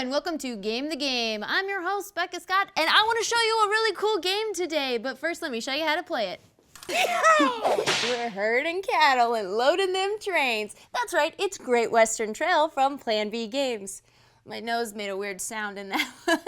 and welcome to Game the Game. I'm your host, Becca Scott, and I want to show you a really cool game today. But first, let me show you how to play it. We're herding cattle and loading them trains. That's right, it's Great Western Trail from Plan B Games. My nose made a weird sound in that one.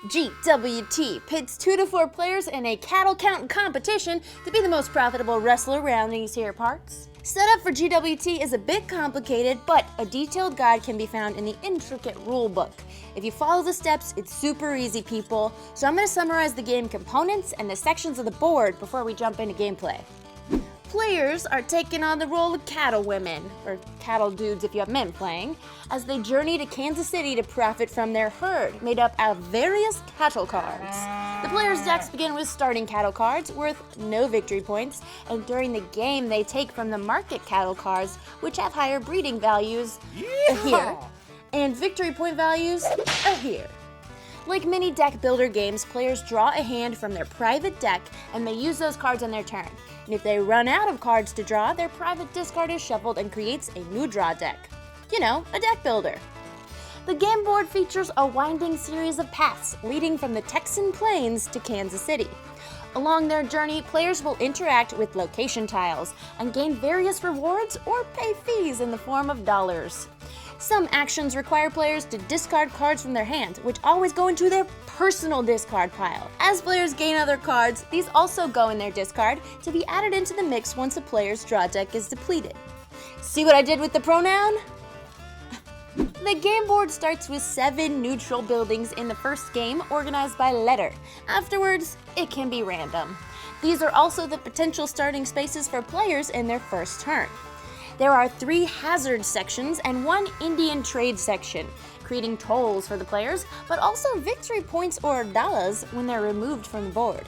GWT pits 2 to 4 players in a cattle count competition to be the most profitable wrestler around these here parts. Setup for GWT is a bit complicated, but a detailed guide can be found in the intricate rule book. If you follow the steps, it's super easy, people. So I'm going to summarize the game components and the sections of the board before we jump into gameplay. Players are taking on the role of cattle women, or cattle dudes if you have men playing, as they journey to Kansas City to profit from their herd, made up of various cattle cards. The players' decks begin with starting cattle cards worth no victory points, and during the game they take from the market cattle cards, which have higher breeding values here, and victory point values here. Like many deck builder games, players draw a hand from their private deck and they use those cards on their turn. And if they run out of cards to draw, their private discard is shuffled and creates a new draw deck. You know, a deck builder. The game board features a winding series of paths leading from the Texan Plains to Kansas City. Along their journey, players will interact with location tiles and gain various rewards or pay fees in the form of dollars. Some actions require players to discard cards from their hand, which always go into their personal discard pile. As players gain other cards, these also go in their discard to be added into the mix once a player's draw deck is depleted. See what I did with the pronoun? The game board starts with 7 neutral buildings in the first game, organized by letter. Afterwards, it can be random. These are also the potential starting spaces for players in their first turn. There are 3 hazard sections and 1 Indian trade section, creating tolls for the players, but also victory points or dollars when they're removed from the board.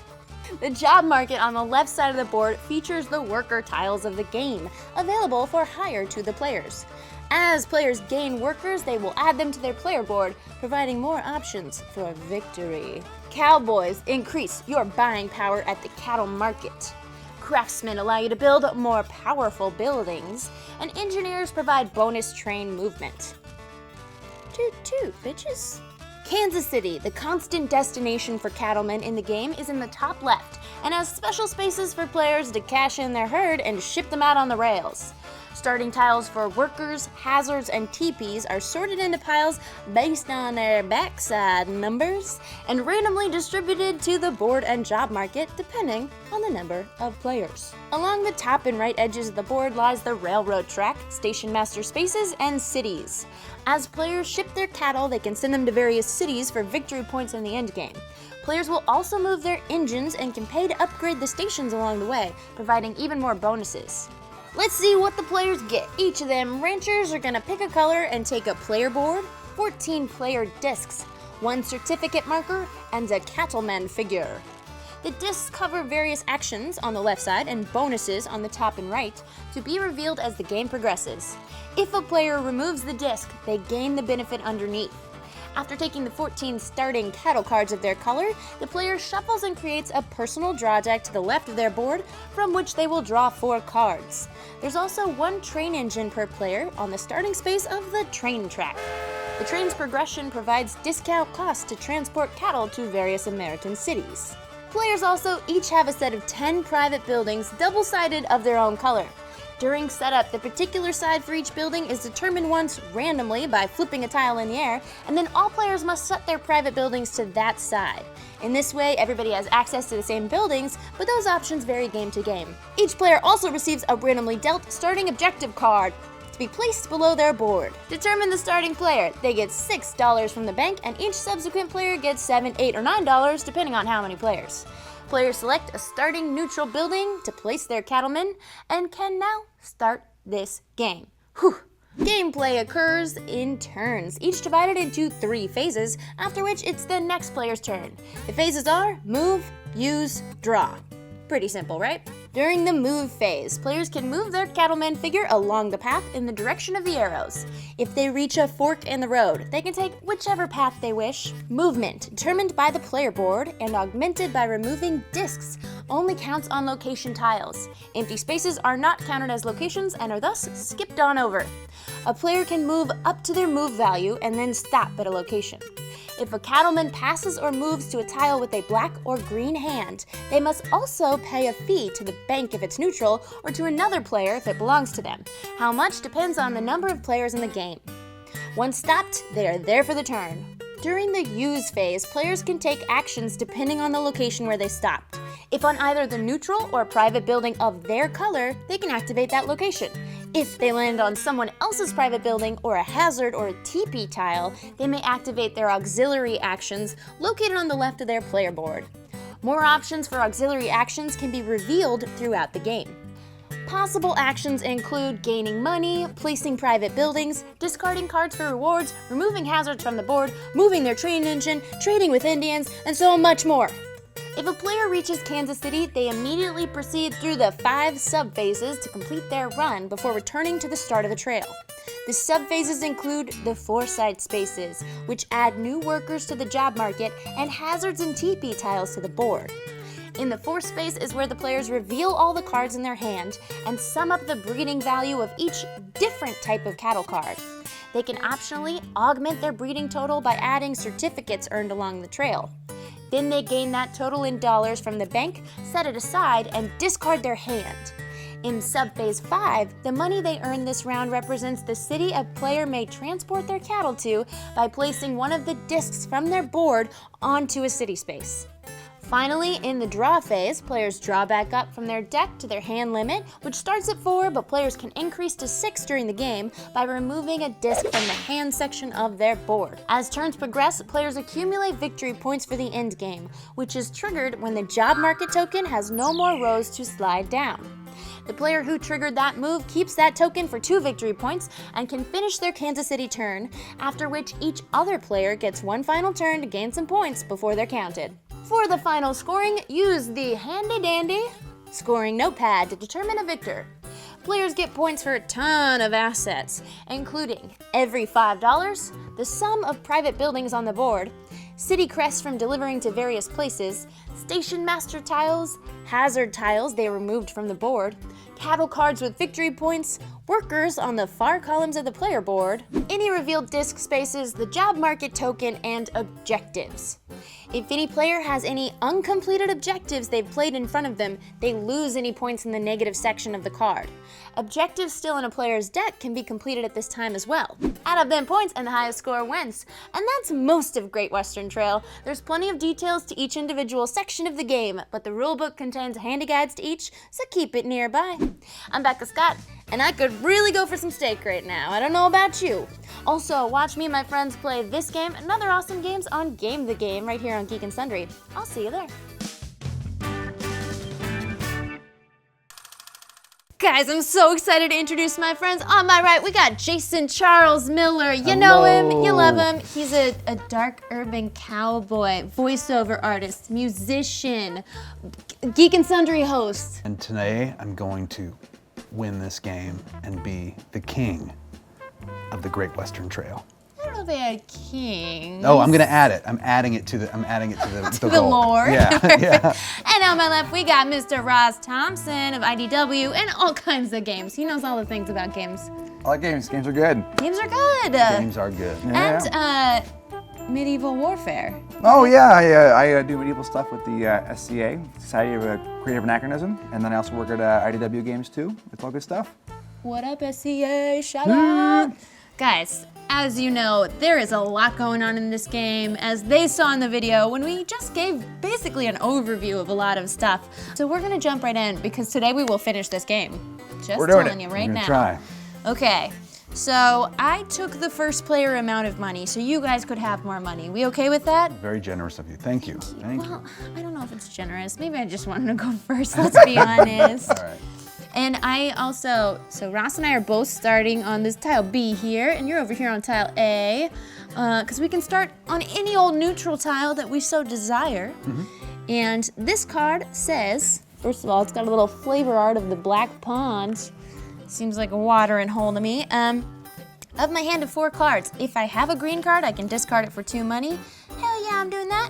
The job market on the left side of the board features the worker tiles of the game, available for hire to the players. As players gain workers, they will add them to their player board, providing more options for victory. Cowboys increase your buying power at the cattle market. Craftsmen allow you to build more powerful buildings, and engineers provide bonus train movement. Toot toot, bitches. Kansas City, the constant destination for cattlemen in the game, is in the top left and has special spaces for players to cash in their herd and ship them out on the rails. Starting tiles for workers, hazards, and teepees are sorted into piles based on their backside numbers and randomly distributed to the board and job market depending on the number of players. Along the top and right edges of the board lies the railroad track, station master spaces, and cities. As players ship their cattle, they can send them to various cities for victory points in the endgame. Players will also move their engines and can pay to upgrade the stations along the way, providing even more bonuses. Let's see what the players get. Each of them ranchers are gonna pick a color and take a player board, 14 player discs, 1 certificate marker, and a cattleman figure. The discs cover various actions on the left side and bonuses on the top and right to be revealed as the game progresses. If a player removes the disc, they gain the benefit underneath. After taking the 14 starting cattle cards of their color, the player shuffles and creates a personal draw deck to the left of their board, from which they will draw 4 cards. There's also 1 train engine per player on the starting space of the train track. The train's progression provides discount costs to transport cattle to various American cities. Players also each have a set of 10 private buildings, double-sided of their own color. During setup, the particular side for each building is determined once randomly by flipping a tile in the air, and then all players must set their private buildings to that side. In this way, everybody has access to the same buildings, but those options vary game to game. Each player also receives a randomly dealt starting objective card to be placed below their board. Determine the starting player. They get $6 from the bank, and each subsequent player gets $7, $8, or $9 depending on how many players. Players select a starting neutral building to place their cattlemen and can now start this game. Whew. Gameplay occurs in turns, each divided into 3 phases, after which it's the next player's turn. The phases are move, use, draw. Pretty simple, right? During the move phase, players can move their cattleman figure along the path in the direction of the arrows. If they reach a fork in the road, they can take whichever path they wish. Movement, determined by the player board and augmented by removing discs, only counts on location tiles. Empty spaces are not counted as locations and are thus skipped on over. A player can move up to their move value and then stop at a location. If a cattleman passes or moves to a tile with a black or green hand, they must also pay a fee to the bank if it's neutral or to another player if it belongs to them. How much depends on the number of players in the game. Once stopped, they are there for the turn. During the use phase, players can take actions depending on the location where they stopped. If on either the neutral or private building of their color, they can activate that location. If they land on someone else's private building or a hazard or a teepee tile, they may activate their auxiliary actions located on the left of their player board. More options for auxiliary actions can be revealed throughout the game. Possible actions include gaining money, placing private buildings, discarding cards for rewards, removing hazards from the board, moving their train engine, trading with Indians, and so much more. If a player reaches Kansas City, they immediately proceed through the 5 sub-phases to complete their run before returning to the start of the trail. The sub-phases include the foresight spaces, which add new workers to the job market, and hazards and teepee tiles to the board. In the fourth space is where the players reveal all the cards in their hand and sum up the breeding value of each different type of cattle card. They can optionally augment their breeding total by adding certificates earned along the trail. Then they gain that total in dollars from the bank, set it aside, and discard their hand. In Subphase 5, the money they earn this round represents the city a player may transport their cattle to by placing one of the discs from their board onto a city space. Finally, in the draw phase, players draw back up from their deck to their hand limit, which starts at 4, but players can increase to 6 during the game by removing a disc from the hand section of their board. As turns progress, players accumulate victory points for the end game, which is triggered when the job market token has no more rows to slide down. The player who triggered that move keeps that token for 2 victory points and can finish their Kansas City turn, after which each other player gets one final turn to gain some points before they're counted. For the final scoring, use the handy-dandy scoring notepad to determine a victor. Players get points for a ton of assets, including every $5, the sum of private buildings on the board, city crests from delivering to various places, station master tiles, hazard tiles they removed from the board, cattle cards with victory points, workers on the far columns of the player board, any revealed disc spaces, the job market token, and objectives. If any player has any uncompleted objectives they've played in front of them, they lose any points in the negative section of the card. Objectives still in a player's deck can be completed at this time as well. Add up them points and the highest score wins. And that's most of Great Western Trail. There's plenty of details to each individual section of the game, but the rulebook contains handy guides to each, so keep it nearby. I'm Becca Scott, and I could really go for some steak right now. I don't know about you. Also, watch me and my friends play this game and other awesome games on Game the Game right here on Geek and Sundry. I'll see you there. Guys, I'm so excited to introduce my friends. On my right, we got Jason Charles Miller. You know him, you love him. He's a dark urban cowboy, voiceover artist, musician, Geek and Sundry host. And today, I'm going to win this game and be the king of the Great Western Trail. I don't know if they had kings. Oh, I'm gonna add it. I'm adding it to the to the lore. Yeah, yeah. And on my left, we got Mr. Ross Thompson of IDW and all kinds of games. He knows all the things about games. I like games. Games are good. Games are good. Games are good. Yeah. And medieval warfare. Oh yeah, I do medieval stuff with the SCA, Society of Creative Anachronism, and then I also work at IDW Games too. It's all good stuff. What up, SCA? Shout out. Guys, as you know, there is a lot going on in this game, as they saw in the video when we just gave basically an overview of a lot of stuff. So we're gonna jump right in because today we will finish this game. Just We're doing telling you right We're now. gonna try. Okay, so I took the first player amount of money, so you guys could have more money. We okay with that? Very generous of you. Thank you. Thank you. Well, I don't know if it's generous. Maybe I just wanted to go first, let's be honest. All right. And I also, so Ross and I are both starting on this tile B here, and you're over here on tile A, because we can start on any old neutral tile that we so desire. And this card says, First of all, it's got a little flavor art of the black pond. Seems like a watering hole to me. Of my hand of 4 cards, if I have a green card, I can discard it for 2 money. Hell yeah, I'm doing that.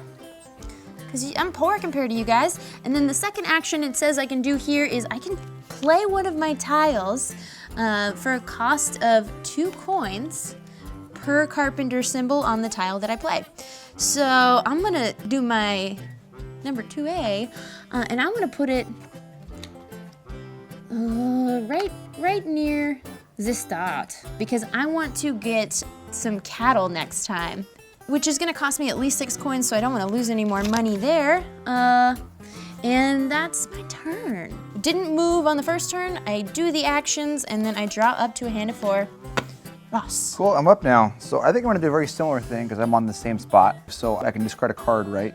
Because I'm poor compared to you guys. And then the second action it says I can do here is I can play one of my tiles for a cost of 2 coins per carpenter symbol on the tile that I play. So I'm gonna do my number 2A, and I'm gonna put it right near the start, because I want to get some cattle next time, which is gonna cost me at least 6 coins, so I don't wanna lose any more money there. And that's my turn. Didn't move on the first turn, I do the actions, and then I draw up to a hand of 4. Ross. Cool, I'm up now. So I think I'm gonna do a very similar thing because I'm on the same spot. So I can discard a card, right?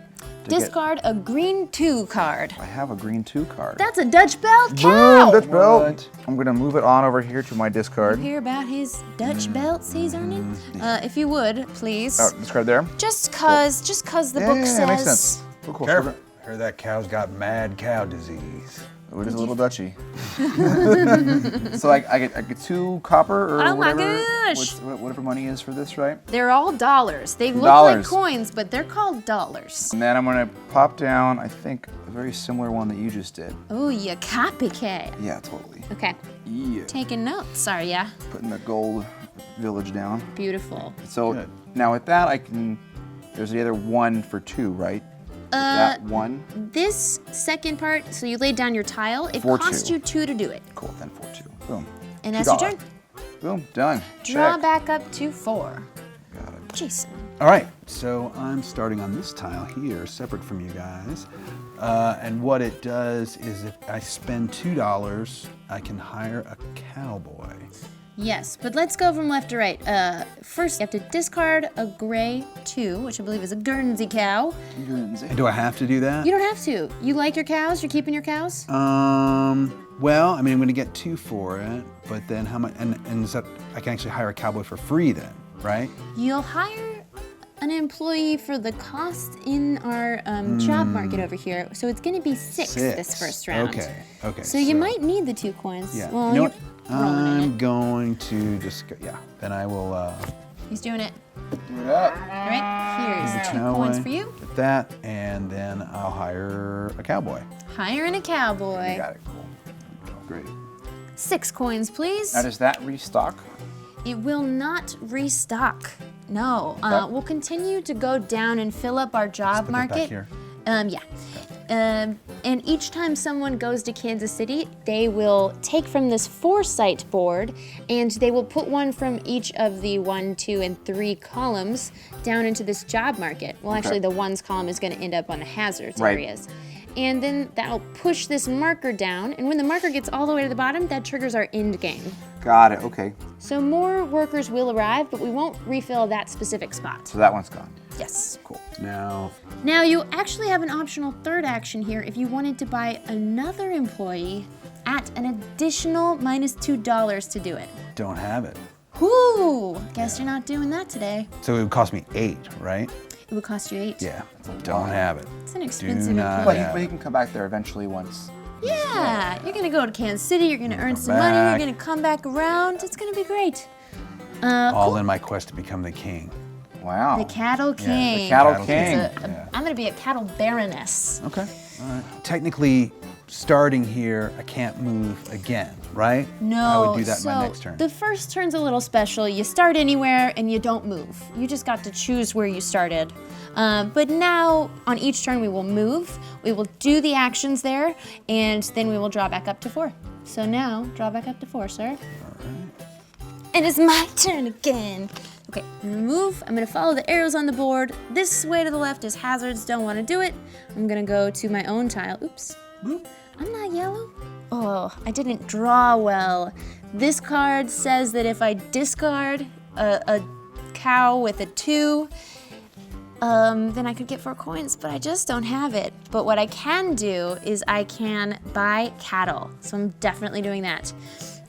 Discard a green 2 card. I have a green 2 card. That's a Dutch belt cow! Boom, Dutch belt. I'm gonna move it on over here to my discard. You hear about his Dutch belts he's earning? If you would, please. Discard there. Just cause the book says. Yeah, makes sense. Cool. Careful. I heard that cow's got mad cow disease. It is a little Dutchy. So I get 2 copper or Oh my whatever. gosh. Whatever money is for this, right? They're all dollars. They look Dollars. like coins, but they're called dollars. And then I'm gonna pop down, I think, a very similar one that you just did. Oh, you copycat. Yeah, totally. Okay, Yeah. taking notes, are ya? Putting the gold village down. Beautiful. So Good. now with that, there's the other 1 for 2, right? That 1. This second part, so you laid down your tile, it For cost 2. you 2 to do it. Cool, then 4-2. Boom. And that's your $2. turn. Boom, done. Draw Check. back up to 4. Got it. Jason. All right, so I'm starting on this tile here, separate from you guys. And what it does is if I spend $2, I can hire a cowboy. Yes, but let's go from left to right. First, you have to discard a gray 2, which I believe is a Guernsey cow. And do I have to do that? You don't have to. You like your cows? You're keeping your cows? Well, I mean, I'm gonna get 2 for it, but then how much, and is that, I can actually hire a cowboy for free then, right? You'll hire an employee for the cost in our job market over here. So it's gonna be 6 this first round. Okay. So you might need the 2 coins. Yeah. Well, You know you're what? rolling in I'm it. going to just go, yeah. Then I will He's doing it. Do that. All right, here's 2 cowboy, coins for you. get that, and then I'll hire a cowboy. Hiring a cowboy. Got it, cool. Great. 6 coins, please. Now does that restock? It will not restock. No. Okay. We'll continue to go down and fill up our job Put that market. back here. Yeah. And each time someone goes to Kansas City, they will take from this foresight board and they will put one from each of the 1, 2, and 3 columns down into this job market. Well, actually, the ones column is going to end up on the hazards Right. areas. And then that'll push this marker down, and when the marker gets all the way to the bottom, that triggers our end game. Got it, okay. So more workers will arrive, but we won't refill that specific spot. So that one's gone. Yes. Cool. Now, Now you actually have an optional 3rd action here if you wanted to buy another employee at an additional -$2 to do it. don't have it. Whoo! Guess you're not doing that today. So it would cost me 8, right? It would cost you 8. Yeah, don't have it. It's an expensive not employee. have But he can come back there eventually once. Yeah, you're gonna go to Kansas City, you're gonna earn some money, back. you're gonna come back around, it's gonna be great. All in my quest to become the king. Wow. The Cattle King. the Cattle Cattle King. King. I'm gonna be a cattle baroness. Okay, all right. Technically, starting here, I can't move again, right? No, I would do that so in my next turn. the first turn's a little special. You start anywhere and you don't move. You just got to choose where you started. But now, on each turn, we will move. We will do the actions there, and then we will draw back up to 4. So now, draw back up to 4, sir. And it's my turn again. Okay, I'm gonna move. I'm gonna follow the arrows on the board. This way to the left is hazards, don't wanna do it. I'm gonna go to my own tile. Oops. I'm not yellow. Oh, I didn't draw well. This card says that if I discard a cow with a 2, then I could get 4 coins, but I just don't have it. But what I can do is I can buy cattle. So I'm definitely doing that.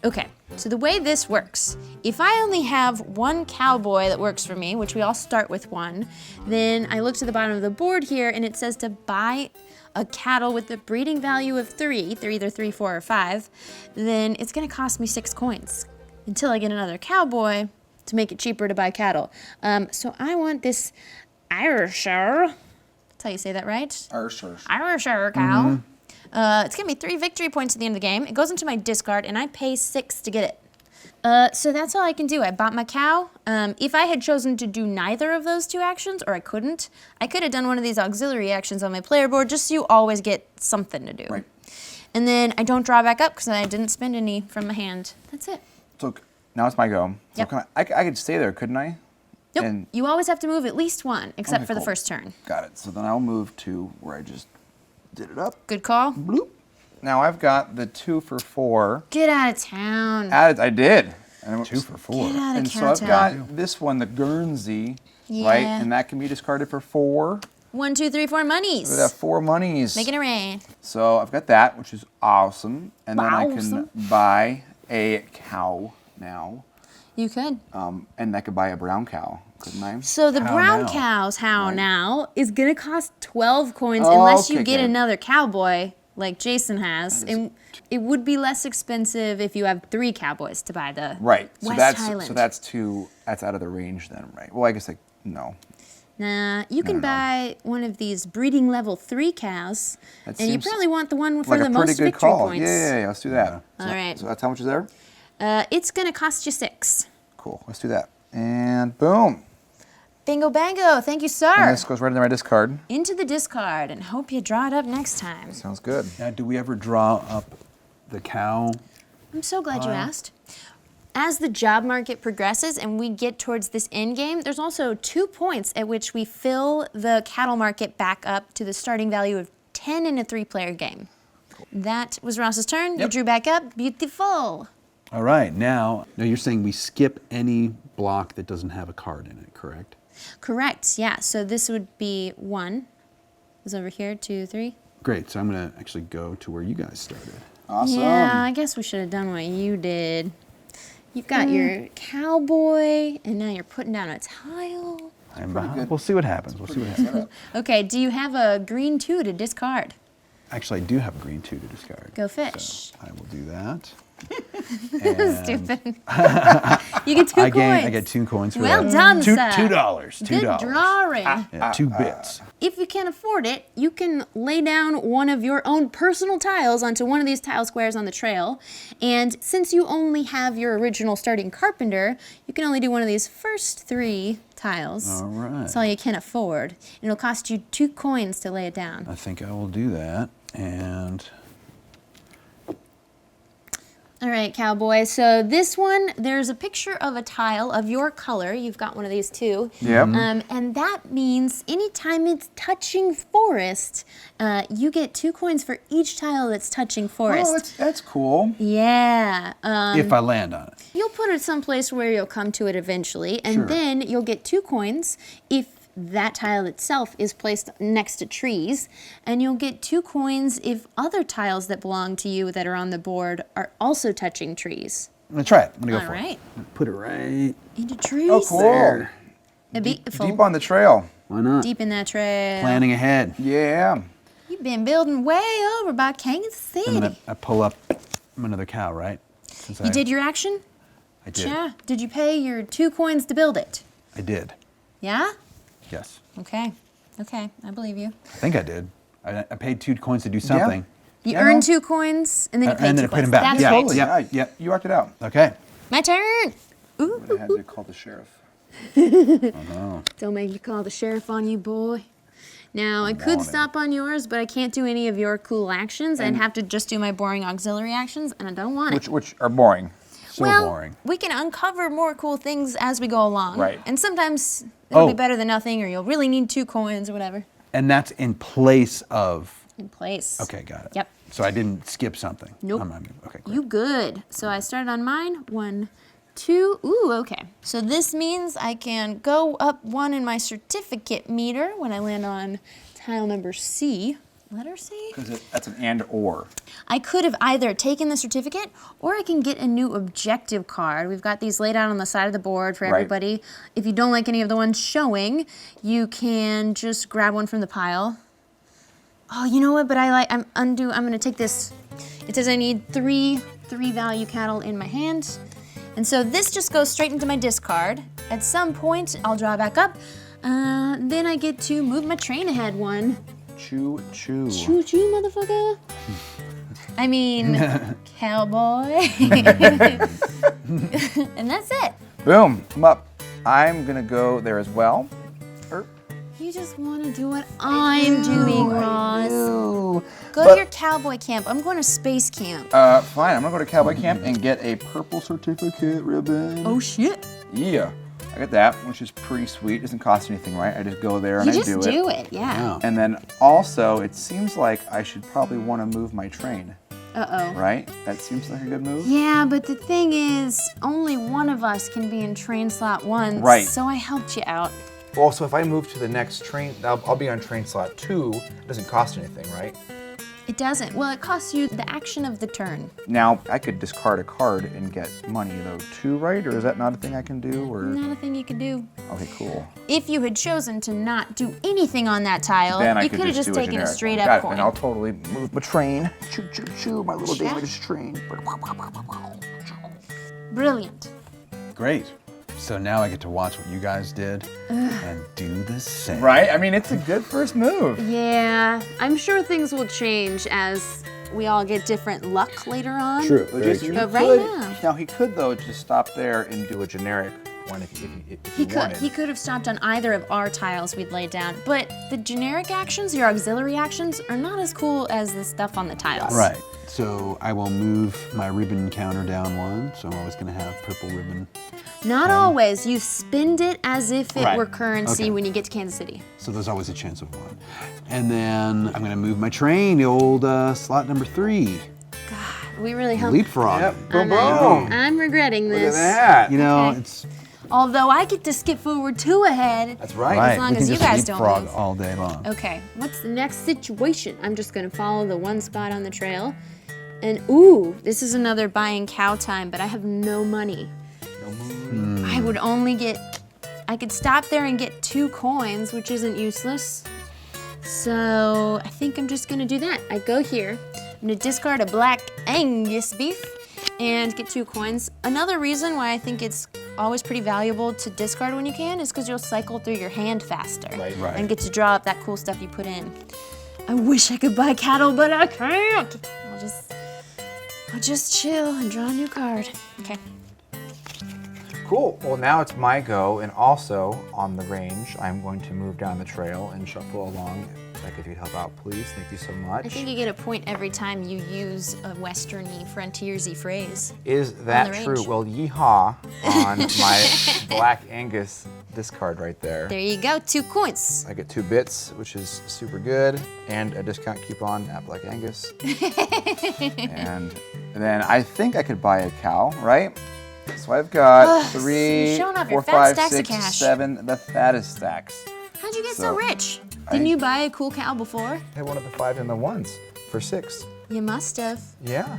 Okay, so the way this works, if I only have 1 cowboy that works for me, which we all start with 1, then I look to the bottom of the board here and it says to buy a cattle with a breeding value of 3, they're either 3, 4, or 5, then it's gonna cost me 6 coins until I get another cowboy to make it cheaper to buy cattle. So I want this Irisher. That's how you say that, right? Irisher cow. It's gonna be 3 victory points at the end of the game. It goes into my discard, and I pay 6 to get it. So that's all I can do. I bought my cow. If I had chosen to do neither of those 2 actions, or I couldn't, I could have done one of these auxiliary actions on my player board just so you always get something to do. Right. And then I don't draw back up because I didn't spend any from my hand. That's it. So now it's my go. So Yep. I could stay there, couldn't I? Nope. And- You always have to move at least 1, except Okay, for the cool. first turn. Got it. So then I'll move to where I just did it up. Good call. Bloop. Now I've got the 2 for 4. Get out of town. Added. I did. And 2 for 4. Get out of And so I've town. got this one, the Guernsey, right? Yeah. And that can be discarded for 4. 1, 2, 3, 4 monies. We have 4 monies. Making it rain. So I've got that, which is awesome. And then I Awesome. can buy a cow now. You could. And I could buy a brown cow, couldn't I? So the How brown now? cow's how now is gonna cost 12 coins Oh, unless you okay, get good. another cowboy like Jason has. And it would be less expensive if you have 3 cowboys to buy the Right. So West that's Highland. so that's 2. That's out of the range then, right? Well, I guess no. Nah, you can buy one of these breeding level 3 cows, That and you seems probably want the one for Like the a pretty most good victory call. points. Yeah, let's do that. All right. So that's how much is there? It's gonna cost you 6. Cool. Let's do that. And boom. Bingo bango, thank you, sir. And this goes right into my discard. Into the discard, and hope you draw it up next time. Sounds good. Now, do we ever draw up the cow? I'm so glad you asked. As the job market progresses and we get towards this end game, there's also 2 points at which we fill the cattle market back up to the starting value of 10 in a 3-player game. That was Ross's turn. You Yep. drew back up. Beautiful. All right, now you're saying we skip any block that doesn't have a card in it, correct? Correct, yeah. So this would be 1. Is over here, 2, 3. Great, so I'm going to actually go to where you guys started. Awesome. Yeah, I guess we should have done what you did. You've got your cowboy, and now you're putting down a tile. I'm pretty behind. good. We'll see what happens. We'll see what happens. Okay, do you have a green 2 to discard? Actually, I do have a green 2 to discard. Go fish. So I will do that. Stupid. You get 2 coins. I get 2 coins for Well that. done, $2. sir. $2. Good drawing. Yeah, 2 bits. If you can't afford it, you can lay down one of your own personal tiles onto one of these tile squares on the trail. And since you only have your original starting carpenter, you can only do one of these first 3 tiles. All right. That's all you can afford. And it'll cost you 2 coins to lay it down. I think I will do that. And All right, cowboy. So this one, there's a picture of a tile of your color. You've got one of these too. Yep. And that means anytime it's touching forest, you get 2 coins for each tile that's touching forest. Oh, that's cool. Yeah. if I land on it. You'll put it someplace where you'll come to it eventually, and Sure. then you'll get 2 coins if that tile itself is placed next to trees, and you'll get 2 coins if other tiles that belong to you that are on the board are also touching trees. I'm going to try it. I'm going to go All for right. it. Put it right Into trees. Oh, cool. there. Beautiful. Deep on the trail. Why not? Deep in that trail. Planning ahead. Yeah. You've been building way over by Kansas City. And then I pull up another cow, right? Since You did your action? I did. Yeah. Did you pay your 2 coins to build it? I did. Yeah? Yes. Okay. Okay, I believe you. I think I did. I paid 2 coins to do something. You Yeah, earned no. 2 coins, and then you paid And then 2 I paid coins. them back. That's Yeah. right. Totally. Yeah. Yeah. You worked it out. Okay. My turn. Ooh. I had to call the sheriff. Don't make me call the sheriff on you, boy. Now, I could want it. stop on yours, but I can't do any of your cool actions. I'd have to just do my boring auxiliary actions, and I don't want it. Which are boring. So well, boring. we can uncover more cool things as we go along. Right. And sometimes it'll be Oh. better than nothing, or you'll really need 2 coins or whatever. And that's in place of. In place. Okay, got it. Yep. So I didn't skip something. Nope. Okay, great. You good. So I started on mine. 1, 2. Ooh, okay. So this means I can go up 1 in my certificate meter when I land on tile number C. Letter C? Because that's an and or. I could have either taken the certificate or I can get a new objective card. We've got these laid out on the side of the board for Right. everybody. If you don't like any of the ones showing, you can just grab one from the pile. Oh, you know what? But I'm gonna take this. It says I need three value cattle in my hand. And so this just goes straight into my discard. At some point, I'll draw back up. Then I get to move my train ahead one. Choo choo. Choo choo, motherfucker. I mean, cowboy. And that's it. Boom, I'm up. I'm gonna go there as well. You just want to do what I'm doing, Ross. Ooh. Go to your cowboy camp. I'm going to space camp. Fine, I'm gonna go to cowboy camp and get a purple certificate ribbon. Oh, shit. Yeah, I got that, which is pretty sweet. Doesn't cost anything, right? I just go there and I do it. You just do it, yeah. And then also, it seems like I should probably want to move my train. Uh-oh. Right? That seems like a good move. Yeah, but the thing is, only one of us can be in train slot 1. Right. So I helped you out. Well, so if I move to the next train, I'll be on train slot 2. It doesn't cost anything, right? It doesn't. Well, it costs you the action of the turn. Now, I could discard a card and get money though too, right? Or is that not a thing I can do? Or Not a thing you could do. okay, cool. If you had chosen to not do anything on that tile, Then I you could could have just just do a taken a generic straight one. up Got it. coin. And I'll totally move my train. Choo choo choo, my little Yeah. damaged train. Brilliant. Great. So now I get to watch what you guys did and do the same. Right? I mean, it's a good first move. Yeah, I'm sure things will change as we all get different luck later on. True. But right now, he could though just stop there and do a generic one if he wanted. could have stopped on either of our tiles we'd laid down. But the generic actions, your auxiliary actions, are not as cool as the stuff on the tiles. Right. So I will move my ribbon counter down 1. So I'm always going to have purple ribbon. Not always. You spend it as if it Right. were currency Okay. when you get to Kansas City. So there's always a chance of 1. And then I'm going to move my train, the old slot number 3. God, we really helped. Leapfrog. Yep. I Boom know. boom. I'm regretting Look this. at that. You know, Okay. it's Although I get to skip forward 2 ahead. That's right. right. long we as can you just guys don't leapfrog move. all day long. Okay, what's the next situation? I'm just gonna follow the one spot on the trail. And ooh, this is another buying cow time, but I have no money. I would only I could stop there and get 2 coins, which isn't useless. So I think I'm just gonna do that. I go here, I'm gonna discard a black Angus beef and get 2 coins. Another reason why I think it's always pretty valuable to discard when you can is because you'll cycle through your hand faster Right. Right. and get to draw up that cool stuff you put in. I wish I could buy cattle, but I can't. I'll just chill and draw a new card. Okay. Cool. Well, now it's my go, and also on the range, I'm going to move down the trail and shuffle along. Like, if you'd help out, please. Thank you so much. I think you get a point every time you use a westerny, frontiersy phrase. Is that the true? range. Well, yeehaw on my Black Angus discard right there. There you go, 2 coins. I get 2 bits, which is super good, and a discount coupon at Black Angus. and then I think I could buy a cow, right? So I've got 3, you're showing off your 4, fat 5, stacks of 6, cash. 7, the fattest stacks. How'd you get so So, rich? Didn't you buy a cool cow before? I won at the 5 and the 1s for 6. You must have. Yeah.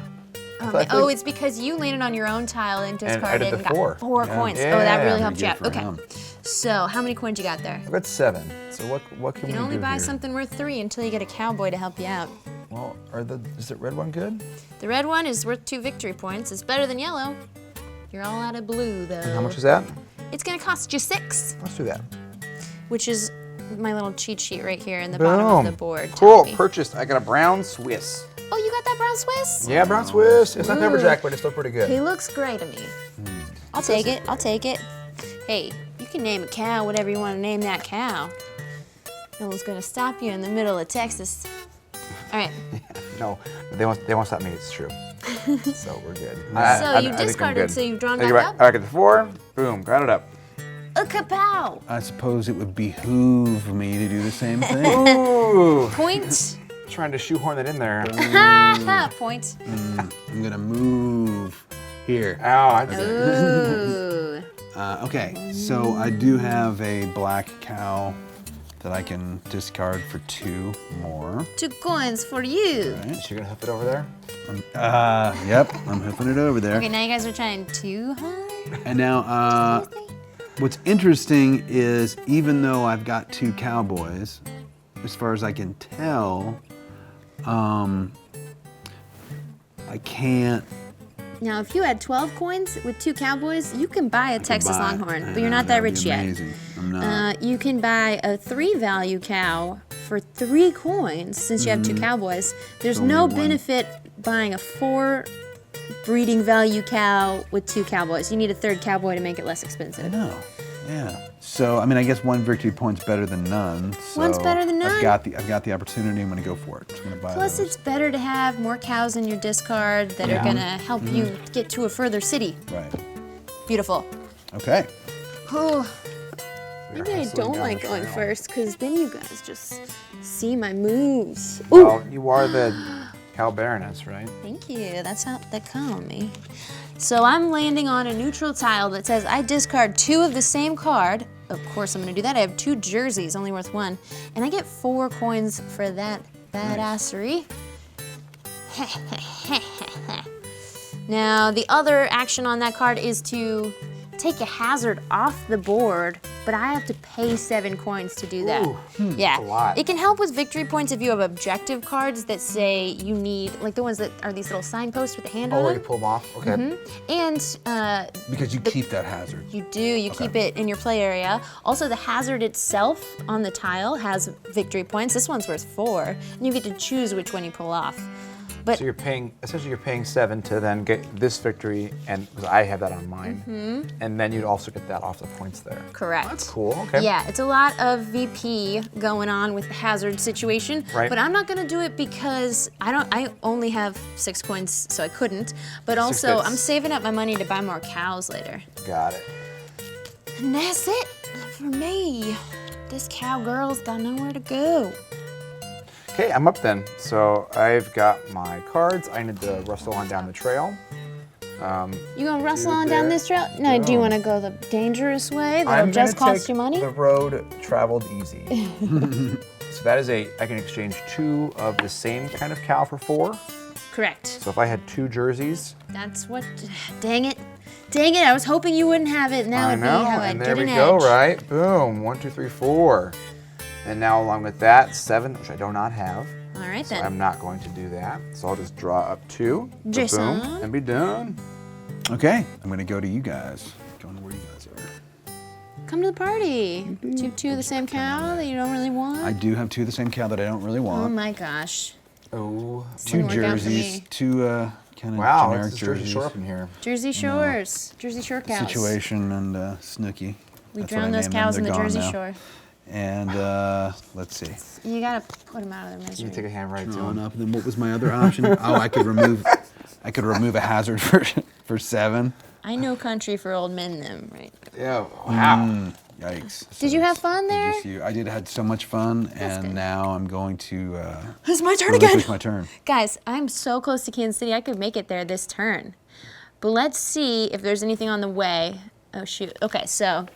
Oh, it's because you landed on your own tile and I discarded did and the got 4. 4 Yeah. coins. Yeah, Oh, that really pretty helped you out. good for Okay. him. So, how many coins you got there? I've got 7. So what can You we can only do buy here? something worth 3 until you get a cowboy to help you out. Well, is the red one good? The red one is worth 2 victory points. It's better than yellow. You're all out of blue, though. How much is that? It's gonna cost you 6, Let's do that. which is my little cheat sheet right here in the bottom of the board. Cool. telling me. Purchased. I got a brown Swiss. Oh, you got that brown Swiss? Yeah, brown Swiss. It's not pepperjack, but it's still pretty good. He looks great to me. I'll take it. I'll take it. Hey, you can name a cow whatever you want to name that cow. No one's gonna stop you in the middle of Texas. All right. No, they won't stop me. It's true. So we're good. So you discarded, so you've drawn back up? I got the 4. Boom. Got it up. A kapow! I suppose it would behoove me to do the same thing. Ooh. Point. Trying to shoehorn it in there. Point. I'm gonna move here. Ow. Ooh. Okay, so I do have a black cow that I can discard for 2 more. 2 coins for you. Right? You're gonna hoof it over there? Yep, I'm hoofing it over there. Okay, now you guys are trying too hard. And now, what's interesting is even though I've got 2 cowboys, as far as I can tell, I can't. Now, if you had 12 coins with 2 cowboys, you can buy a Texas Longhorn, but you're not that That'd be rich yet. amazing. I'm not. You can buy a 3 value cow for 3 coins since you have 2 cowboys. There's Only no one. benefit buying a 4 breeding value cow with 2 cowboys. You need a 3rd cowboy to make it less expensive. No. Yeah. So I mean, I guess 1 victory point's better than none. So One's better than none. I've got the opportunity. I'm going to go for it. I'm going to buy Plus, those. it's better to have more cows in your discard that are going to help you get to a further city. Right. Beautiful. Okay. Oh, maybe I hustling don't down like the going trail. first, because then you guys just see my moves. Ooh. Well, you are the Cow Baroness, right? Thank you. That's how they call me. So I'm landing on a neutral tile that says I discard 2 of the same card. Of course I'm going to do that. I have 2 jerseys, only worth 1. And I get 4 coins for that badassery. Now, the other action on that card is to take a hazard off the board, but I have to pay 7 coins to do that. Yeah, a lot. it can help with victory points if you have objective cards that say you need, like the ones that are these little signposts with a hand Oh, on where you them. pull them off? Okay. And Because you keep that hazard. you do, you keep it in your play area. Also, the hazard itself on the tile has victory points. This one's worth 4, and you get to choose which one you pull off. But So essentially you're paying 7 to then get this victory, and because I have that on mine, and then you'd also get that off the points there. correct. That's cool. Okay. Yeah, it's a lot of VP going on with the hazard situation, Right. but I'm not gonna do it because I only have 6 coins, so I couldn't. But 6 also, bits. I'm saving up my money to buy more cows later. Got it. And that's it for me. This cowgirl's got nowhere to go. Okay, I'm up then. So I've got my cards. I need to rustle on down the trail. You gonna rustle Do on down that. this trail? No, do you Go. wanna go the dangerous way? That'll I'm just gonna cost you money? The road traveled easy. So that is I can exchange 2 of the same kind of cow for 4. Correct. So if I had 2 jerseys, That's what, dang it. Dang it, I was hoping you wouldn't have it, and that I would know, be how I and get there we an go, edge. right? Boom, 1, 2, 3, 4. And now along with that, 7, which I do not have. All right So then. I'm not going to do that. So I'll just draw up 2. Jason. Boom, and be done. Okay. I'm going to go to you guys. Going to where you guys are. Come to the party. Do you have 2 of the same cow that you don't really want? I do have 2 of the same cow that I don't really Oh want. my gosh. Oh, 2 Didn't work out for jerseys, me. 2 kind of wow, generic it's Jersey jerseys. Shore up in here. Jersey Shores. Jersey Shore cows. Situation and Snooky. We That's what I drowned those named them. cows in the They're gone Jersey now. Shore. And let's see. You gotta put them out of their You take misery. a hand right to Drawn him. up. And then what was my other option? Oh, I could remove a hazard for 7. I know country for old men, them, right? Yeah, wow. Yikes. Did you have fun there? I did had so much fun, and good. now I'm going to It's my turn relinquish my turn. Guys, I'm so close to Kansas City, I could make it there this turn. But let's see if there's anything on the way. Oh, shoot. Okay, so,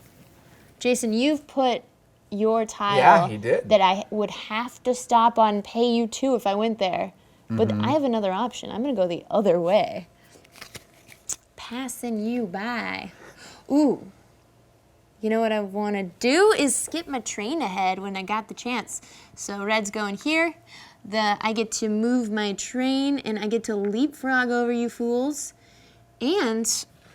Jason, you've put your tile Yeah, he did. that I would have to stop on pay you 2 if I went there. But I have another option. I'm going to go the other way. Passing you by. Ooh. You know what I want to do is skip my train ahead when I got the chance. So red's going here. I get to move my train and I get to leapfrog over you fools. And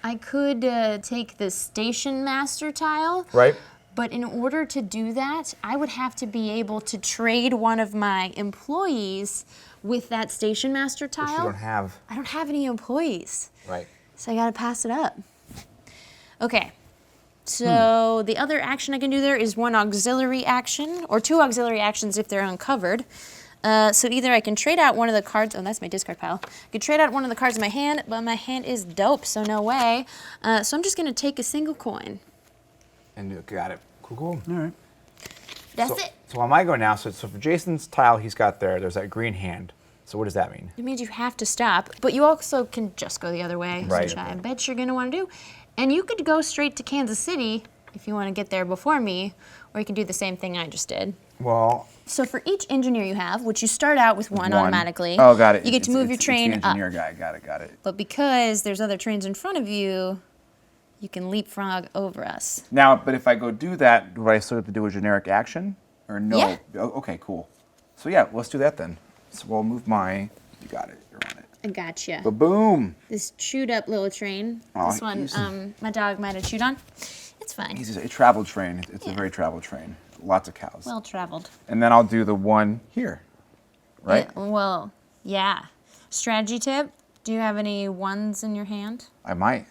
I could take the station master tile. Right? But in order to do that, I would have to be able to trade one of my employees with that station master Which you tile. don't have. I don't have any employees. Right. So I gotta pass it up. Okay. So the other action I can do there is 1 auxiliary action, or 2 auxiliary actions if they're uncovered. So either I can trade out one of the cards, oh, that's my discard pile. I could trade out one of the cards in my hand, but my hand is dope, so no way. So I'm just gonna take a single coin. And you got it. Cool, cool. All right. That's so, it. So on my go now, so for Jason's tile he's got there's that green hand. So what does that mean? It means you have to stop, but you also can just go the other way, Right. which I bet you're gonna wanna do. And you could go straight to Kansas City if you wanna get there before me, or you can do the same thing I just did. Well, So for each engineer you have, which you start out with one automatically, Oh, got it. you get to move your train it's the up. engineer guy. Got it. But because there's other trains in front of you, you can leapfrog over us. Now, but if I go do that, do I still have to do a generic action? Or no? Yeah. Oh, okay, cool. So yeah, let's do that then. So we'll move you got it, you're on it. I gotcha. But boom. This chewed up little train. Aw, This one, easy. my dog might have chewed on. It's fine. It's a travel train. It's a very travel train. Lots of cows. Well traveled. And then I'll do the one here, right? Yeah, well, yeah. Strategy tip, do you have any ones in your hand? I might.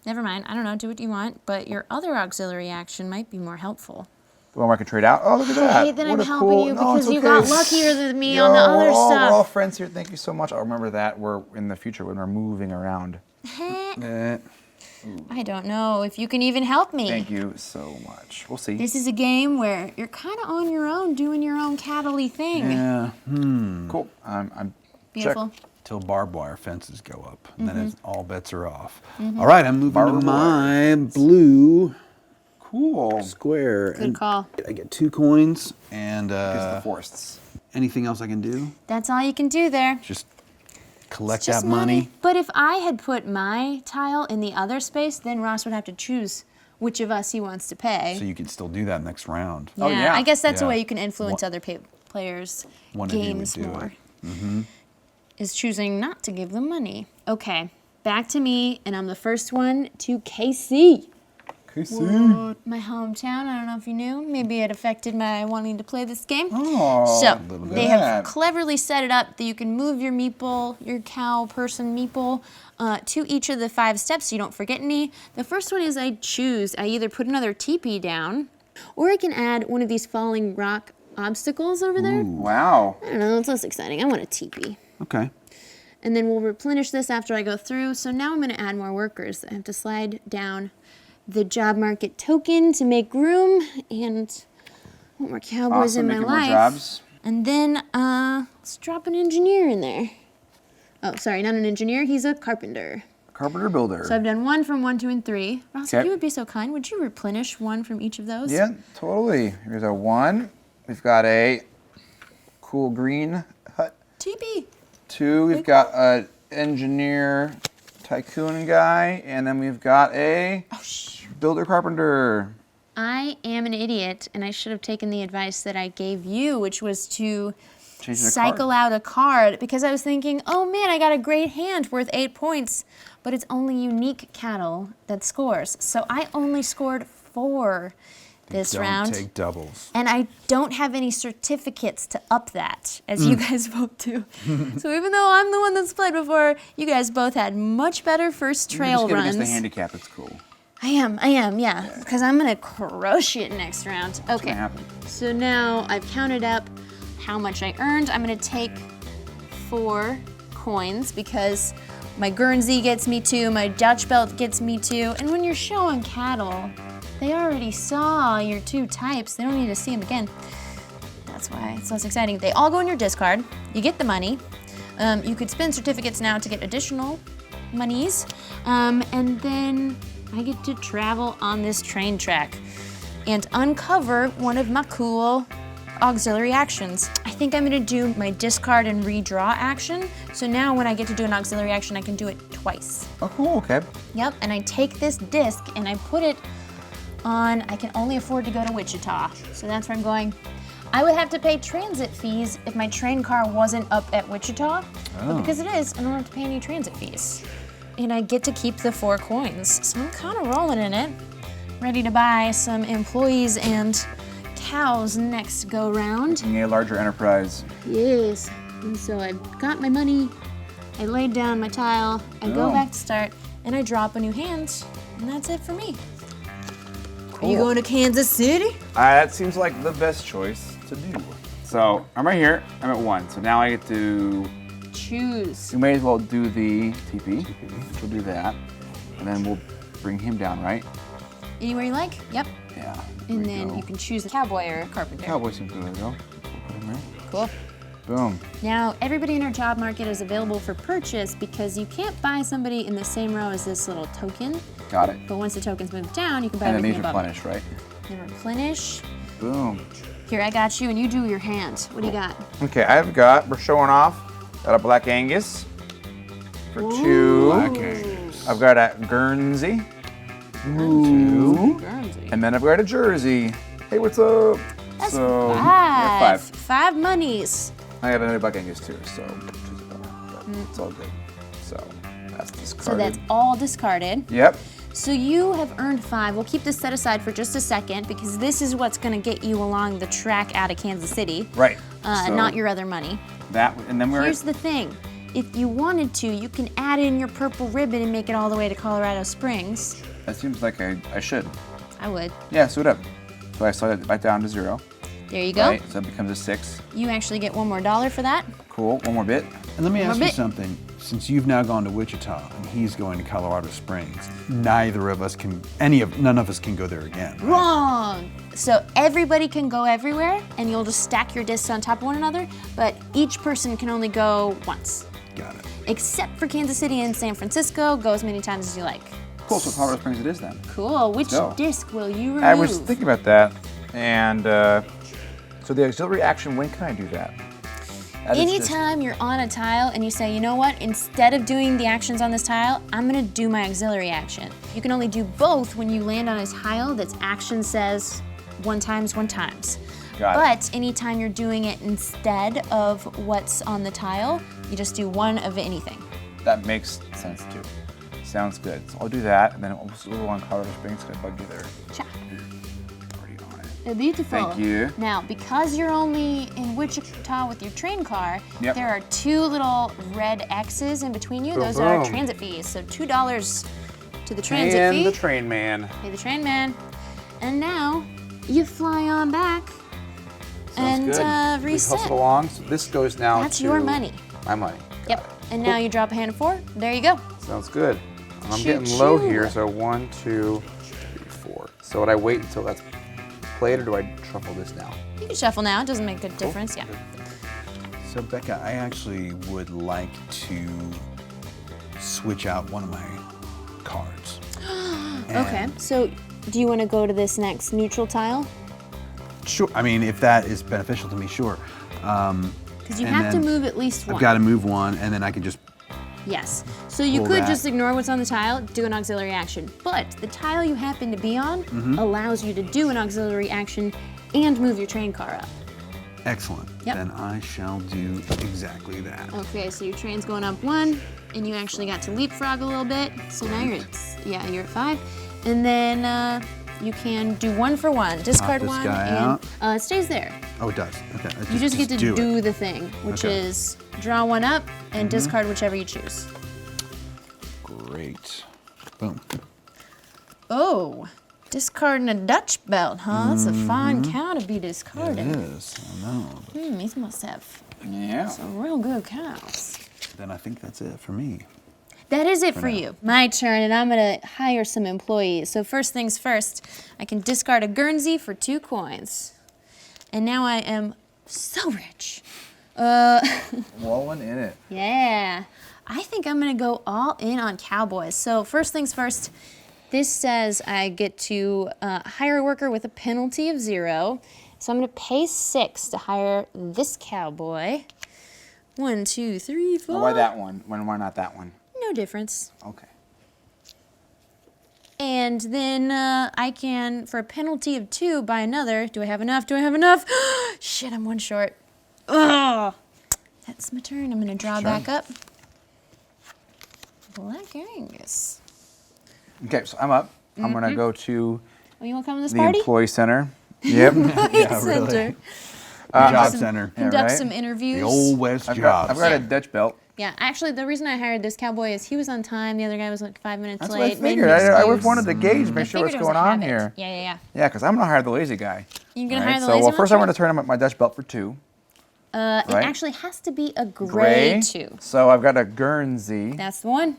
Never mind, I don't know, do what you want, but your other auxiliary action might be more helpful. The one where I can trade out? Oh, look at that. Hey, then What I'm a helping cool... you No, because it's you okay. got luckier than me on the other We're stuff. all friends here. Thank you so much. I'll remember that. We're in the future when we're moving around. I don't know if you can even help me. Thank you so much. We'll see. This is a game where you're kind of on your own, doing your own cattle-y thing. Yeah. Cool. I'm Beautiful. check. Till barbed wire fences go up, and then all bets are off. Mm-hmm. All right, I'm moving to Barbed my blue Cool. square. Good call. I get 2 coins, and Against the forests. anything else I can do? That's all you can do there. Just collect Just that money. But if I had put my tile in the other space, then Ross would have to choose which of us he wants to pay. So you can still do that next round. Oh, yeah. I guess that's a Yeah. way you can influence One- other players' one of you would games do it. more. Is choosing not to give them money. Okay, back to me, and I'm the first one to KC. My hometown. I don't know if you knew. Maybe it affected my wanting to play this game. Oh, So look they at have that. cleverly set it up that you can move your meeple, your cow person meeple, to each of the 5 steps so you don't forget any. The first one is I either put another teepee down, or I can add one of these falling rock obstacles over there. Wow. I don't know, it's less exciting. I want a teepee. Okay. And then we'll replenish this after I go through. So now I'm going to add more workers. I have to slide down the job market token to make room, and I want more cowboys Awesome. in my Making more life. jobs. And then let's drop an engineer in there. Oh, sorry, not an engineer. He's a carpenter. Carpenter builder. So I've done 1 from 1, 2, and 3. Ross, if Okay. you would be so kind, would you replenish 1 from each of those? Yeah, totally. Here's a 1. We've got a cool green hut. TP. 2, we've got a engineer tycoon guy, and then we've got a builder carpenter. I am an idiot, and I should have taken the advice that I gave you, which was to Change the cycle out a card, because I was thinking, oh man, I got a great hand worth 8 points, but it's only unique cattle that scores. So I only scored 4 this Don't round. take doubles. And I don't have any certificates to up that, as you guys both do. So even though I'm the one that's played before, you guys both had much better first trail Just get runs. against the handicap. It's cool. I am, yeah. Because I'm gonna crush it next round. Okay. gonna happen. So now I've counted up how much I earned. I'm gonna take 4 coins because my Guernsey gets me 2, my Dutch belt gets me 2, and when you're showing cattle, they already saw your 2 types. They don't need to see them again. That's why it's less exciting. They all go in your discard. You get the money. You could spend certificates now to get additional monies. And then I get to travel on this train track and uncover one of my cool auxiliary actions. I think I'm gonna do my discard and redraw action. So now when I get to do an auxiliary action, I can do it twice. Oh, cool. Okay. Yep, and I take this disc and I put it on, I can only afford to go to Wichita. So that's where I'm going. I would have to pay transit fees if my train car wasn't up at Wichita. But because it is, I don't have to pay any transit fees. And I get to keep the 4 coins. So I'm kind of rolling in it. Ready to buy some employees and cows next go round. Being a larger enterprise. Yes. And so I've got my money, I laid down my tile, I go Oh. back to start, and I drop a new hand. And that's it for me. Cool. Are you going to Kansas City? That seems like the best choice to do. So I'm right here. I'm at 1. So now I get to. Choose. We may as well do the TP. We'll do that, and then we'll bring him down, right? Anywhere you like? Yep. Yeah. And there we then go. you can choose a cowboy or a carpenter. Cowboy seems good to go. Put him there. Cool. Boom. Now, everybody in our job market is available for purchase because you can't buy somebody in the same row as this little token. Got it. But once the token's moved down, you can buy And then everything these above replenish, right? it. Then replenish. Boom. Here, I got you, and you do your hand. What do you got? Okay, we're showing off. Got a Black Angus for 2. Black Angus. I've got a Guernsey. 2. Guernsey. And then I've got a Jersey. Hey, what's up? That's so, 5. yeah, 5. 5 monies. I got another Buck Angus too, so it's all good. So that's discarded. So that's all discarded. Yep. So you have earned 5. We'll keep this set aside for just a second because this is what's going to get you along the track out of Kansas City. Right. Not your other money. And then Here's the thing. If you wanted to, you can add in your purple ribbon and make it all the way to Colorado Springs. That seems like I should. I would. Yeah, suit up. So I slide it right down to 0. There you go. Right, so it becomes a 6. You actually get $1 more for that. Cool. One more bit. And let me ask you bit. something. Since you've now gone to Wichita and he's going to Colorado Springs, neither of us can, none of us can go there again. Right? Wrong. So everybody can go everywhere, and you'll just stack your discs on top of one another, but each person can only go once. Got it. Except for Kansas City and San Francisco, go as many times as you like. Cool. So Colorado Springs it is then. Cool. Which go. disc will you remove? I was thinking about that, and so the auxiliary action. When can I do that? That is just- Anytime you're on a tile and you say, you know what, instead of doing the actions on this tile, I'm gonna do my auxiliary action. You can only do both when you land on a tile that's action says 1 times, 1 times. Got it. But anytime you're doing it instead of what's on the tile, you just do 1 of anything. That makes sense too. Sounds good. So I'll do that, and then I'll just go on Colorado Springs. Gonna bug you there. Cha. Already on it. Beautiful. Thank you. Now, because you're only in Wichita with your train car, Yep. there are 2 little red X's in between you. Boom, Those are boom. transit fees. So $2 to the transit fee. And the train man. Pay the train man. And now you fly on back Sounds and good. We reset. hustle along. So this goes now That's to your money. My money. Got Yep. it. And now you drop a hand of 4. There you go. Sounds good. And I'm Choo getting low choo. here, so 1, 2, 3, 4. So would I wait until that's played, or do I shuffle this now? You can shuffle now. It doesn't make a difference. Yeah. So Becca, I actually would like to switch out one of my cards. Okay. And- So do you want to go to this next neutral tile? Sure. I mean, if that is beneficial to me, sure. Because you And have to then move at least 1. I've got to move 1, and then I can just. Yes. So you Pull could that. just ignore what's on the tile, do an auxiliary action. But the tile you happen to be on allows you to do an auxiliary action and move your train car up. Excellent. Yep. Then I shall do exactly that. Okay, so your train's going up 1, and you actually got to leapfrog a little bit. So now you're you're at 5. And then you can do 1 for 1. Discard this 1, guy and it stays there. Oh, it does. Okay. You just get to do do it. the thing, which Okay. is draw 1 up and discard whichever you choose. Great. Boom. Oh, discarding a Dutch belt, huh? That's a fine cow to be discarded. It is. I know. These must have Yeah. some real good cows. Then I think that's it for me. That is it for you. My turn, and I'm gonna hire some employees. So first things first, I can discard a Guernsey for 2 coins. And now I am so rich. Rolling in it. Yeah. I think I'm gonna go all in on cowboys. So first things first, this says I get to hire a worker with a penalty of 0. So I'm gonna pay 6 to hire this cowboy. 1, 2, 3, 4. Well, why that one? Why not that one? No difference. Okay. And then I can, for a penalty of 2, buy another. Do I have enough? Do I have enough? Shit, I'm 1 short. Ugh. That's my turn. I'm gonna draw back up. Black Angus. Okay, so I'm up. I'm gonna go to Oh, you wanna come to this the party? employee center. Yep. Yeah, Center. really. Job Some- center. Yeah, Conduct right? some interviews. The old West I've jobs. got a Dutch belt. Yeah, actually, the reason I hired this cowboy is he was on time. The other guy was like 5 minutes That's what I late. made figured. an I always excuse. wanted to gauge, I make sure what's figured it was going a on habit. here. Yeah. Yeah, because I'm gonna hire the lazy guy. You gonna Right? hire the So, lazy well, one? first I'm gonna turn on my Dutch belt for 2. It right? actually has to be a gray 2. So I've got a Guernsey. That's the one.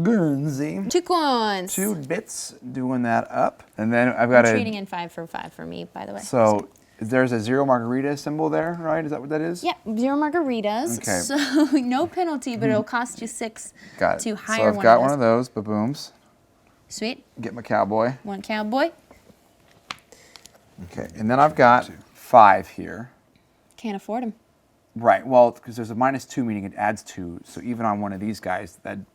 Guernsey. 2 coins. 2 bits doing that up. And then I've got Trading a. in 5 for 5 for me, by the way. So there's a 0 margarita symbol there, right? Is that what that is? Yeah, 0 margaritas. Okay. So no penalty, but it'll cost you 6 Got it. to hire so I've one got of one those. of those babooms. Sweet. Get my cowboy. 1 cowboy. Okay. And then I've got 5 here. Can't afford him. Right. Well, because there's a -2, meaning it adds 2. So even on one of these guys, that'd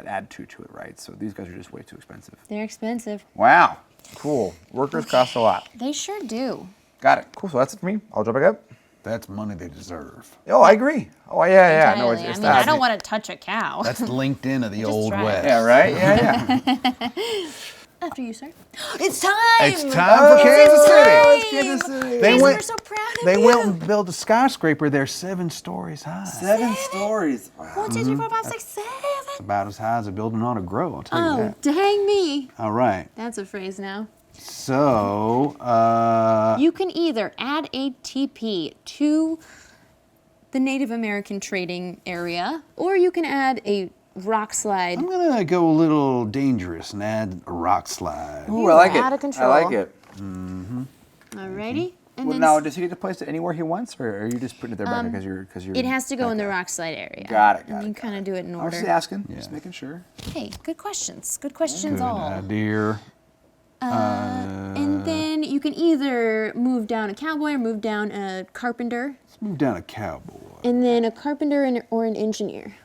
add 2 to it, right? So these guys are just way too expensive. They're expensive. Wow. Cool. Workers cost a lot. They sure do. Got it. Cool. So that's it for me. I'll jump back up. That's money they deserve. Oh, I agree. Oh, yeah. No, Entirely. it's I mean, not. I don't want to touch a cow. That's LinkedIn of the Old try it. West. Yeah, right? Yeah. After you, sir. It's time! It's time for Kansas City. It's Kansas City. They Jason, went- we're so proud of They you. went and built a skyscraper there 7 stories high. 7 stories. Wow. 1, 2, 3, 4, 5, 6, 7. About as high as a building ought to grow, I'll tell you Oh, that. dang me. All right. That's a phrase now. So, You can either add a TP to the Native American trading area, or you can add a rock slide. I'm going to go a little dangerous and add a rock slide. Ooh, I like it. Out of control. I like it. Alrighty. And Well, then now, does he get to place it anywhere he wants, or are you just putting it there back because you're? it has to go in the okay. rock slide area. Got it, got And it, you got kind of do it in I was just order. asking, just making sure. Hey, good questions. Good questions Good all. idea. And then you can either move down a cowboy or move down a carpenter, Let's move down a cowboy. and then a carpenter or an engineer.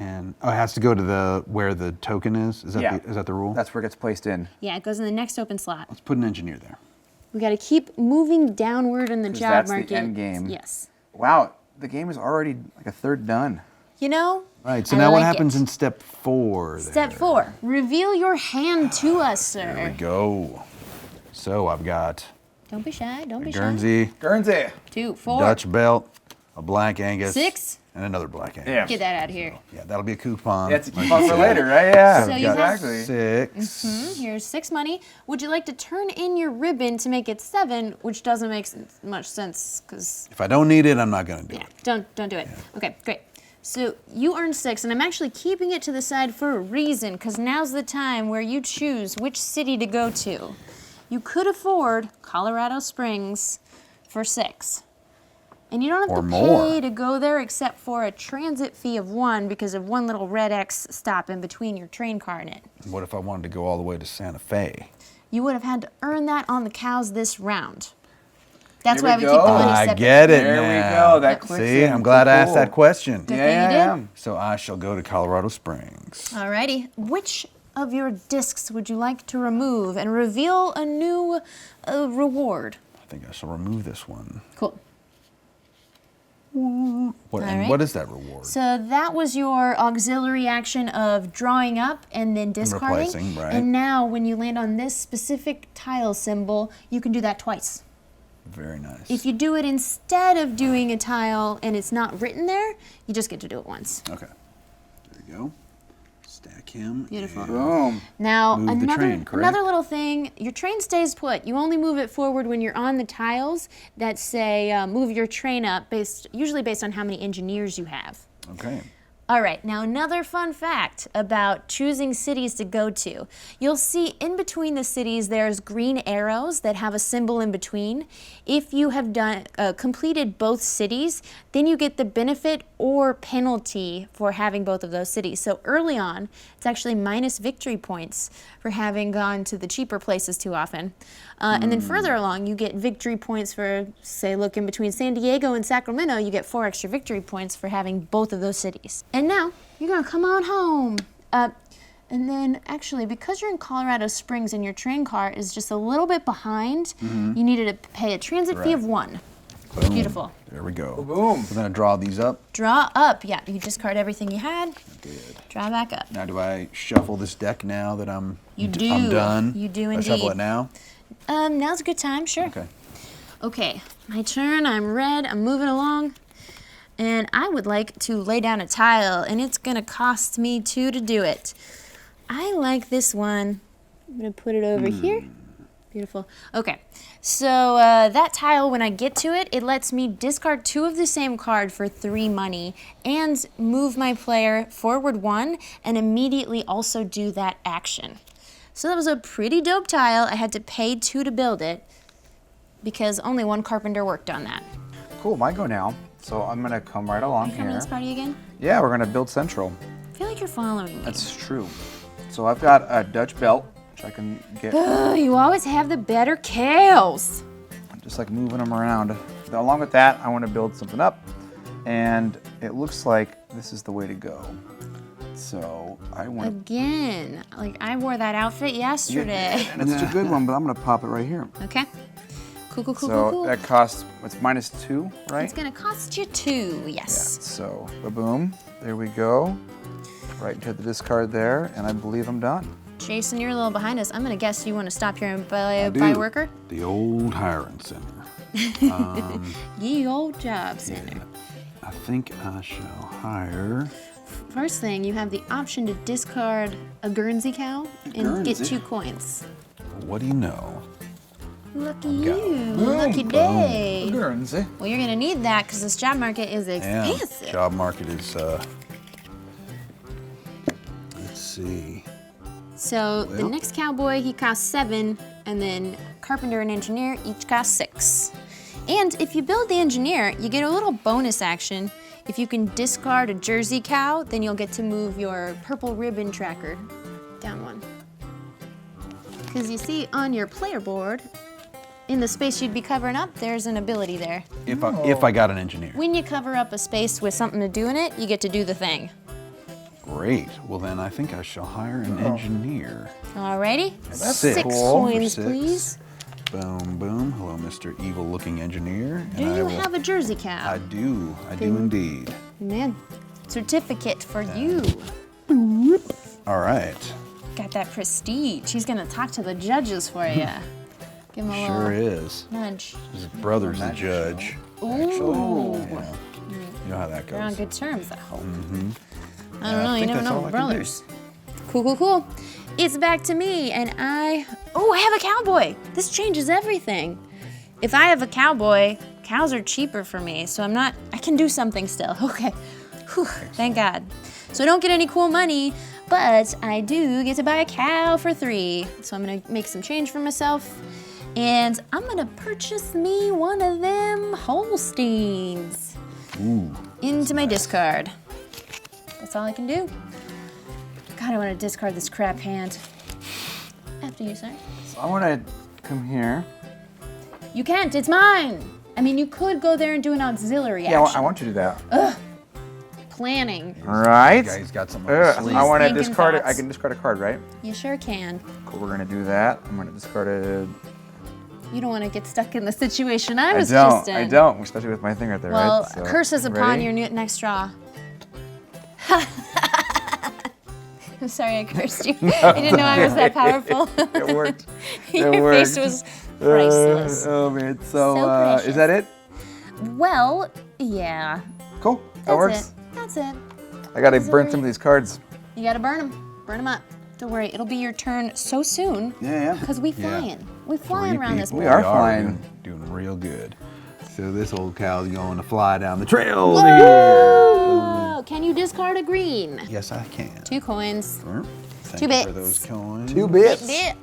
And it has to go to where the token is? Is that, Yeah. is that the rule? That's where it gets placed in. Yeah, it goes in the next open slot. Let's put an engineer there. We got to keep moving downward in the 'Cause job that's the market. end game. Yes. Wow, the game is already like a third done. You know? Right, so I now what like happens it. in step 4? Step 4. Reveal your hand to us, There we sir. go. So I've got Don't be shy. Don't a be shy. Guernsey, Guernsey. 2, 4, Dutch belt, a black Angus, 6. and another black Angus. Yeah. Get that out of here. Yeah, that'll be a coupon. Yeah, it's a like coupon you for said. later, right? Yeah. So you have- exactly. 6. Here's 6 money. Would you like to turn in your ribbon to make it 7, which doesn't make much sense because If I don't need it, I'm not going to do yeah, it. don't do it. Okay, great. So you earned 6, and I'm actually keeping it to the side for a reason, because now's the time where you choose which city to go to. You could afford Colorado Springs for 6. And you don't have Or to more. pay to go there except for a transit fee of 1 because of one little red X stop in between your train car and it. What if I wanted to go all the way to Santa Fe? You would have had to earn that on the cows this round. That's There why we we keep the go. money I separate. get it There we now. go. That clicks See, in. I'm glad I asked Cool. that question. Good thing you did. So I shall go to Colorado Springs. Alrighty. Which of your discs would you like to remove and reveal a new reward? I think I shall remove this one. Cool. What, and right. what is that reward? So that was your auxiliary action of drawing up and then discarding. replacing, right. And now when you land on this specific tile symbol, you can do that twice. Very nice. If you do it instead of doing a tile and it's not written there, you just get to do it once. Okay. There we go. Stack him. Beautiful. and- Boom. Now, Move the train, correct? another little thing, your train stays put. You only move it forward when you're on the tiles that say move your train up, usually based on how many engineers you have. Okay. All right, now another fun fact about choosing cities to go to. You'll see in between the cities there's green arrows that have a symbol in between. If you have completed both cities, then you get the benefit or penalty for having both of those cities. So early on, it's actually minus victory points for having gone to the cheaper places too often. And then further along, you get victory points for, say, look in between San Diego and Sacramento, you get 4 extra victory points for having both of those cities. And now, you're gonna come on home. And then, actually, because you're in Colorado Springs and your train car is just a little bit behind, you needed to pay a transit fee of 1. Boom. Beautiful. There we go. Boom. We're going to draw these up. Draw up. Yeah, you discard everything you had. Good. Draw back up. Now, do I shuffle this deck now that I'm You do. I'm done? You do I shuffle indeed. it now? Now's a good time, sure. Okay. Okay, my turn. I'm red. I'm moving along. And I would like to lay down a tile, and it's going to cost me 2 to do it. I like this one. I'm going to put it over here. Beautiful. Okay, so that tile, when I get to it, it lets me discard 2 of the same card for 3 money and move my player forward 1 and immediately also do that action. So that was a pretty dope tile. I had to pay 2 to build it because only 1 carpenter worked on that. Cool, my go now. So I'm gonna come right along Come to here. this party again? Yeah, we're gonna build Central. I feel like you're following me. That's true. So I've got a Dutch belt, which I can get Ugh, you always have the better cows. just like moving them around. Now, along with that, I want to build something up, and it looks like this is the way to go. So I want Again, like I wore that outfit yesterday. and it's such a good one, but I'm gonna pop it right here. Okay, So that costs, it's -2, right? It's gonna cost you 2, Yeah, yes. so boom, there we go. Right into the discard there, and I believe I'm done. Jason, you're a little behind us. I'm gonna guess you want to stop here and buy a do. worker. The old hiring center. Ye old job center. I think I shall hire. First thing, you have the option to discard a Guernsey cow and get Guernsey? 2 coins. What do you know? Lucky you, lucky day. Guernsey. Well, you're gonna need that because this job market is expensive. Yeah, job market is. Let's see. So the Well. next cowboy, he costs 7, and then carpenter and engineer each cost 6. And if you build the engineer, you get a little bonus action. If you can discard a Jersey cow, then you'll get to move your purple ribbon tracker down 1. Because you see on your player board, in the space you'd be covering up, there's an ability there. If I got an engineer. When you cover up a space with something to do in it, you get to do the thing. Great. Well, then I think I shall hire an engineer. Alrighty, That's 6 cool. coins, 6. please. Boom, boom. Hello, Mr. Evil-looking engineer. Do you have a Jersey cow? I do. I do indeed. Man, certificate for you. All right. Got that prestige. He's gonna talk to the judges for you. Give him a Sure little is. nudge. His brother's the judge. Ooh, Yeah. You know how that they're on goes. good terms, I hope. I I don't know. You think never that's know all with I can do. brothers. Cool. It's back to me, and I have a cowboy. This changes everything. If I have a cowboy, cows are cheaper for me, so I can do something still. Okay. Whew, thank God. So I don't get any cool money, but I do get to buy a cow for 3. So I'm gonna make some change for myself, and I'm gonna purchase me one of them Holsteins Ooh. into my discard. That's all I can do. God, I want to discard this crap hand. After you, sir. So I want to come here. You can't, it's mine. I mean, you could go there and do an auxiliary Yeah, action. I want you to do that. Planning. All right. The guy's got something up his sleeve. I want to Thinking discard it. I thoughts. can discard a card, right? You sure can. Cool, we're going to do that. I'm going to discard it. You don't want to get stuck in the situation I I was just in. I don't, especially with my thing right there, Well, right? So, curses upon ready? your next draw. I'm sorry I cursed you. I didn't know I was that powerful. It worked. Your It worked. face was priceless. Oh, man. So, So is that it? Well, yeah. Cool. That That's works. it. That's it. I got to Sorry. burn some of these cards. You gotta burn them. Burn them up. Don't worry, it'll be your turn so soon. Yeah. Because we flying. We flying around this. We are We flying. doing real good. So this old cow's going to fly down the trail over here. Whoa! Can you discard a green? Yes, I can. 2 coins. Thank 2 you bits. for those coins. 2 bits. Bit.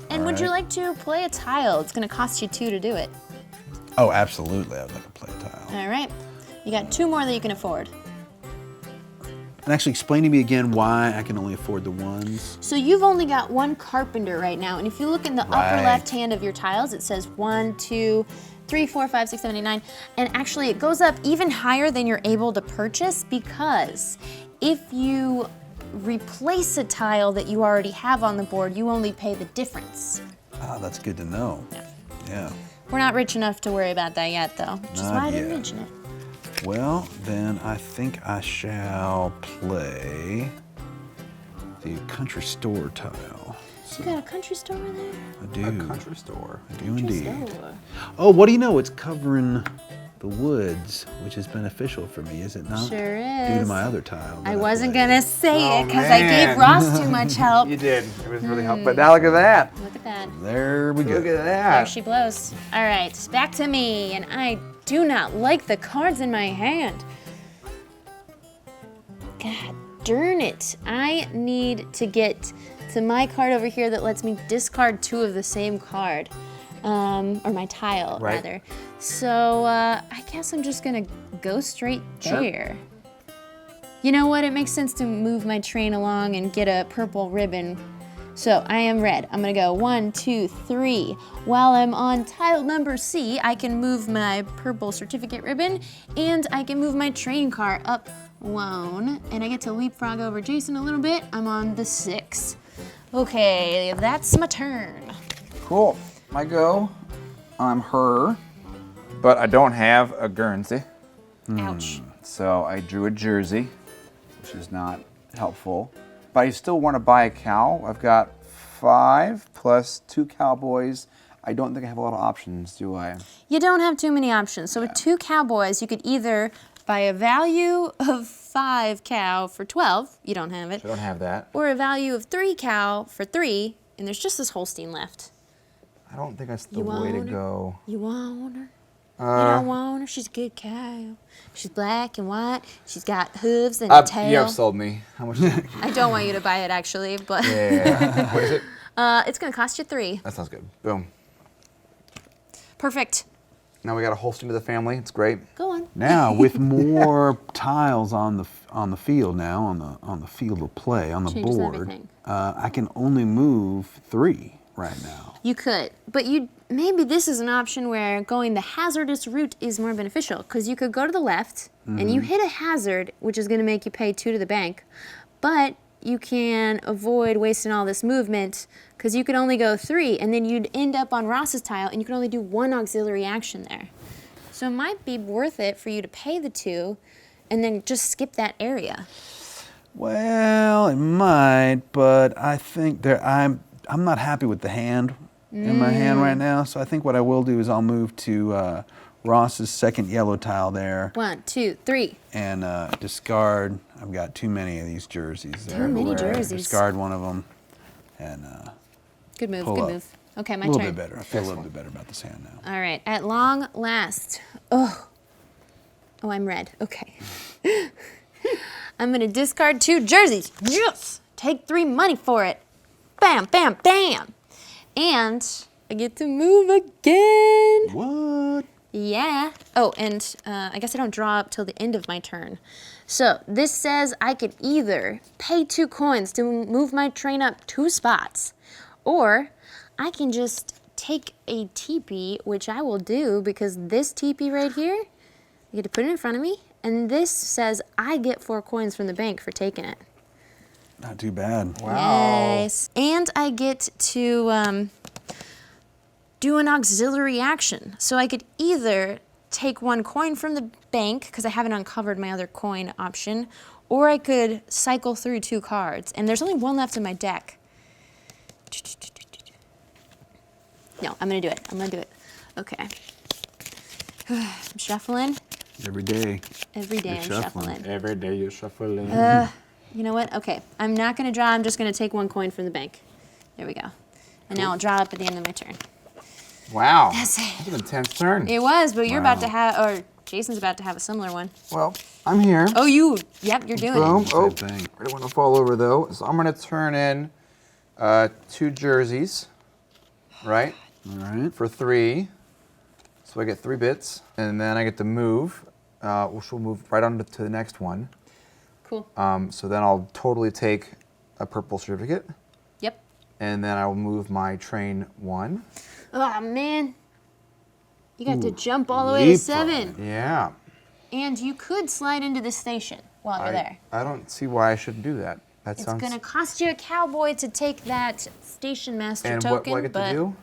And would you like to play a tile? It's gonna cost you 2 to do it. Oh, absolutely. I'd like to play a tile. All right. You got 2 more that you can afford. And actually, explain to me again why I can only afford the ones. So you've only got 1 carpenter right now, and if you look in the upper Right. left hand of your tiles, it says 1, 2, 3, 4, 5, 6, 7, 8, 9, and actually it goes up even higher than you're able to purchase, because if you replace a tile that you already have on the board, you only pay the difference. Ah, that's good to know. Yeah. We're not rich enough to worry about that yet, though, which is Not why I didn't yet. mention it. Well, then I think I shall play the country store tile. You got a country store in there? I do. A country store. I do indeed. Store. Oh, what do you know? It's covering the woods, which is beneficial for me, is it not? Sure Due to is. my other tile. that I wasn't played. gonna say Oh, it because I man. gave Ross too much help. You did. It was really helpful. But now look at that. Look at that. There we go. Look at There that. she blows. All right, back to me, and I do not like the cards in my hand. God darn it. I need to get to my card over here that lets me discard 2 of the same card. Or my tile, Right. rather. So I guess I'm just gonna go straight there. You know what? It makes sense to move my train along and get a purple ribbon. So I am red. I'm gonna go 1, 2, 3. While I'm on tile number C, I can move my purple certificate ribbon, and I can move my train car up 1, and I get to leapfrog over Jason a little bit. I'm on the 6. Okay, that's my turn. Cool. My go. I'm her, but I don't have a Guernsey. Ouch. So I drew a jersey, which is not helpful. But I still want to buy a cow. I've got 5 plus 2 cowboys. I don't think I have a lot of options, do I? You don't have too many options. So with 2 cowboys, you could either buy a value of 5 cow for 12, you don't have it, I don't have that. or a value of 3 cow for 3, and there's just this Holstein left. I don't think that's the You way to want her? go. You want her? You don't want her? She's a good cow. She's black and white. She's got hooves and a tail. You have sold me. How much is it? I don't want you to buy it, actually, but Yeah. What is it? it's going to cost you 3. That sounds good. Boom. Perfect. Now we got a Holstein to the family. It's great. Go on. Now, with more tiles on the field now, on the field of play, on the Changes board, everything. I can only move 3 right now. You could, but maybe this is an option where going the hazardous route is more beneficial, because you could go to the left and you hit a hazard, which is going to make you pay 2 to the bank, but you can avoid wasting all this movement because you could only go 3, and then you'd end up on Ross's tile and you could only do 1 auxiliary action there. So it might be worth it for you to pay the 2 and then just skip that area. Well, it might, but I think I'm not happy with the hand in my hand right now. So I think what I will do is I'll move to Ross's second yellow tile there 1, 2, 3. and discard. I've got too many of these jerseys there. Too many jerseys. Discard one of them and Good move, pull good up. move. Okay, my a little turn. bit better. I feel a little bit better about this hand now. All right, at long last. Oh, I'm red. Okay. I'm going to discard 2 jerseys. Yes! Take 3 money for it. Bam, bam, bam. And I get to move again. What? Yeah. Oh, and I guess I don't draw up till the end of my turn. So this says I could either pay 2 coins to move my train up 2 spots, or I can just take a teepee, which I will do because this teepee right here, I get to put it in front of me, and this says I get 4 coins from the bank for taking it. Not too bad. Wow. Yes. And I get to do an auxiliary action. So I could either take 1 coin from the bank, because I haven't uncovered my other coin option, or I could cycle through 2 cards. And there's only 1 left in my deck. No, I'm going to do it. I'm going to do it. Okay. I'm shuffling. Every day. Every day You're I'm shuffling. shuffling. Every day you're shuffling. You know what? Okay, I'm not going to draw. I'm just going to take 1 coin from the bank. There we go. And now I'll draw up at the end of my turn. Wow. That's it. That's an intense turn. It was, but you're about to have, or Jason's about to have a similar one. Well, I'm here. Oh, yep, you're doing Boom. it. Oh, Same thing. I don't want to fall over though. So I'm going to turn in 2 jerseys, right? All right. For 3. So I get 3 bits, and then I get to move, which will move right on to the next one. Cool. So then I'll totally take a purple certificate, Yep. and then I will move my train 1. Oh, man. You got to jump all the way to 7. Yeah. And you could slide into the station while you're there. I don't see why I shouldn't do that. That It's sounds. going to cost you a cowboy to take that station master And token. what do I get but to do?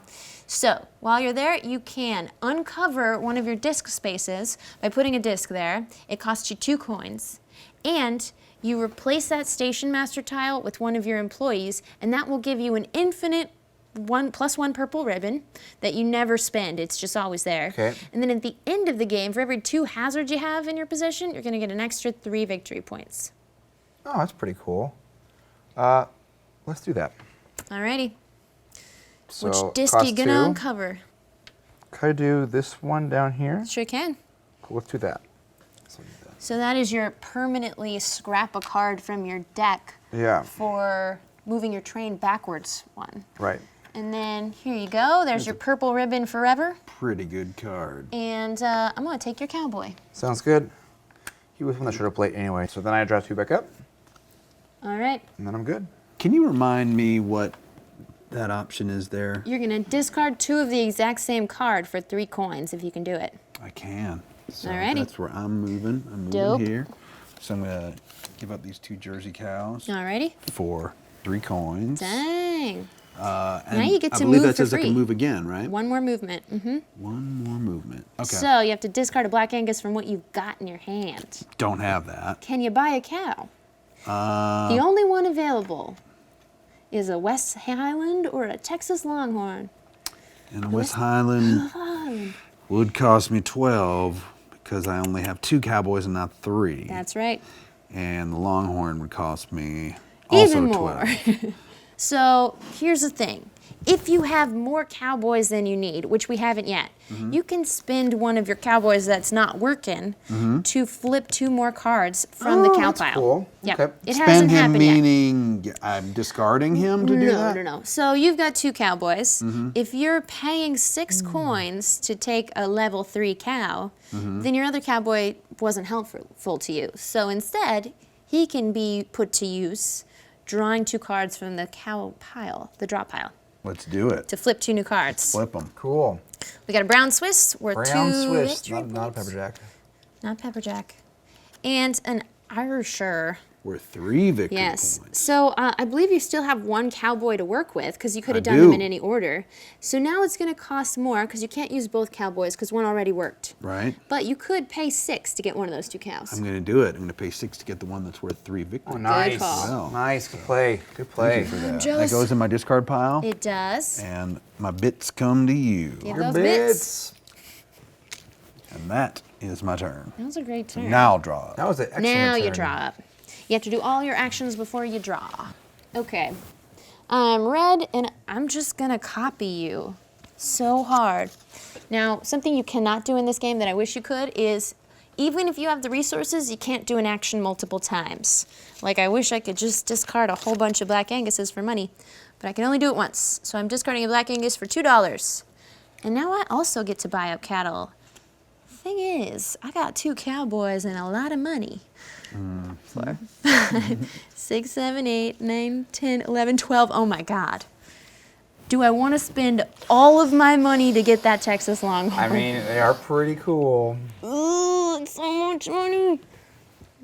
So, while you're there, you can uncover one of your disc spaces by putting a disc there. It costs you 2 coins. And you replace that station master tile with one of your employees, and that will give you an infinite 1+1 purple ribbon that you never spend. It's just always there. Okay. And then at the end of the game, for every 2 hazards you have in your possession, you're going to get an extra 3 victory points. Oh, that's pretty cool. Let's do that. Alrighty. So Which disc cost you gonna 2. uncover? Could I do this one down here? Sure can. Cool, let's do that. So that is your permanently scrap a card from your deck Yeah. for moving your train backwards one. Right. And then here you go. There's your purple ribbon forever. Pretty good card. And I'm going to take your cowboy. Sounds good. He was one that showed up late anyway. So then I draw 2 back up, All right. and then I'm good. Can you remind me what that option is there? You're going to discard 2 of the exact same card for 3 coins if you can do it. I can. So Alrighty. that's where I'm moving. I'm moving Dope. here. So I'm going to give up these 2 Jersey cows Alrighty. for 3 coins. Dang. And Now you get I to believe move that for says I free. can move again, right? One more movement. One more movement. Okay. So you have to discard a Black Angus from what you've got in your hand. Don't have that. Can you buy a cow? The only one available is a West Highland or a Texas Longhorn. And the West Highland would cost me 12 because I only have 2 cowboys and not 3. That's right. And the Longhorn would cost me also Even more. 12. So here's the thing. If you have more cowboys than you need, which we haven't yet, you can spend one of your cowboys that's not working to flip 2 more cards from the cow that's pile. cool. Yep. Okay. It Spend hasn't him happened yet. meaning I'm discarding him to do that? No. So you've got 2 cowboys. If you're paying 6 coins to take a level 3 cow, then your other cowboy wasn't helpful to you. So instead, he can be put to use drawing 2 cards from the cow pile, the draw pile, Let's do it. to flip 2 new cards. Flip them. Cool. We got a brown Swiss worth Brown 2 Swiss, victory not a points. pepperjack. Not pepperjack. And an Irisher. We're 3 victory Yes. points. So I believe you still have 1 cowboy to work with because you could have I done them do. in any order. So now it's going to cost more because you can't use both cowboys because one already worked. Right? But you could pay 6 to get one of those 2 cows. I'm going to do it. I'm going to pay 6 to get the one that's worth 3 victory. Oh, nice. call. Well, Nice. Good play. Good play. Thank you for that. jealous. That goes in my discard pile. It does. And my bits come to you. Give Your those bits. And that is my turn. That was a great turn. Now I'll draw it. That was an excellent Now you turn. draw up. You have to do all your actions before you draw. Okay. I'm red and I'm just gonna copy you so hard. Now, something you cannot do in this game that I wish you could is, even if you have the resources, you can't do an action multiple times. Like, I wish I could just discard a whole bunch of Black Anguses for money, but I can only do it once. So I'm discarding a Black Angus for $2. And now I also get to buy up cattle. Thing is, I got 2 cowboys and a lot of money. 4, 5, 6, 7, 8, 9, 10, 11, 12. Oh my God. Do I want to spend all of my money to get that Texas Longhorn? I mean, they are pretty cool. Ooh, it's so much money.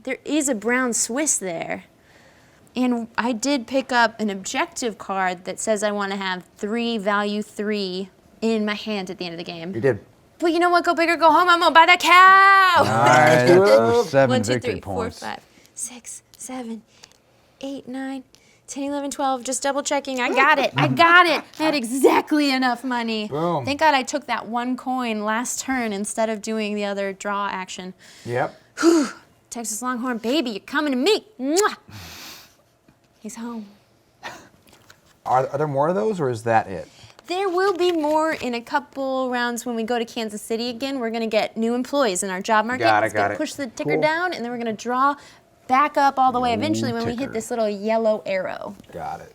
There is a brown Swiss there. And I did pick up an objective card that says I want to have 3 value 3 in my hand at the end of the game. You did. But you know what? Go big or go home. I'm going to buy that cow. Alright, do that's for it. 7 1, 2, victory 3, 4, points. 5, 6, 7, 8, 9, 10, 11, 12. Just double checking. I got it. I got it. I had exactly enough money. Boom. Thank God I took that 1 coin last turn instead of doing the other draw action. Yep. Texas Longhorn, baby, you're coming to me. Mwah. He's home. Are there more of those, or is that it? There will be more in a couple rounds when we go to Kansas City again. We're going to get new employees in our job market. Got it, Let's got it. push the ticker Cool. down, and then we're going to draw back up all the way eventually when we ticker. hit this little yellow arrow. Got it.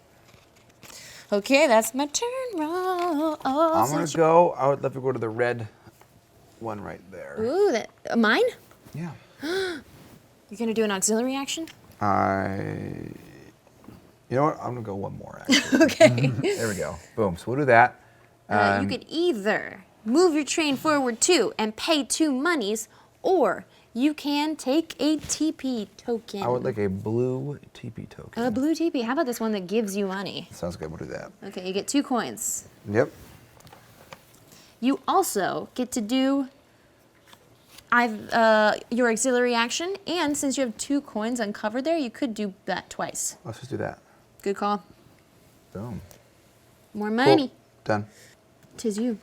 Okay, that's my turn. Roll. I'm gonna go. I would love to go to the red one right there. Ooh, that mine? Yeah. You're going to do an auxiliary action? You know what? I'm gonna go one more. Actually. Okay. There we go. Boom. So we'll do that. You could either move your train forward 2 and pay 2 monies, or you can take a TP token. I would like a blue TP token. A blue TP. How about this one that gives you money? Sounds good. We'll do that. Okay, you get 2 coins. Yep. You also get to do your auxiliary action, and since you have 2 coins uncovered there, you could do that twice. Let's just do that. Good call. Boom. More Cool. money. Done. 'Tis you.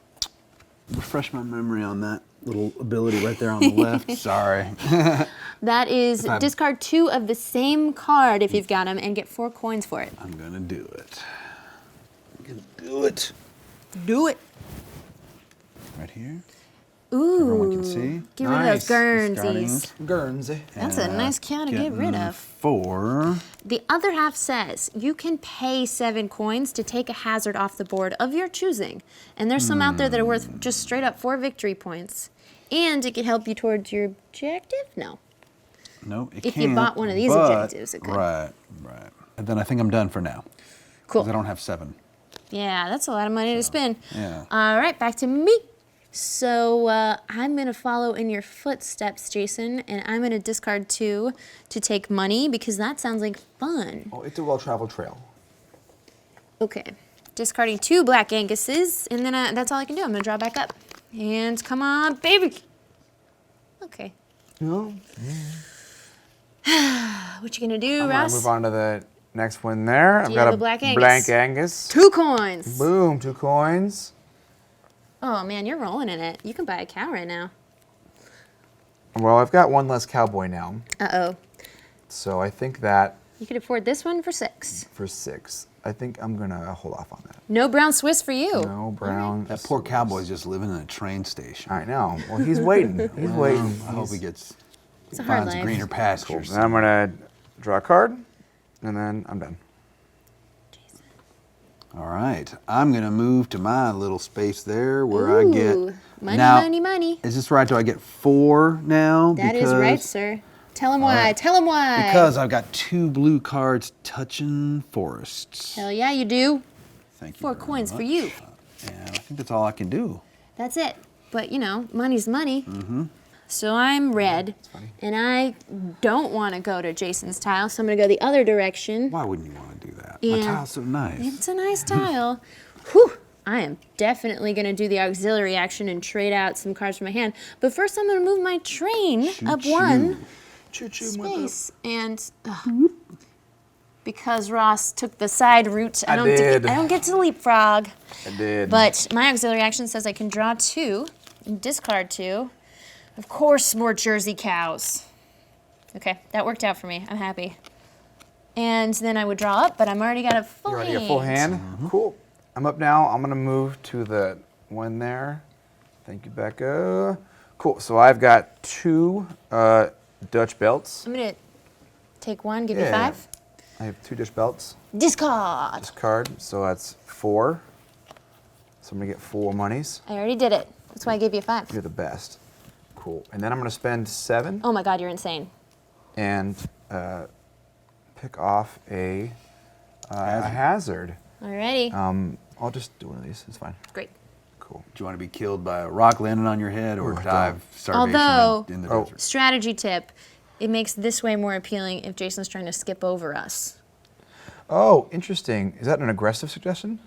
Refresh my memory on that little ability right there on the left. Sorry. That is discard 2 of the same card if you've got them, and get 4 coins for it. I'm going to do it. I'm going to do it. Do it. Right here. Ooh. Everyone can see. Get rid of Nice. those Guernseys. Discarding. Guernsey. That's a nice cow to get rid Getting of. 4. The other half says you can pay 7 coins to take a hazard off the board of your choosing. And there's some out there that are worth just straight up 4 victory points. And it can help you towards your objective? No. No, it If you can't, bought one of these but- objectives, it could. Right. And then I think I'm done for now. Cool. 'Cause I don't have 7. Yeah, that's a lot of money to spend. yeah. All right, back to me. So I'm going to follow in your footsteps, Jason, and I'm going to discard 2 to take money because that sounds like fun. Oh, it's a well-traveled trail. Okay. discarding 2 Black Anguses, and then that's all I can do. I'm gonna draw back up. And come on, baby. Okay. No. What you gonna do, I'm Ross? gonna move on to the next one there. I've you got have a a Black Angus? Blank Angus. 2 coins. Boom, 2 coins. Oh man, you're rolling in it. You can buy a cow right now. Well, I've got 1 less cowboy now. Uh-oh. So I think that You could afford this one for 6. for 6, I think I'm gonna hold off on that. No brown Swiss for you. No brown. That poor cowboy's just living in a train station. I know. Well, he's waiting. He's waiting. I hope he gets It's a hard finds life. greener pastures. Then I'm gonna draw a card, and then I'm done. All right, I'm gonna move to my little space there where I get money, now, money, money. Is this right? Do I get 4 now? That is right, sir. Tell him why. Tell him why. Because I've got 2 blue cards touching forests. Hell yeah, you do. Thank you. 4 very coins for much. you. And I think that's all I can do. That's it. But you know, money's money. Mm-hmm. So I'm red, and I don't want to go to Jason's tile, so I'm gonna go the other direction. Why wouldn't you want to do that? Yeah. My tile's so nice. It's a nice tile. Whew. I am definitely gonna do the auxiliary action and trade out some cards from my hand. But first I'm gonna move my train up 1 Choo-choo, space. And because Ross took the side route, I don't get to leapfrog. I did. But my auxiliary action says I can draw 2 and discard 2. Of course, more Jersey cows. Okay, that worked out for me. I'm happy. And then I would draw up, but I'm already got a full You hand. already got full hand? Cool. I'm up now. I'm gonna move to the one there. Thank you, Becca. Cool. So I've got 2 Dutch belts. I'm gonna take 1, give you Yeah. 5. I have 2 Dutch belts. Discard. Discard. So that's 4. So I'm gonna get 4 monies. I already did it. That's why I gave you a 5. You're the best. Cool. And then I'm gonna spend 7 Oh my God, you're insane. and pick off a hazard. Alrighty. I'll just do one of these. It's fine. Great. Cool. Do you want to be killed by a rock landing on your head or dive starvation Although- in the Oh. desert? Strategy tip. It makes this way more appealing if Jason's trying to skip over us. Oh, interesting. Is that an aggressive suggestion?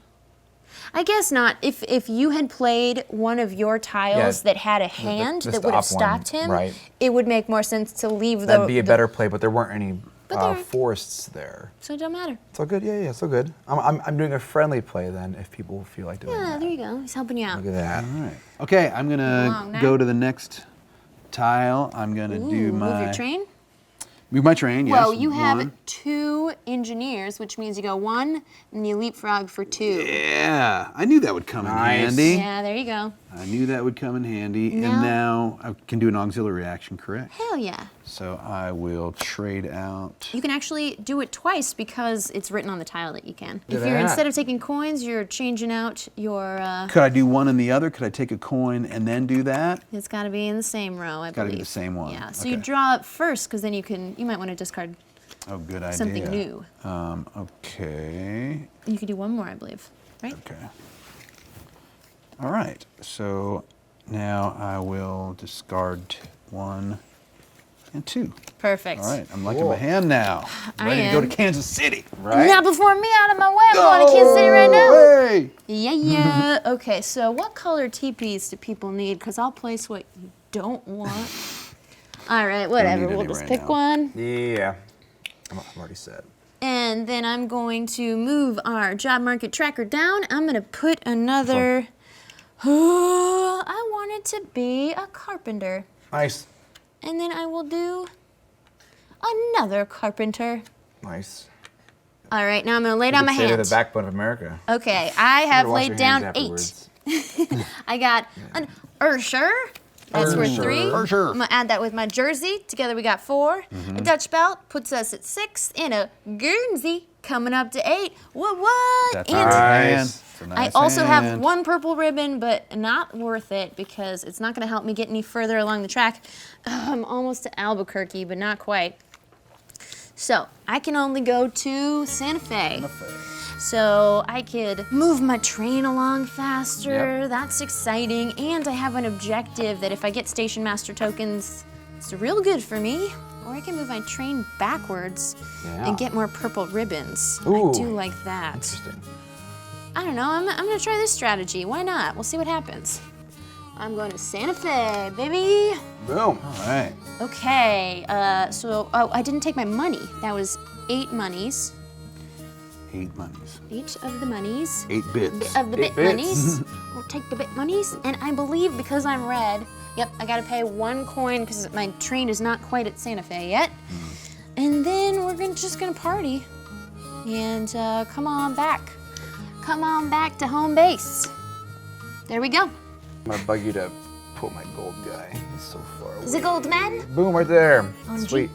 I guess not. If you had played one of your tiles Yeah, that had a hand the that would have stop one, stopped him, right. it would make more sense to leave That'd be a better play, but there weren't any But there- forests there. So it don't matter. It's all good. Yeah, it's all good. I'm doing a friendly play then if people feel like doing Yeah, that. there you go. He's helping you out. Look at that. All right. Okay, I'm Long gonna neck. go to the next tile. I'm gonna Ooh, do my move your train. Move my train. Yes. Well, you have 1. 2 engineers, which means you go 1 and you leapfrog for 2. Yeah, I knew that would come Nice. in handy. Yeah, there you go. I knew that would come in handy. Now- And now I can do an auxiliary action, correct? Hell yeah. So I will trade out. You can actually do it twice because it's written on the tile that you can. Look If at you're that. instead of taking coins, you're changing out your. Could I do one and the other? Could I take a coin and then do that? It's got to be in the same row, I gotta believe. be the same one. Yeah. So you Okay. draw up first because then you might want to discard. Oh, good idea. Something new. Okay. You could do one more, I believe. Right? Okay. All right. So now I will discard 1 and 2. Perfect. All right. I'm liking Cool. my hand now. I Ready to go to am. Kansas City. Right? Now before me out of my way, I'm going to Kansas City right now. Hey! Yeah, yeah. Okay, so what color teepees do people need? Because I'll place what you don't want. All right, whatever. need We'll any just right pick now. one. Yeah. I'm already set. And then I'm going to move our job market tracker down. I'm going to put another. I want it to be a carpenter. Nice. And then I will do another carpenter. Nice. All right, now I'm going to lay down my Say they're hand. the backbone of America. Okay, I have Wash laid your down hands 8. afterwards. I got an Ursher. That's worth 3. Ursher. I'm gonna add that with my jersey. Together we got 4. A Dutch belt puts us at 6, and a Guernsey coming up to 8. What? That's a And good Nice. hand. It's a I nice also have hand. 1 purple ribbon, but not worth it because it's not gonna help me get any further along the track. I'm almost to Albuquerque, but not quite. So I can only go to Santa Fe. So I could move my train along faster. Yep. That's exciting. And I have an objective that if I get station master tokens, it's real good for me. Or I can move my train backwards Yeah. and get more purple ribbons. I Ooh. do like that. Interesting. I don't know, I'm gonna try this strategy. Why not? We'll see what happens. I'm going to Santa Fe, baby. Boom. All right. Okay, so, I didn't take my money. That was 8 monies. 8 monies. Each of the monies. 8 bits. Of the 8 bit bits. monies. We'll take the bit monies, and I believe because I'm red, yep, I gotta pay 1 coin because my train is not quite at Santa Fe yet. And then we're just gonna party. And come on back. Come on back to home base. There we go. I'm gonna bug you to pull my gold guy. He's so far away. Is it gold man? Boom, right there. OMG. Sweet.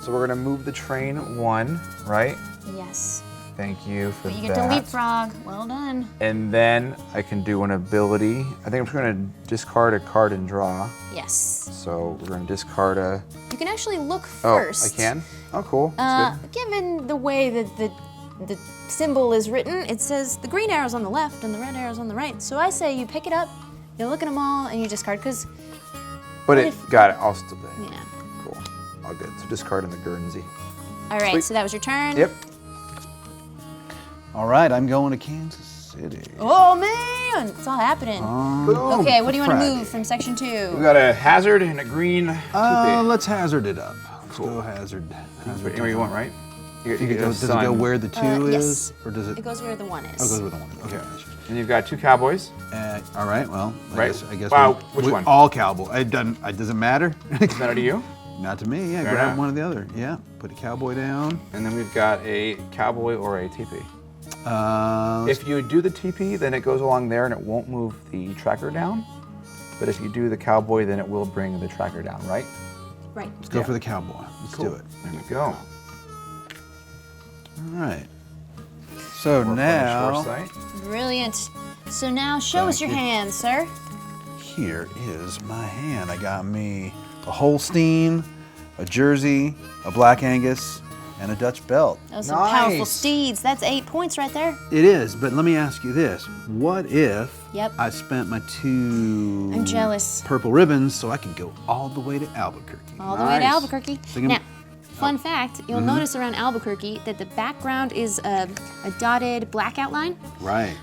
So we're gonna move the train 1, right? Yes. Thank you for But you that. get to leapfrog. Well done. And then I can do an ability. I think I'm just gonna discard a card and draw. Yes. So we're gonna discard a. You can actually look first. Oh, I can? Oh, cool. That's good. Given the way that the symbol is written, it says the green arrow's on the left and the red arrow's on the right. So I say you pick it up, you look at them all, and you discard, because... But got it. I'll still do it. Yeah. Cool. All good. So discard in the Guernsey. All right, Sweet. so that was your turn? Yep. All right, I'm going to Kansas City. Oh, man! It's all happening. Boom. Okay, what do you want to Friday. move from section 2? We got a hazard and a green. Let's hazard it up. Let's go hazard. Anywhere you want, right? You get Does it go where the 2 yes. is? Or does it? It goes where the 1 is. Oh, it goes where the 1 is. Okay. And you've got 2 cowboys. All right, well, Right. I guess Wow, which we one? all cowboy. It doesn't matter. Is that to you? Not to me. Yeah, Fair grab enough. one or the other. Yeah, put a cowboy down. And then we've got a cowboy or a teepee. Let's If you do the teepee, then it goes along there and it won't move the tracker down. But if you do the cowboy, then it will bring the tracker down, right? Right. go yeah. for the cowboy. Let's do it. There we go. All right. So Short now, sight. Brilliant. So now show us your Thank you. hand, sir. here is my hand. I got me a Holstein, a Jersey, a Black Angus, and a Dutch belt. Those are powerful Nice. steeds. That's 8 points right there. It is, but let me ask you this. What if Yep. I spent my 2 I'm jealous. purple ribbons so I could go all the way to Albuquerque? All the way to Nice. Albuquerque. Thinking- Now, fun fact, you'll notice around Albuquerque that the background is a dotted black outline. Right.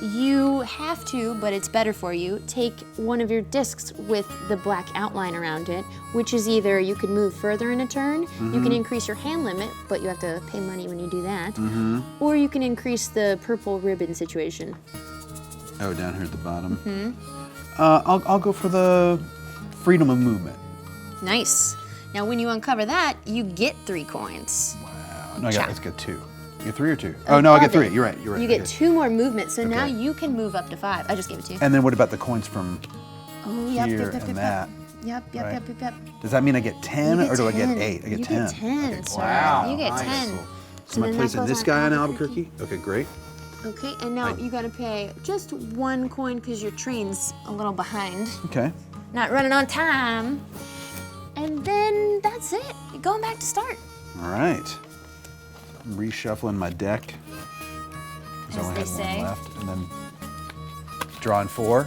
You have to, but it's better for you, take one of your discs with the black outline around it, which is either you can move further in a turn, you can increase your hand limit, but you have to pay money when you do that, or you can increase the purple ribbon situation. Oh, down here at the bottom. I'll go for the freedom of movement. Nice. Now when you uncover that, you get 3 coins. No, Cha. let's get 2. You get 3 or 2? Oh, no, I get Above 3. it. You're right. You I get 2 more movement, so now Okay. you can move up to 5. I just gave it to you. And then what about the coins from Oh, yep, here yep, yep, and yep, that? Yep, yep, right? yep, yep, yep. Does that mean I get 10 You or do I get 10. 8? I get you 10. get 10, Okay, sir. wow, You get nice. 10. So am I then that placing goes this on guy on Albuquerque. Albuquerque? Okay, great. Okay, and now you gotta pay just 1 coin because your train's a little behind. Okay. Not running on time. And then that's it. You're going back to start. All right. I'm reshuffling my deck. 'Cause I As only they have say. one left. And then drawing 4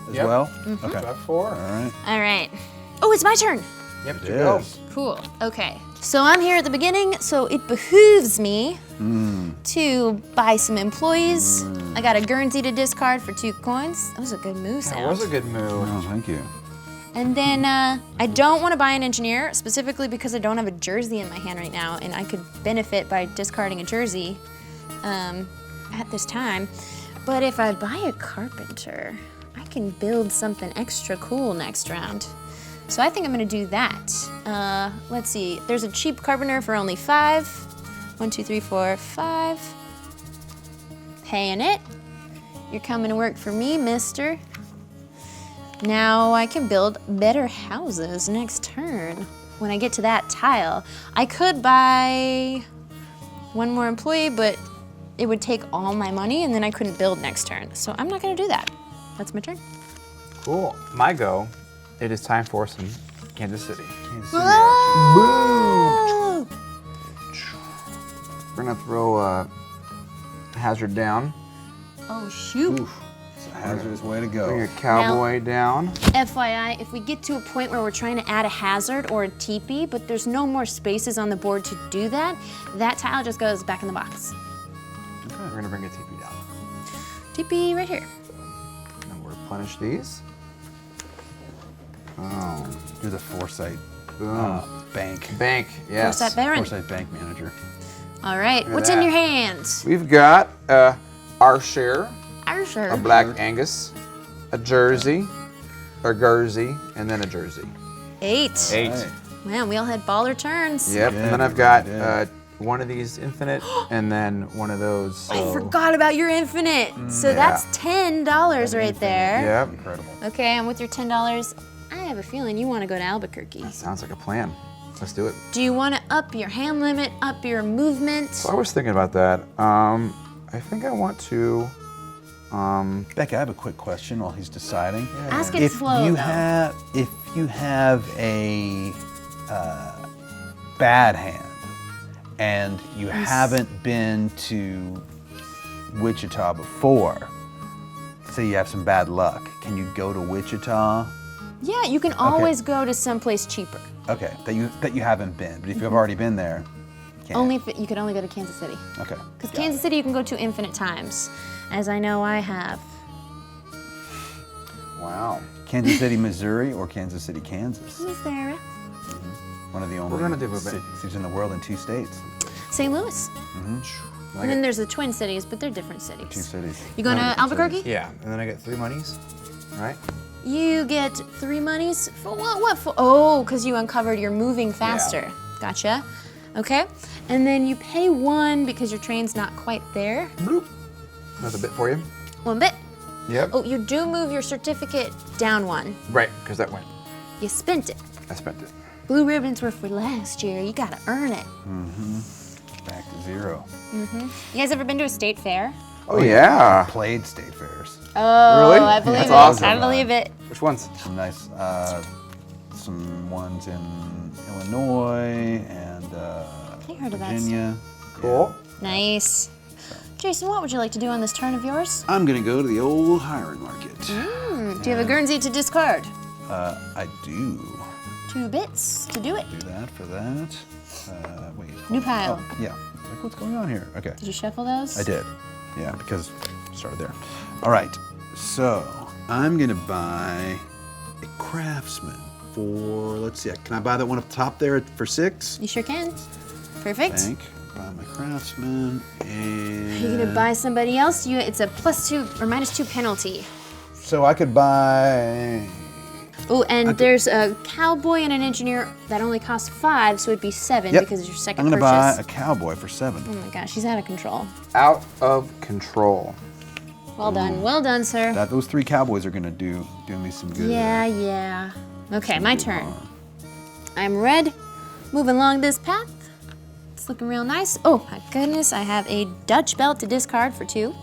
as Yep. well? Mm-hmm. Okay. Got 4. All right. All right. Oh, it's my turn. Yep, It you go. is. Cool. Okay. So I'm here at the beginning, so it behooves me to buy some employees. I got a Guernsey to discard for 2 coins. That was a good move, That Sam. was a good move. Oh, thank you. And then I don't want to buy an engineer, specifically because I don't have a jersey in my hand right now, and I could benefit by discarding a jersey at this time. But if I buy a carpenter, I can build something extra cool next round. So I think I'm gonna do that. Let's see, there's a cheap carpenter for only 5. 1, 2, 3, 4, 5. Paying it. You're coming to work for me, mister. Now I can build better houses next turn. When I get to that tile, I could buy 1 more employee, but it would take all my money and then I couldn't build next turn. So I'm not gonna do that. That's my turn. Cool. My go. It is time for some Kansas City. Whoa! We're gonna throw a hazard down. Oh shoot. It's a hazardous way to Bring your go. cowboy down. FYI, if we get to a point where we're trying to add a hazard or a teepee, but there's no more spaces on the board to do that, that tile just goes back in the box. We're gonna bring a teepee down. TP right here. And we'll replenish these. Oh. You're the Foresight Boom. bank. Bank, yes. Foresight Baron. Foresight bank manager. All right, at what's that. in your hands? We've got our share, Archer. a black Angus, a Jersey, a Guernsey, and then a Jersey. 8. 8. Right. Man, we all had baller turns. Yep, Yeah, and then I've we got did. one of these infinite, and then one of those. I forgot about your infinite. So that's $10 right there. Yep. Incredible. Okay, and with your $10, I have a feeling you want to go to Albuquerque. Sounds like a plan. Let's do it. Do you want to up your hand limit, up your movement? So I was thinking about that. I think I want to. Becca, I have a quick question while he's deciding. Ask it If slow, you though. have a bad hand and you haven't been to Wichita before, say you have some bad luck, can you go to Wichita? Yeah, you can always go to someplace cheaper. Okay, that you haven't been, but if you've already been there, you can't. Only if you could only go to Kansas City. Okay. Because got Kansas it. City you can go to infinite times, as I know I have. Wow. Kansas City, Missouri, or Kansas City, Kansas. Missouri. One of the only gonna do a bit. cities in the world in 2 states. St. Louis. Like And then it. there's the Twin Cities, but they're different 2 cities. cities. You going to Albuquerque? Yeah, and then I get 3 monies, right? You get 3 monies for what for? Oh, because you uncovered you're moving faster. Gotcha. Okay. And then you pay 1 because your train's not quite there. Bloop. That's a bit for you. 1 bit. Yep. Oh, you do move your certificate down 1. Right, because that went. You spent it. I spent it. Blue ribbons were for last year. You gotta earn it. Back to 0. You guys ever been to a state fair? Oh, yeah. Played state fairs. Oh, Really? I believe That's it. awesome. I believe it. Which ones? Some nice, some ones in Illinois and I heard of that. Virginia. Cool. Nice. Jason, what would you like to do on this turn of yours? I'm gonna go to the old hiring market. Do you have a Guernsey to discard? I do 2 bits to do it. do that for that. Wait. New pile. Oh, yeah. Like, what's going on here? Okay. Did you shuffle those? I did. Yeah, because started there. All right. So I'm gonna buy a craftsman for. Let's see. Can I buy that one up top there for 6? You sure can. Perfect. Bank. Buy my craftsman and. You're gonna buy somebody else. It's a +2 or -2 penalty. So I could buy. Oh, and there's a cowboy and an engineer that only costs 5, so it'd be 7 Yep. because it's your second I'm gonna buy purchase. a cowboy for 7. Oh my gosh, he's out of control. Out of control. Well done, sir. Those 3 cowboys are gonna do me some good. Yeah. Okay, my Good turn. harm. I'm red, moving along this path. It's looking real nice. Oh my goodness, I have a Dutch belt to discard for 2.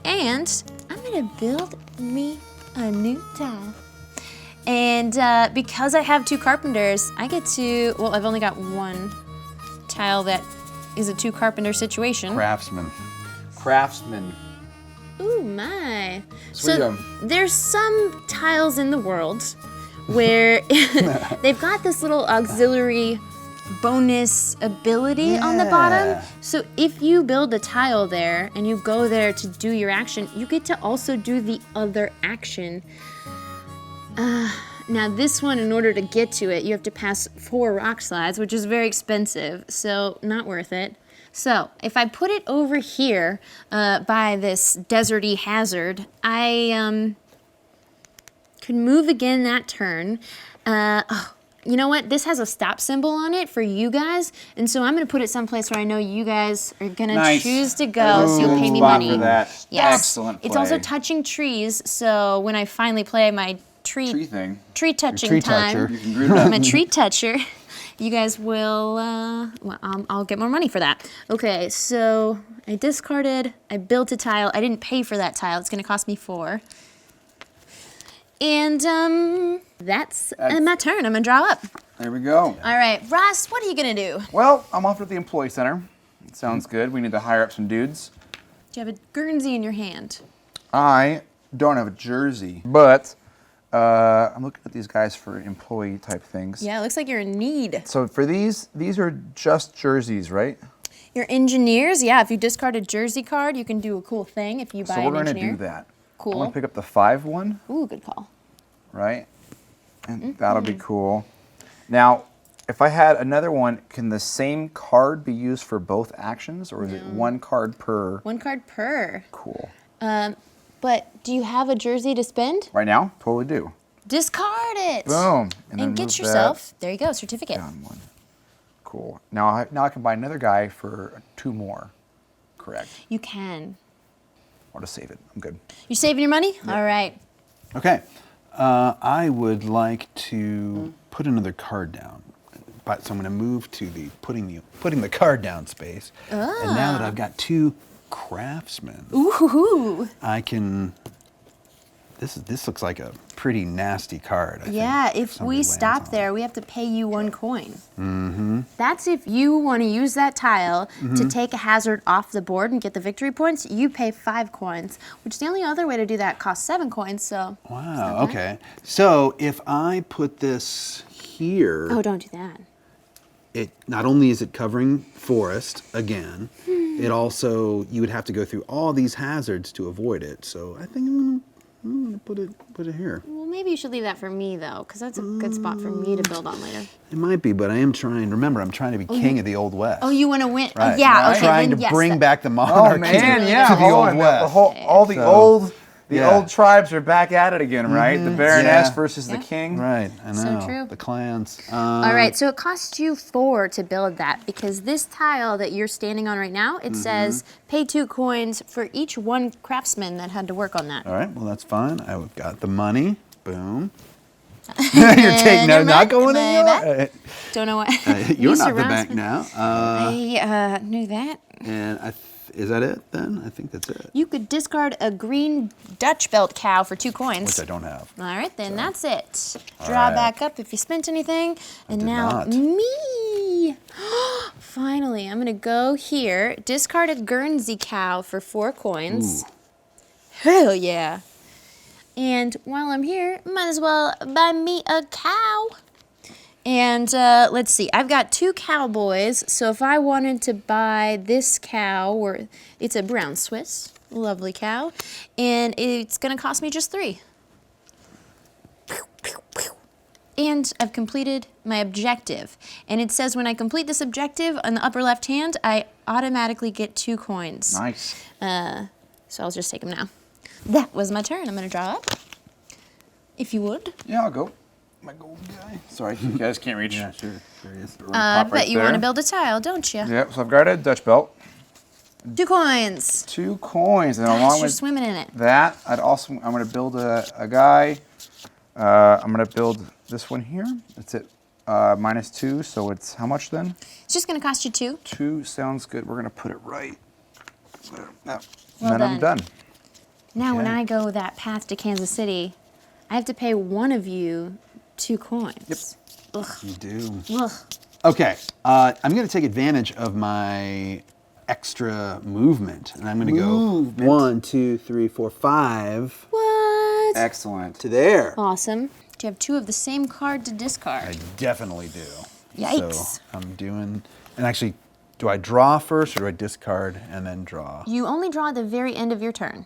And I'm gonna build me a new tile. And because I have 2 carpenters, I get to, well, I've only got 1 tile that is a 2 carpenter situation. Craftsman. Craftsman. Ooh, my. Sweet. So there's some tiles in the world where they've got this little auxiliary bonus ability on the bottom. Yeah. So if you build a tile there and you go there to do your action, you get to also do the other action. Now this one, in order to get to it, you have to pass 4 rock slides, which is very expensive, so not worth it. So if I put it over here by this deserty hazard, I could move again that turn. You know what? This has a stop symbol on it for you guys, and so I'm gonna put it someplace where I know you guys are gonna Nice. choose to go, so you'll pay me Spot money. for that. Yes. Excellent It's also play. touching trees, so when I finally play my Tree thing. tree touching tree time, toucher. You can group that. I'm a tree toucher. You guys will, well, I'll get more money for that. Okay, so I discarded, I built a tile. I didn't pay for that tile. It's gonna cost me 4. And that's my turn. I'm gonna draw up. There we go. All right, Ross, what are you gonna do? Well, I'm off at the employee center. It sounds good. We need to hire up some dudes. Do you have a Guernsey in your hand? I don't have a jersey, but I'm looking at these guys for employee type things. Yeah, it looks like you're in need. So for these are just jerseys, right? Your engineers, yeah, if you discard a Jersey card, you can do a cool thing if you buy So we're an going to engineer. do that. Cool. I'm going to pick up the 5 one, Ooh, good call. right? And that'll be cool. Now, if I had another one, can the same card be used for both actions, or is it one card per? One card per. Cool. But do you have a Jersey to spend? Right now, totally do. Discard it. Boom. And then get move yourself, there you go, certificate. that down one. Cool. Now I can buy another guy for 2 more. Correct. You can. I'll just save it. I'm good. You saving your money? All right. Okay. I would like to put another card down. But, so I'm going to move to the putting the card down space. And now that I've got 2 craftsmen, Ooh. I can. This looks like a pretty nasty card. I think, Yeah, if somebody we lands stop on. there, we have to pay you 1 coin. That's if you want to use that tile to take a hazard off the board and get the victory points, you pay 5 coins, which the only other way to do that costs 7 coins, so. Wow. Okay. So if I put this here, Oh, don't do that. it not only is it covering forest again, it also you would have to go through all these hazards to avoid it. So I think I'm gonna put it here. Well, maybe you should leave that for me, though, because that's a good spot for me to build on later. It might be, but I am trying. Remember, I'm trying to be king of the Old West. Oh, you want to win? Right. Yeah, I'm okay, trying then to yes, bring that- back the Oh monarchy man, really yeah. to the hold Old on. West. All the So, The old tribes are back at it again, right? The Baroness Yeah. versus the King. Right, I So know. true. The clans. All right, so it costs you 4 to build that because this tile that you're standing on right now, it says pay 2 coins for each 1 craftsman that had to work on that. All right, well, that's fine. I've got the money. Boom. You're taking no, Never not mind. going in My your. Don't know what. You're Use not your the rounds bank for- now. I knew that. And is that it then? I think that's it. You could discard a green Dutch belt cow for 2 coins. Which I don't have. All right, then that's it. Draw right. back up if you spent anything. And did now not. me. Finally, I'm going to go here, discard a Guernsey cow for 4 coins. Ooh. Hell yeah. And while I'm here, might as well buy me a cow. And let's see, I've got 2 cowboys, so if I wanted to buy this cow, or it's a brown Swiss, lovely cow, and it's gonna cost me just 3. And I've completed my objective. And it says when I complete this objective on the upper left hand, I automatically get 2 coins. Nice. So I'll just take them now. That was my turn. I'm gonna draw up, if you would. Yeah, I'll go. My gold guy. Sorry, you guys can't reach. Yeah, sure. There he is. But you want to build a tile, don't you? Yep. So I've got a Dutch belt, 2 coins. 2 coins, and Gosh, along you're with swimming in it. that, I'm going to build a guy. I'm going to build this one here. It's at -2, so it's how much then? It's just gonna cost you 2. 2 sounds good. We're going to put it right there. Now, Well then I'm done. done. Now when Okay. I go that path to Kansas City, I have to pay one of you 2 coins. Yep. Ugh. You do. Ugh. Okay, I'm going to take advantage of my extra movement, and I'm going to go 1, 2, 3, 4, 5 What? Excellent. to there. Awesome. Do you have 2 of the same card to discard? I definitely do. Yikes. So I'm doing, and actually, do I draw first or do I discard and then draw? You only draw at the very end of your turn.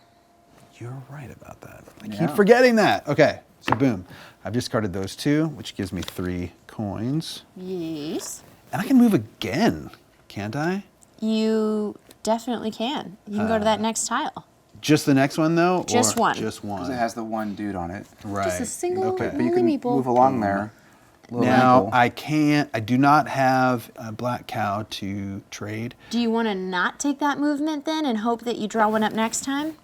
You're right about that. I Yeah. keep forgetting that. Okay, so boom. I've discarded those 2, which gives me 3 coins. Yes. And I can move again, can't I? You definitely can. You can go to that next tile. Just the next one, though? Just or one. Just Because one. it has the one dude on it. Right. Just a single Okay. But you only can meeple. move along there. Little Now, meeple. I do not have a black cow to trade. Do you want to not take that movement then and hope that you draw one up next time?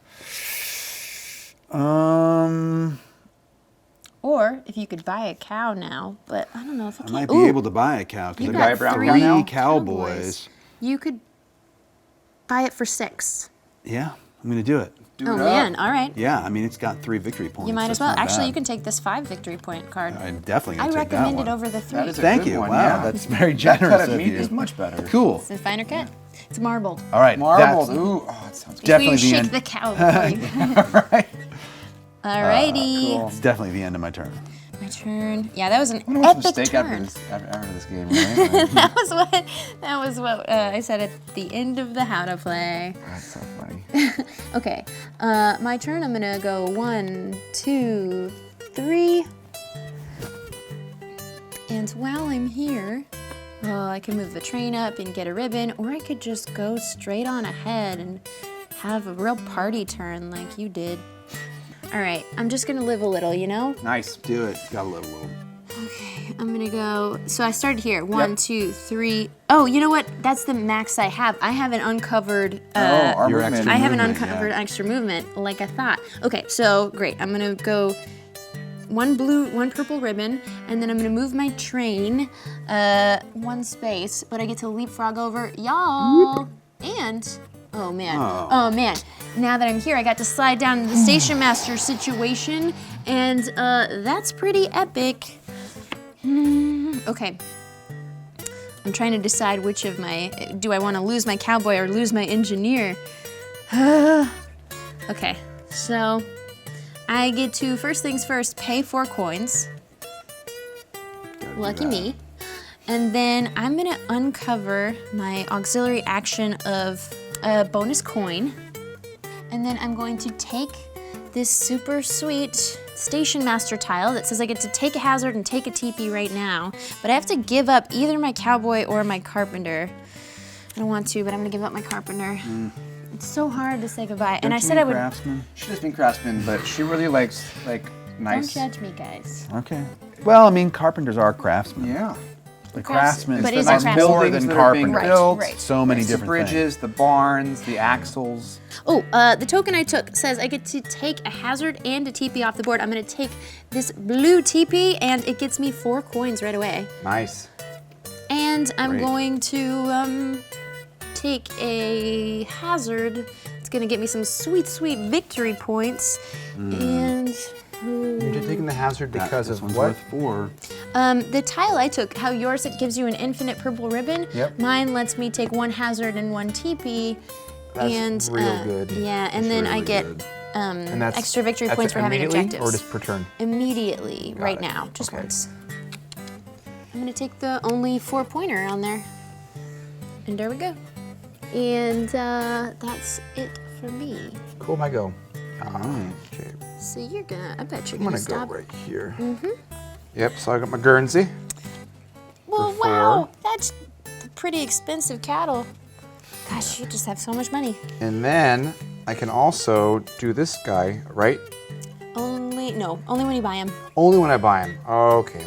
Or if you could buy a cow now, but I don't know if I I can. might be able to buy a cow because You've I've got buy a brown got cow 3 now? cowboys. You could buy it for 6. Yeah, I'm going to do it. Do Oh it man, up. all right. Yeah, I mean, it's got 3 victory points. You might so as it's well. not Actually, bad. you can take this 5 victory point card. I'm definitely I going to take that recommend one. it over the 3. That is a Thank good you. one, Wow, yeah. that's very That generous cut of of meat you. is much better. Cool. It's a finer cut. It's marbled. All right, Marbled. that's Ooh, oh, that sounds good. definitely Before you the shake end. the cow before you. Right. Alrighty. Cool. It's definitely the end of my turn. My turn. Yeah, that was an I'm gonna watch epic some steak turn. after this game, right? that was what I said at the end of the how to play. That's so funny. Okay, my turn. I'm gonna go 1, 2, 3. And while I'm here, I can move the train up and get a ribbon, or I could just go straight on ahead and have a real party turn like you did. All right, I'm just gonna live a little, you know? Nice. Do it. Got a little. Okay, I'm gonna go, so I started here, 1, 2, 3. Oh, you know what? That's the max I have. I have an uncovered, Our Your movement. extra I have an movement, uncovered yeah. extra movement, like I thought. Okay, so great. I'm gonna go 1 blue, 1 purple ribbon, and then I'm gonna move my train 1 space, but I get to leapfrog over y'all. And, oh man, now that I'm here, I got to slide down into the station master situation, and that's pretty epic. Okay. I'm trying to decide which of my, do I want to lose my cowboy or lose my engineer? Okay, so I get to, first things first, pay 4 coins. Lucky me. And then I'm gonna uncover my auxiliary action of a bonus coin. And then I'm going to take this super sweet station master tile that says I get to take a hazard and take a TP right now, but I have to give up either my cowboy or my carpenter. I don't want to, but I'm gonna give up my carpenter. It's so hard to say goodbye. And I said I would. Craftsman? She does mean craftsman, but she really likes nice. Don't judge me, guys. Okay. Well, I mean, carpenters are craftsmen. Yeah. The craftsmen. But It's is the a nice craftsman. More buildings than that are being carpenters. built. Right. So many The different bridges, things. the barns, the axles. Oh, the token I took says I get to take a hazard and a TP off the board. I'm gonna take this blue TP and it gets me 4 coins right away. Nice. And I'm Great. going to take a hazard. It's gonna get me some sweet, sweet victory points. And You're taking the hazard because this of one's what? worth 4. the tile I took, how yours it gives you an infinite purple ribbon. Yep. Mine lets me take 1 hazard and 1 TP. That's and real good. Yeah, and then I really get good. And that's extra victory that's points for having immediately objectives. or just per turn? Immediately, right it. now, just Okay. once. I'm gonna take the only 4-pointer on there. And there we go. And that's it for me. Cool, my go. Okay, So you're gonna, I bet you're I'm gonna gonna go stop. right here. Yep, so I got my Guernsey. Well, for wow, that's a pretty expensive cattle. Gosh, you just have so much money. And then I can also do this guy, right? Only when you buy them. Only when I buy him. Okay.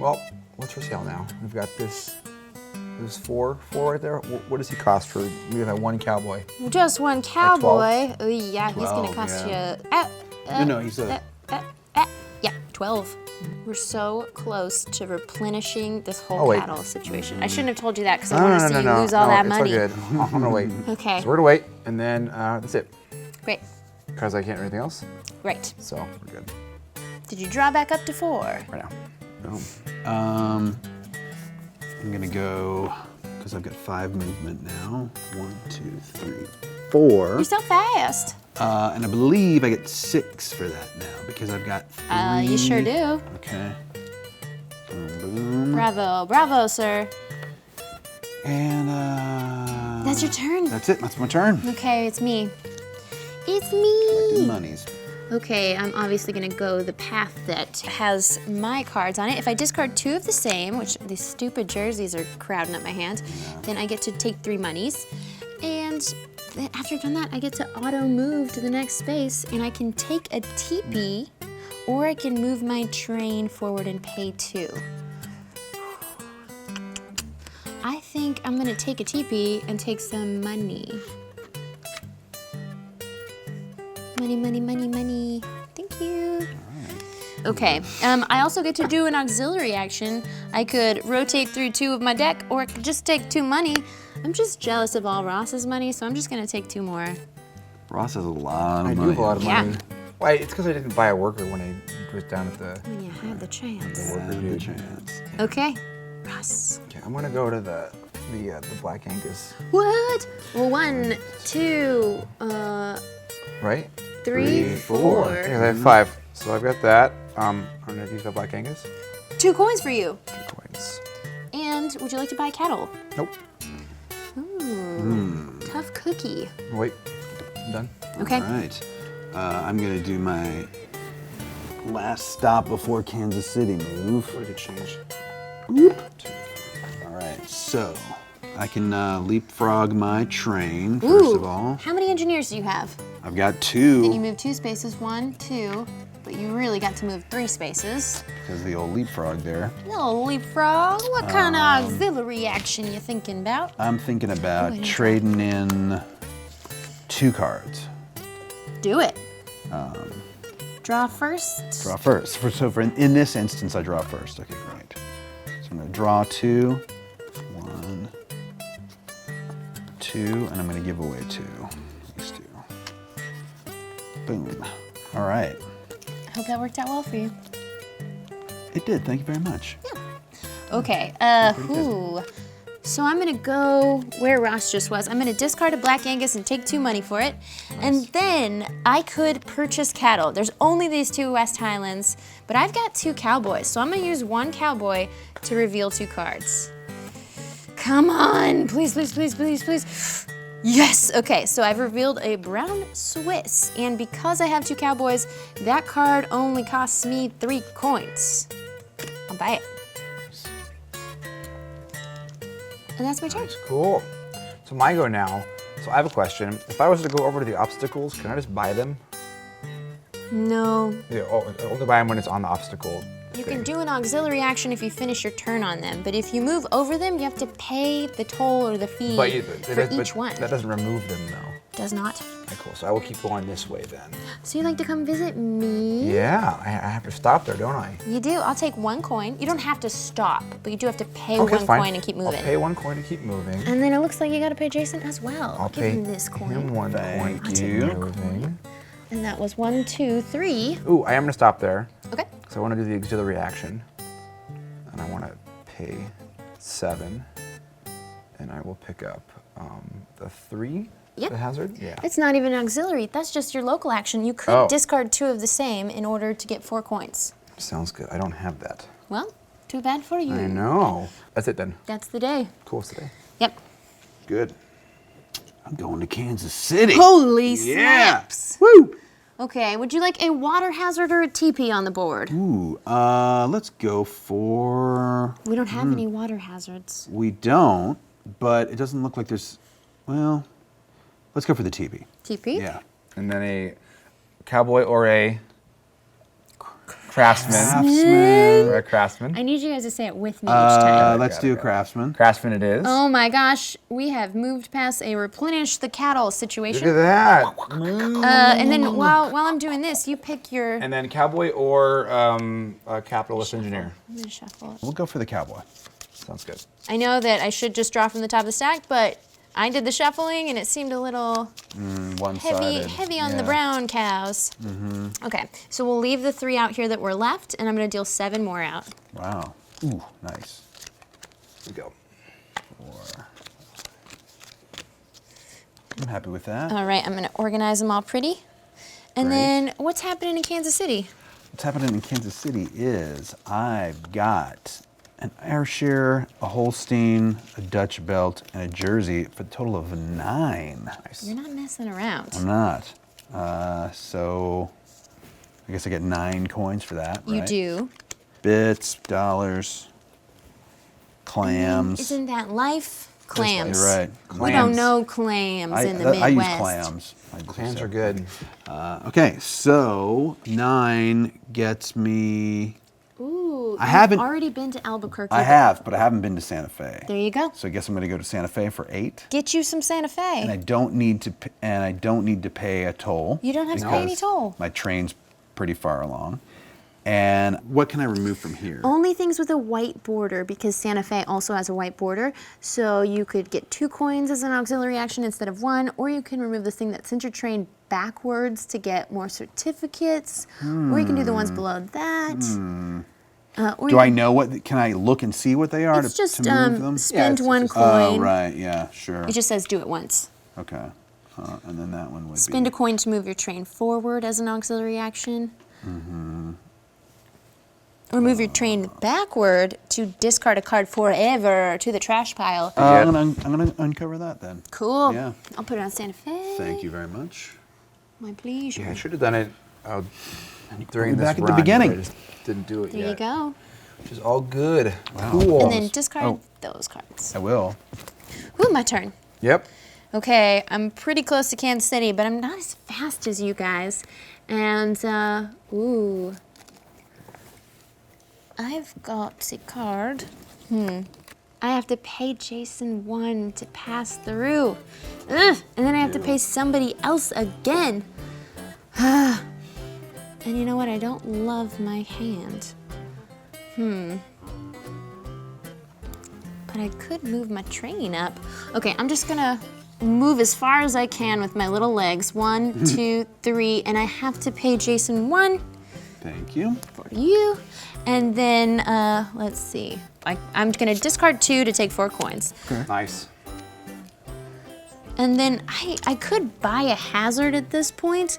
Well, what's for sale now? We've got this. There's four right there. What does he cost for? We have 1 cowboy. Just 1 cowboy. Oh yeah, he's gonna 12, cost yeah. you. No, he's a. Yeah, 12. We're so close to replenishing this whole Oh, wait. cattle situation. I shouldn't have told you that because I No, want to see you lose all that money. It's all good. I'm gonna wait. Okay. So we're gonna wait, and then that's it. Great. Because I can't do anything else, Right. so we're good Did you draw back up to 4? right now. Boom. I'm gonna go because I've got 5 movement now. 1, 2, 3, 4. You're so fast. And I believe I get 6 for that now because I've got 3. You sure do. Okay. Boom, boom. Bravo, sir. And That's your turn. That's it. That's my turn. Okay, it's me. It's Collecting me. monies. Okay, I'm obviously gonna go the path that has my cards on it. If I discard 2 of the same, which these stupid jerseys are crowding up my hand, then I get to take 3 monies. And then after I've done that, I get to auto move to the next space and I can take a TP or I can move my train forward and pay 2. I think I'm gonna take a TP and take some money. Money. Thank you. Okay, I also get to do an auxiliary action. I could rotate through 2 of my deck, or I could just take 2 money. I'm just jealous of all Ross's money, so I'm just gonna take 2 more. Ross has a lot of I do money. have a lot of Yeah. money. Why? It's because I didn't buy a worker when I was down at the. When you had the chance. Had the chance. Okay, Ross. Okay, I'm gonna go to the Black Angus. What? Well, 1, 2, Right? 3, 4. Yeah, I have 5. So I've got that. I'm gonna use my Black Angus. 2 coins for you. 2 coins. And would you like to buy cattle? Nope. Ooh, tough cookie. Wait, I'm done. Okay. All right. I'm going to do my last stop before Kansas City move. What did it change? All right, so I can leapfrog my train, first of all. How many engineers do you have? I've got Then you 2 move 2 spaces, 1, 2, but you really got to move 3 spaces. because of the old leapfrog there. Little leapfrog, what kind of auxiliary action you thinking about? I'm thinking about ahead and trading in 2 cards. Do it. Draw first. Draw first. In this instance, I draw first. Okay, great. So I'm going to draw 2. 1, 2, and I'm going to give away 2. These 2. Boom. All right. I hope that worked out well for you. It did. Thank you very much. Okay, so I'm gonna go where Ross just was. I'm gonna discard a Black Angus and take 2 money for it. And then I could purchase cattle. There's only these 2 West Highlands, but I've got 2 cowboys. So I'm gonna use 1 cowboy to reveal 2 cards. Come on, please, please, please, please, please. Yes, okay, so I've revealed a brown Swiss. And because I have 2 cowboys, that card only costs me 3 coins. I'll buy it. And that's my turn. Cool. So my go now. So I have a question. If I was to go over to the obstacles, can I just buy them? No. Yeah, only buy them when it's on the obstacle. You can do an auxiliary action if you finish your turn on them, but if you move over them, you have to pay the toll or the fee for each one. That doesn't remove them though. Does not. Okay, cool. So I will keep going this way then. So you'd like to come visit me? Yeah, I have to stop there, don't I? You do. I'll take 1 coin. You don't have to stop, but you do have to pay Okay, 1 fine. coin and keep moving. I'll pay 1 coin to keep moving. And then it looks like you gotta pay Jason as well. I'll Give pay him this coin. him 1 coin to keep moving. And that was 1, 2, 3. Ooh, I am gonna stop there. Okay. So I want to do the auxiliary action. And I want to pay 7. And I will pick up the 3. Yep. The hazard? Yeah. It's not even an auxiliary. That's just your local action. You could discard 2 of the same in order to get 4 coins. Sounds good. I don't have that. Well, too bad for you. I know. That's it then. That's the day. Cool today. Yep. Good. I'm going to Kansas City. Holy Yeah. snaps. Woo! Okay, would you like a water hazard or a TP on the board? Ooh, let's go for... We don't have any water hazards. We don't, but it doesn't look like there's... Well, let's go for the TP. TP? Yeah. And then a cowboy or a craftsman. Craftsman. Or a craftsman. I need you guys to say it with me each time. Let's do a craftsman. Craftsman it is. Oh my gosh, we have moved past a replenish the cattle situation. Look at that. And then while I'm doing this, you pick your... And then cowboy or a capitalist engineer. I'm gonna shuffle it. We'll go for the cowboy. Sounds good. I know that I should just draw from the top of the stack, but I did the shuffling and it seemed a little One-sided. heavy on the brown cows. Okay, so we'll leave the 3 out here that were left, and I'm gonna deal 7 more out. Wow. Ooh, nice. Here we go. 4. I'm happy with that. All right, I'm gonna organize them all pretty. And Great. then what's happening in Kansas City? What's happening in Kansas City is I've got an Ayrshire, a Holstein, a Dutch belt, and a Jersey for a total of 9. You're not messing around. I'm not. So I guess I get 9 coins for that, You right? do. Bits, dollars, clams. Isn't that life? Clams. You're right. We don't know clams in the Midwest. I use clams. Clams are good. Okay, so 9 gets me... Ooh, I haven't- you've already been to Albuquerque. I have, but I haven't been to Santa Fe. There you go. So I guess I'm going to go to Santa Fe for 8. Get you some Santa Fe. And I don't need to pay a toll. You don't have to pay any because toll. My train's pretty far along. And what can I remove from here? Only things with a white border, because Santa Fe also has a white border. So you could get 2 coins as an auxiliary action instead of 1, or you can remove the thing that sends your train backwards to get more certificates, or you can do the ones below that. Or Do you I know what? Can I look and see what they are It's to just move them? spend it's 1 just- coin. Oh, right. Yeah, sure. It just says do it once. Okay. And then that one would Spend be... a coin to move your train forward as an auxiliary action. Or move your train backward to discard a card forever to the trash pile. I'm gonna uncover that then. Cool. Yeah. I'll put it on Santa Fe. Thank you very much. My pleasure. Yeah, I should have done it during this back at the run, beginning. but I just didn't do it There yet. you go. Which is all good. Wow. Cool. And then discard those cards. I will. Ooh, my turn. Yep. Okay, I'm pretty close to Kansas City, but I'm not as fast as you guys. And, ooh. I've got a card. I have to pay Jason 1 to pass through. Ugh, and then I have to pay somebody else again. And you know what? I don't love my hand. But I could move my train up. Okay, I'm just gonna move as far as I can with my little legs. 1, 2, 3, and I have to pay Jason 1 Thank you. for you. And then, let's see. I'm gonna discard 2 to take 4 coins. Nice. And then I could buy a hazard at this point,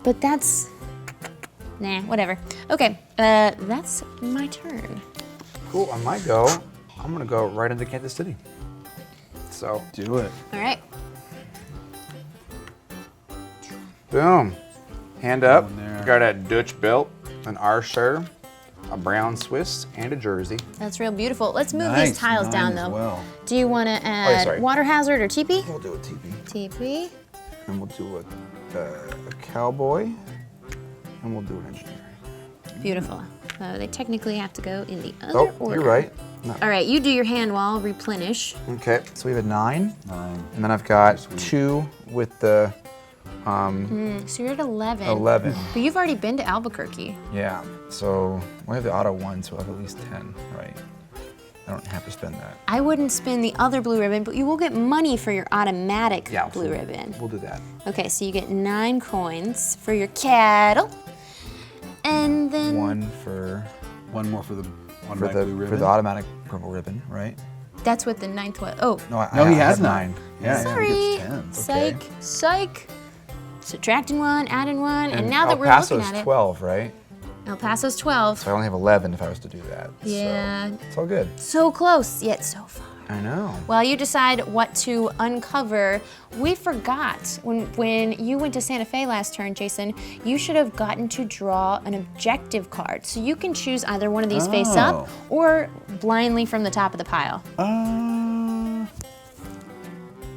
but that's, nah, whatever. Okay, that's my turn. Cool. On my go, I'm gonna go right into Kansas City. So, Do it. All right. boom. Hand up. in there. Got a Dutch belt, an Arsher, a brown Swiss, and a jersey. That's real beautiful. Let's move Nice, these tiles mine down as though. well. Do you want to add sorry. water hazard or TP? We'll do a TP. TP. And we'll do a cowboy. And we'll do an engineering. Beautiful. They technically have to go in the other Oh, order. you're right. No. All right, you do your hand while I'll replenish. Okay, so we have a 9. 9. And then I've got 2 with the So you're at 11. 11. But you've already been to Albuquerque. Yeah, so we have the auto 1, so I have at least 10, right? I don't have to spend that. I wouldn't spin the other blue ribbon, but you will get money for your automatic Yeah, blue ribbon. We'll do that. Okay, so you get 9 coins for your cattle. And then 1 for One more for the one for back the blue ribbon. for the automatic purple ribbon, right? that's what the 9th one. Oh, No, No, he I has have 9. Yeah, sorry. he gets 10. Psych, Okay. psych. Subtracting 1, adding 1, and now that El we're Paso's looking at 12, right? it, El Paso's 12. So I only have 11 if I was to do that. Yeah. So it's all good. So close, yet so far. I know. While you decide what to uncover, we forgot when you went to Santa Fe last turn, Jason, you should have gotten to draw an objective card. So you can choose either one of these face Oh. up or blindly from the top of the pile.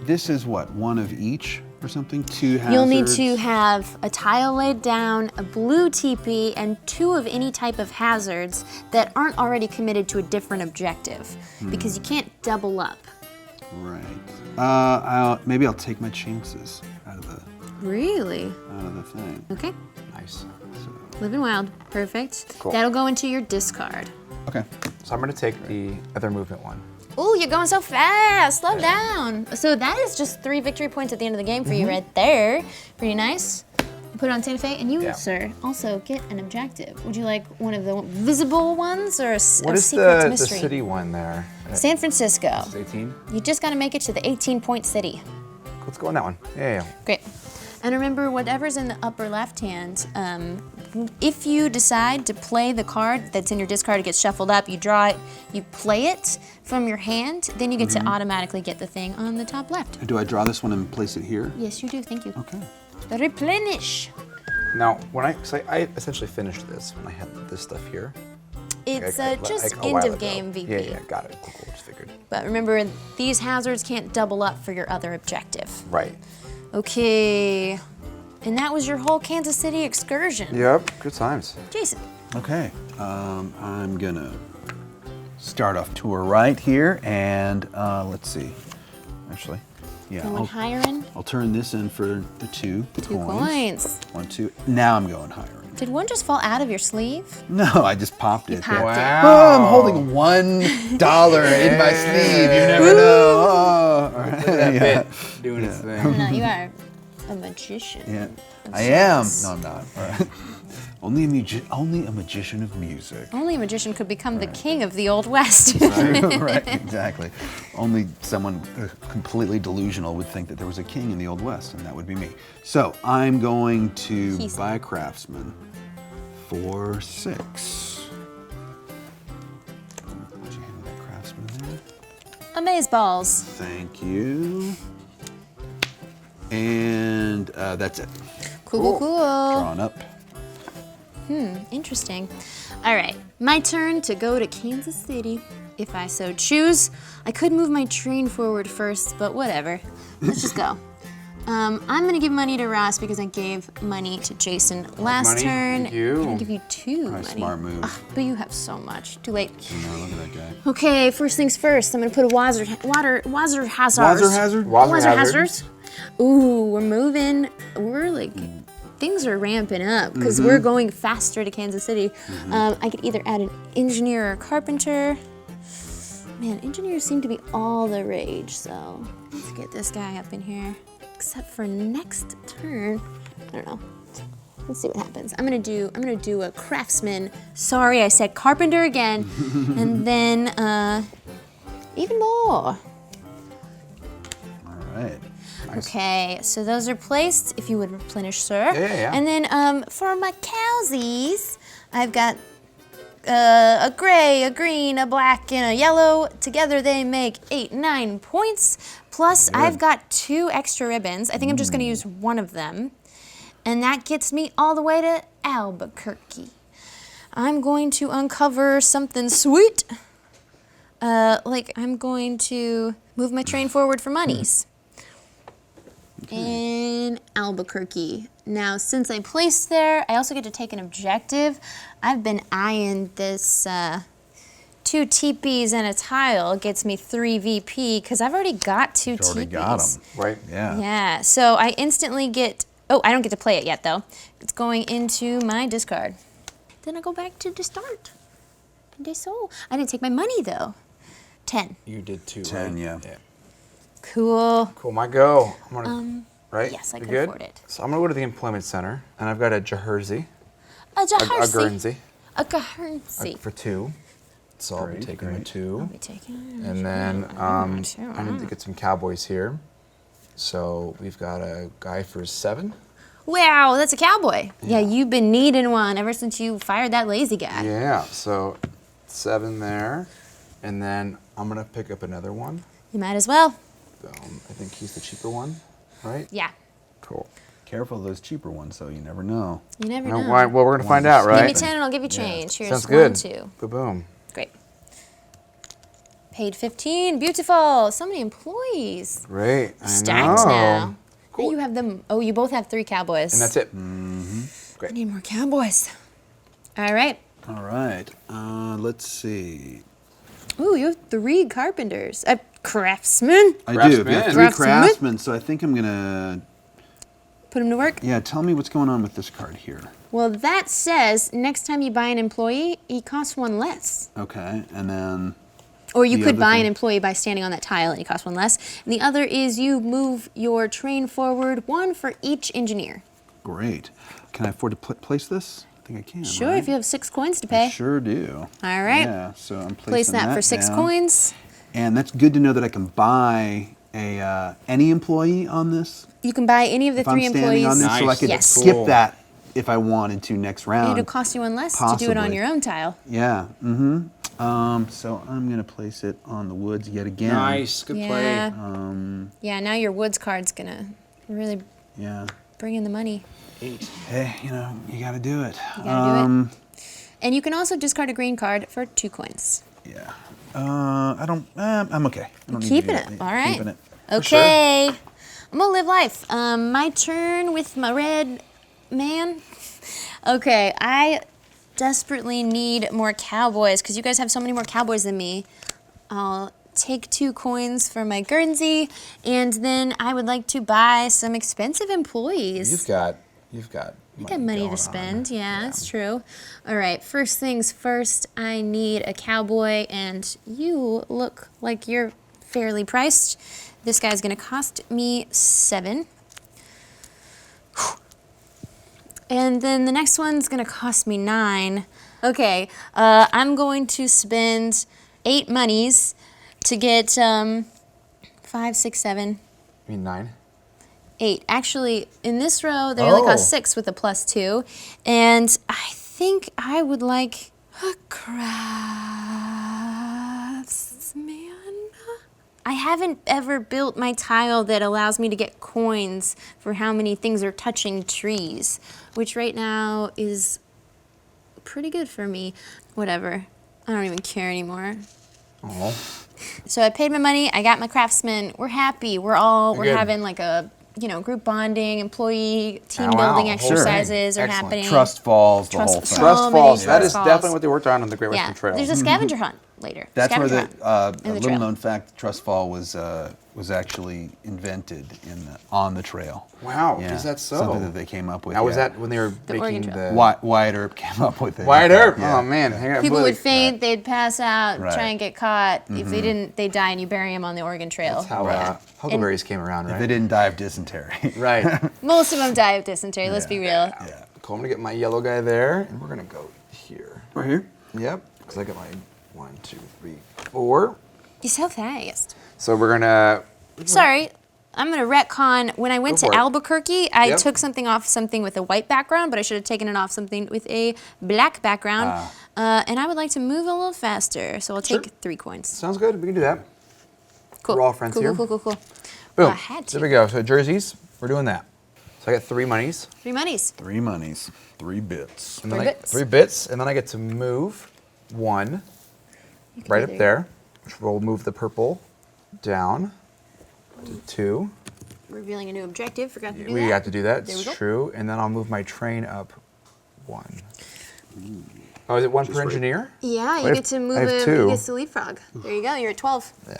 This is what, one of each or something? 2 hazards? You'll need to have a tile laid down, a blue TP, and 2 of any type of hazards that aren't already committed to a different objective, because you can't double up. Right. Maybe I'll take my chances out of Really? the thing. Okay. Nice. Living wild. Perfect. Cool. That'll go into your discard. Okay. So I'm gonna take the other movement one. Oh, you're going so fast. Slow down. So that is just 3 victory points at the end of the game for you right there. Pretty nice. Put it on Santa Fe, and you, Yeah. sir, also get an objective. Would you like one of the visible ones or a What is secret the mystery? city one there? San Francisco. It's 18. You just got to make it to the 18-point city. Let's go on that one. Yeah. Great. And remember, whatever's in the upper left hand, if you decide to play the card that's in your discard, it gets shuffled up, you draw it, you play it from your hand, then you get to automatically get the thing on the top left. Do I draw this one and place it here? Yes, you do. Thank you. Okay. Replenish. Now, when I essentially finished this when I had this stuff here. It's just a end while of ago. game VP. Yeah, got it. Cool, just figured. But remember, these hazards can't double up for your other objective. Right. Okay. And that was your whole Kansas City excursion. Yep, good times. Jason. Okay. I'm gonna start off tour right here, and let's see. Actually, yeah. Going hiring. I'll turn this in for the 2 2 coins. 1, 2. Now I'm going hiring. Did one just fall out of your sleeve? No, I just popped it. popped it. Oh, I'm holding $1 in my sleeve. You never know. Oh, all right. That Yeah. bit doing its thing. No, you are a magician. Yeah, of I am. sorts. No, I'm not. All right. Only a magician of music. Only a magician could become the king of the Old West. Right, exactly. Only someone completely delusional would think that there was a king in the Old West, and that would be me. So I'm going to He's- buy a craftsman for 6. amazeballs. Thank you. And that's it. Cool. Drawn up. Interesting. All right, my turn to go to Kansas City, if I so choose. I could move my train forward first, but whatever. Let's just go. I'm gonna give money to Ross because I gave money to Jason last money. turn. Thank you. I'm gonna give you 2 money. Smart move. Ugh, but you have so much. Too late. No, look at that guy. Okay, first things first. I'm gonna put a Wazzer hazard. Wazzer hazard. Ooh, we're moving. We're like, things are ramping up because we're going faster to Kansas City. I could either add an engineer or a carpenter. Man, engineers seem to be all the rage, so let's get this guy up in here. Except for next turn, I don't know. Let's see what happens. I'm gonna do a craftsman. Sorry, I said carpenter again, and then even more. All right. Okay, so those are placed. If you would replenish, sir. Yeah. And then for my cowsies, I've got a gray, a green, a black, and a yellow. Together they make 9 points. Plus, I've got 2 extra ribbons. I think I'm just gonna use one of them. And that gets me all the way to Albuquerque. I'm going to uncover something sweet. Like I'm going to move my train forward for monies. In Albuquerque. Now, since I placed there, I also get to take an objective. I've been eyeing this 2 teepees and a tile gets me 3 VP because I've already got 2 teepees. Already got them. Right. Yeah. Yeah, so I instantly get, I don't get to play it yet though. It's going into my discard. Then I go back to the start. I didn't take my money though. 10. You did 2, 10, right? yeah. Cool. Cool, my go. I'm gonna, right? yes, I You can good? afford it. So I'm gonna go to the employment center, and I've got a Jersey, A a Guernsey Guernsey. for 2. So I'll be Great, taking the great. 2. I'll be taking it. And then I need to get some cowboys here. So we've got a guy for 7. Wow, that's a cowboy. Yeah, you've been needing one ever since you fired that lazy guy. Yeah, so 7 there. And then I'm gonna pick up another one. You might as well. I think he's the cheaper one, right? Yeah, Cool. Careful of those cheaper ones, though. You never know. you never No, know. well, we're gonna find One's out, a Give me right? 10 and I'll give you change. Here's Sounds 1, good. 2. Boom. Great. Paid 15. Beautiful. So many employees. Great. Stacked I know. now. Cool. Now you have them. Oh, you both have 3 cowboys. And that's it. I Great. need more cowboys. All right. All right. Let's see. Ooh, you have 3 carpenters. Craftsmen. I do. Craftsman. I've got 3 Craftsman. craftsmen, so I think I'm gonna. Put them to work. Yeah. Tell me what's going on with this card here. Well, that says next time you buy an employee, he costs 1 less. Okay, and then. Or you The could other buy an thing- employee by standing on that tile and it costs 1 less. And the other is you move your train forward 1 for each engineer. Great. Can I afford to place this? I think I can. Sure, right? if you have 6 coins to I pay. sure do. All right. Yeah. So I'm placing Place that for 6 down. coins. And that's good to know that I can buy a any employee on this. You can buy any of the If 3 I'm standing employees. on this, so I Nice. could Yes. skip Cool. that if I wanted to next round. It'll cost you 1 less to do it on Possibly. your own tile. Yeah. So I'm gonna place it on the woods yet again. Nice. Good play. Yeah. Yeah, now your woods card's gonna really Yeah. bring in the money. 8. Hey, you gotta do it. You gotta do it. And you can also discard a green card for 2 coins. Yeah. I don't. I'm okay. I don't need to Keeping do it. that. All right. Keeping it. Okay. I'm gonna live life. My turn with my red man. Okay, I desperately need more cowboys because you guys have so many more cowboys than me. I'll take 2 coins for my Guernsey, and then I would like to buy some expensive employees. You've got I got money to spend. Yeah, that's true. All right, first things first, I need a cowboy, and you look like you're fairly priced. This guy's gonna cost me 7. And then the next one's gonna cost me 9. Okay, I'm going to spend 8 monies to get 5, 6, 7, I mean 9. 8. Actually, in this row, they only cost 6 with a +2. And I think I would like a craftsman. I haven't ever built my tile that allows me to get coins for how many things are touching trees, which right now is pretty good for me. Whatever. I don't even care anymore. Oh. So I paid my money, I got my craftsman, we're happy, we're Good. having like a, group bonding, employee team Oh, wow. building Whole exercises are Excellent. happening. Trust falls, the whole thing. So Trust many Falls. That trust is falls. definitely what they worked on the Great Yeah, Western Trail. there's a scavenger hunt later. That's where Scavenger the hunt a in the little trail. known fact, trust fall was actually invented on the trail. Wow, Yeah, is that so? Something that they came up with. Now, was yeah. that when they were Oregon making Trail. the... Wyatt Earp came up with it. Wyatt Earp? Yeah. Oh, man. I got People really- would faint, they'd pass out, Right. try and get caught. If they didn't, they'd die and you bury them on the Oregon Trail. That's how huckleberries came around, If right? they didn't die of dysentery. Right. Most of them die of dysentery, let's be real. Yeah. Cool, I'm going to get my yellow guy there, and we're going to go here. Right here? Yep, because I got my 1, 2, 3, 4. You're so fast. So we're going to... Sorry, I'm gonna retcon. When I went Go to for it. Albuquerque, I Yep. took something off something with a white background, but I should have taken it off something with a black background. And I would like to move a little faster, so I'll take 3 coins. Sounds good. We can do that. Cool. We're all friends cool, here. Cool, cool, cool, cool. Boom. I had to. There we go. So jerseys, we're doing that. So I got 3 monies. 3 monies. 3 monies, 3 bits. And then 3 bits. 3 bits, and then I get to move 1 right do up there. there, which will move the purple down to 2. Revealing a new objective. Forgot to do We that. have to do that. There we It's go. true. And then I'll move my train up 1. Oh, is it 1 per right. engineer? Yeah, I you have- get to move I have a. 2. You get to leapfrog. There you go. You're at 12. Yeah.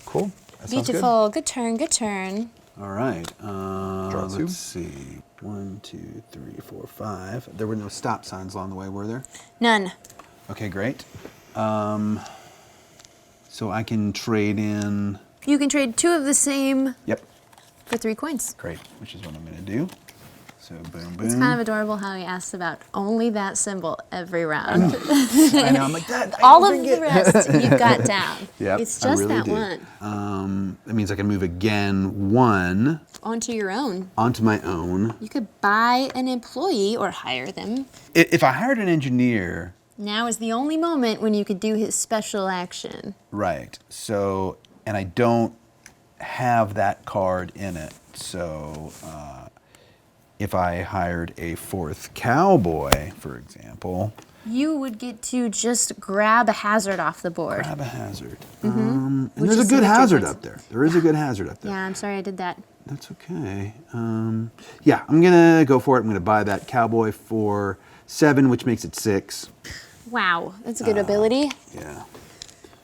Cool. That sounds Beautiful. Good turn. Good turn. All right. Draw 2. Let's see. 1, 2, 3, 4, 5. There were no stop signs along the way, were there? None. Okay, great. So I can trade in. You can trade 2 of the same Yep. for 3 coins. Great. Which is what I'm going to do. So boom, boom. It's kind of adorable how he asks about only that symbol every round. I know. I'm like that. All of the rest you've got down. Yep, It's I just really that do. one. That means I can move again 1 Onto your own. onto my own. You could buy an employee or hire them. If I hired an engineer, Now is the only moment when you could do his special action. right? So, and I don't have that card in it. So, if I hired a 4th cowboy, for example, You would get to just grab a hazard off the board. grab a hazard. And Which there's a is good the hazard difference. up there. There is a good hazard up there. Yeah, I'm sorry I did that. That's okay. Yeah, I'm gonna go for it. I'm gonna buy that cowboy for 7, which makes it 6. Wow, that's a good ability. Yeah.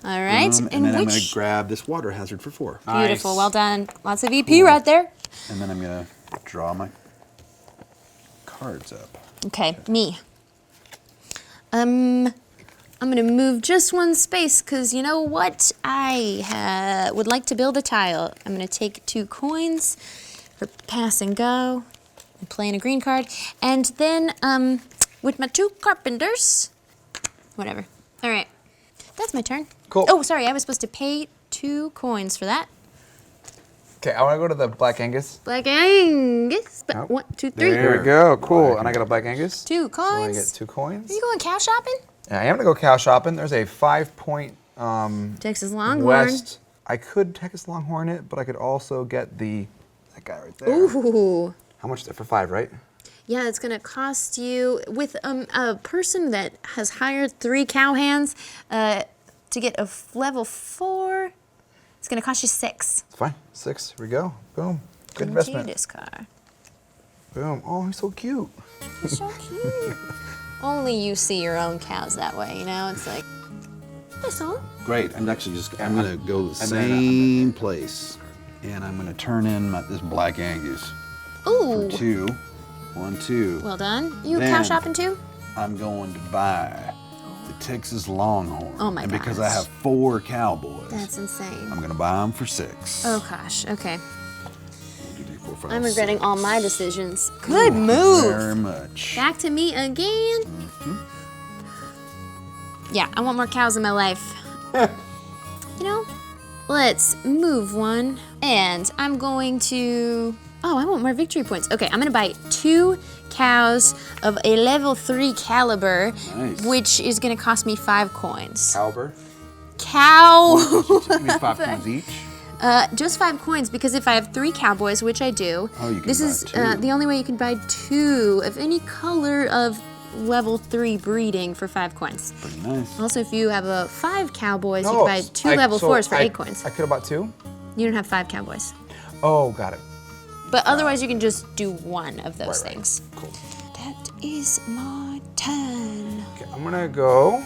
All right, and and then I'm gonna which grab this water hazard for 4. beautiful, Nice. well done. Lots of EP right there. And then I'm gonna draw my cards up. Okay, me. I'm gonna move just 1 space because you know what? I would like to build a tile. I'm gonna take 2 coins for pass and go. I'm playing a green card, and then with my 2 carpenters, whatever. All right, that's my turn. Cool. Oh, sorry, I was supposed to pay 2 coins for that. Okay, I want to go to the Black Angus. Black Angus. Nope. 1, 2, 3. There we go. Cool. And I got a Black Angus. 2 So I get coins. 2 coins. Are you going cow shopping? Yeah, I am going to go cow shopping. There's a 5-point Texas Longhorn. West. I could Texas Longhorn it, but I could also get that guy right there. Ooh. How much is it for 5, right? Yeah, it's gonna cost you with a person that has hired 3 cowhands to get a level 4. It's gonna cost you 6. It's fine. 6. Here we go. Boom. Good Into investment. this car. Boom. Oh, he's so cute. It's so cute. Only you see your own cows that way, you know. It's like that's all. Great. I'm actually I'm gonna go the And then, same place, and I'm gonna turn in this Black Angus Ooh. for 2. 1, 2. Well done. You cow Then- shopping too? I'm going to buy the Texas Longhorn. Oh my And because I gosh. have 4 cowboys, That's insane. I'm gonna buy them for 6. Oh gosh. Okay. 1, 2, 3, 4, 5, I'm 6. regretting all my decisions. Good move. Very much. Back to me again. Yeah, I want more cows in my life. You know, let's move 1. And I'm going to... Oh, I want more victory points. Okay, I'm going to buy 2 cows of a level 3 caliber, Nice. which is going to cost me 5 coins. Albert. Cow! Give me 5 coins each. Just 5 coins, because if I have 3 cowboys, which I do, Oh, you can this buy is 2. the only way you can buy 2 of any color of level 3 breeding for 5 coins. Pretty nice. Also, if you have 5 cowboys, you can buy 2 level 4s for 8 coins. I could have bought 2? You don't have 5 cowboys. Oh, got it. But otherwise, you can just do 1 of those Right. things. Cool. That is my turn. Okay, I'm gonna go.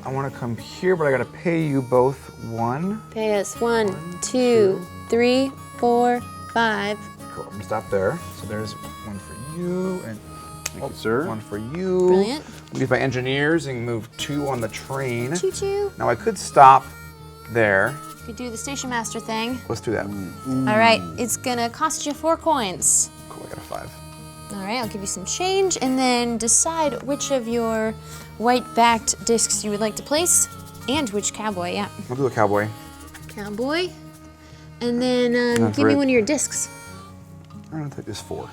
I want to come here, but I gotta pay you both 1. Pay us 1, 2, 3, 4, 5. Cool. I'm gonna stop there. So there's 1 for you and Thank you, sir. 1 for you. Brilliant. Leave my engineers and move 2 on the train. Choo-choo. Now I could stop there. You could do the station master thing. Let's do that. All right, it's gonna cost you 4 coins. Cool. I got a 5. All right, I'll give you some change and then decide which of your white-backed discs you would like to place and which cowboy, yeah. I'll do a cowboy. Cowboy. And then That's give me right. one of your discs. I'm gonna take this 4.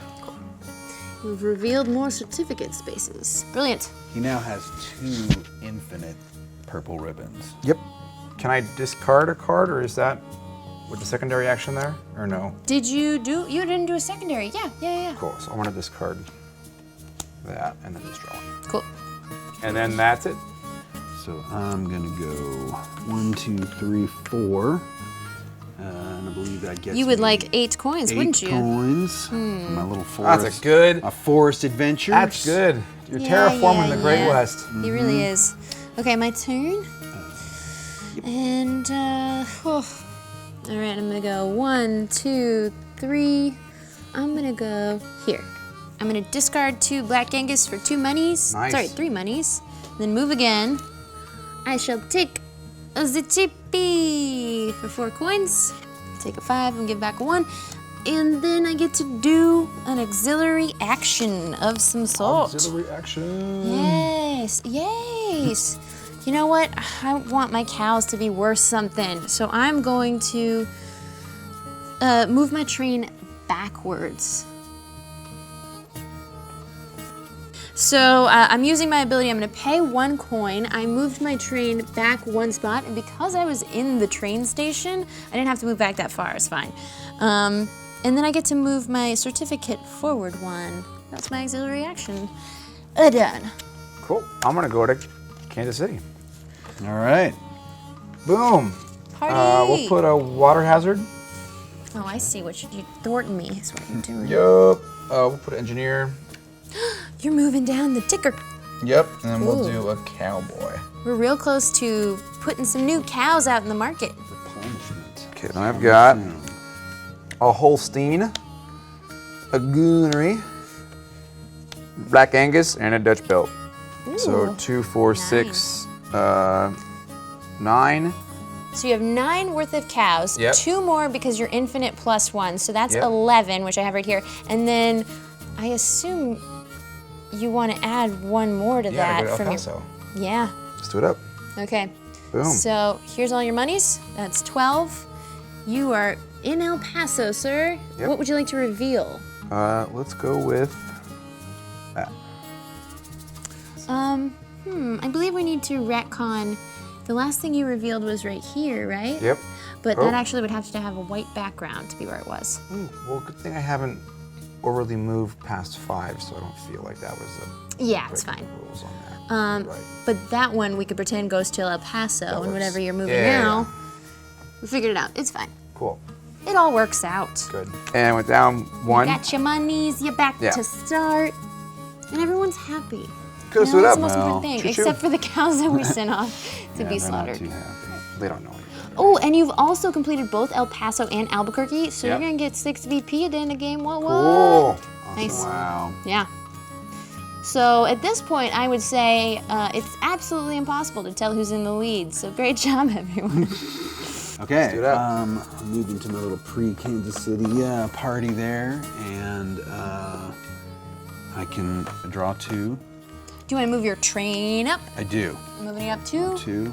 You've revealed more certificate spaces. Brilliant. He now has 2 infinite purple ribbons. Yep. Can I discard a card, or is that with the secondary action there, or no? Did you didn't do a secondary. Yeah. Cool. So I want to discard that and then just draw 1. Cool. And then that's it. So I'm gonna go 1, 2, 3, 4. And I believe that gets You would me like 8 coins, 8 wouldn't you? coins for my little forest. That's a good. A forest adventure. That's good. You're Yeah, terraforming yeah, the Great yeah. West. He really is. Okay, my turn. And all right, I'm gonna go 1, 2, 3. I'm gonna go here. I'm gonna discard 2 Black Angus for 2 monies. Nice. Sorry, 3 monies. Then move again. I shall take a Zichipi for 4 coins. Take a 5 and give back a 1. And then I get to do an auxiliary action of some sort. Auxiliary action. Yes, yes. You know what? I want my cows to be worth something. So I'm going to move my train backwards. So I'm using my ability. I'm going to pay 1 coin. I moved my train back 1 spot, and because I was in the train station, I didn't have to move back that far. It's fine. And then I get to move my certificate forward 1. That's my auxiliary action. Done. Cool. I'm gonna go to Kansas City. All right. Boom. Party. We'll put a water hazard. Oh, I see. What you thwarting me is what you're doing. Yup. We'll put an engineer. You're moving down the ticker. Yep. And then we'll Cool. do a cowboy. We're real close to putting some new cows out in the market. Replenishment. Okay, then I've got a Holstein, a Goonery, Black Angus, and a Dutch Belt. So Ooh, 2, 4, 6, 9. So you have 9 worth of cows, Yep. 2 more because you're infinite plus 1, so that's Yep. 11, which I have right here. And then I assume you want to add 1 more to Yeah, that to go to El from Paso. your. Yeah. Let's do it up. Okay. Boom. So here's all your monies. That's 12. You are in El Paso, sir. Yep. What would you like to reveal? Let's go with that. I believe we need to retcon. The last thing you revealed was right here, right? Yep. But Oh. that actually would have to have a white background to be where it was. Ooh, well, good thing I haven't overly moved past 5, so I don't feel like that was a Yeah, it's breaking fine. the rules on that. Right. But that one we could pretend goes to El Paso, and works. whatever you're moving Yeah. now, we figured it out. It's fine. Cool. It all works out. Good. And went down 1. Got your monies, you're back Yeah. to start, and everyone's happy. Could have You stood know, that's up. the most Well, important thing, choo-choo. except for the cows that we sent off to be They're not slaughtered. too happy. They don't know anything. Oh, and you've also completed both El Paso and Albuquerque, so Yep. you're gonna get 6 VP at the end of game. What? Cool. Nice. Wow. Yeah. So at this point, I would say it's absolutely impossible to tell who's in the lead. So great job, everyone. Okay. do it up. I'm moving to my little pre-Kansas City party there, and I can draw 2. Do you want to move your train up? I do. Moving it up too. 2.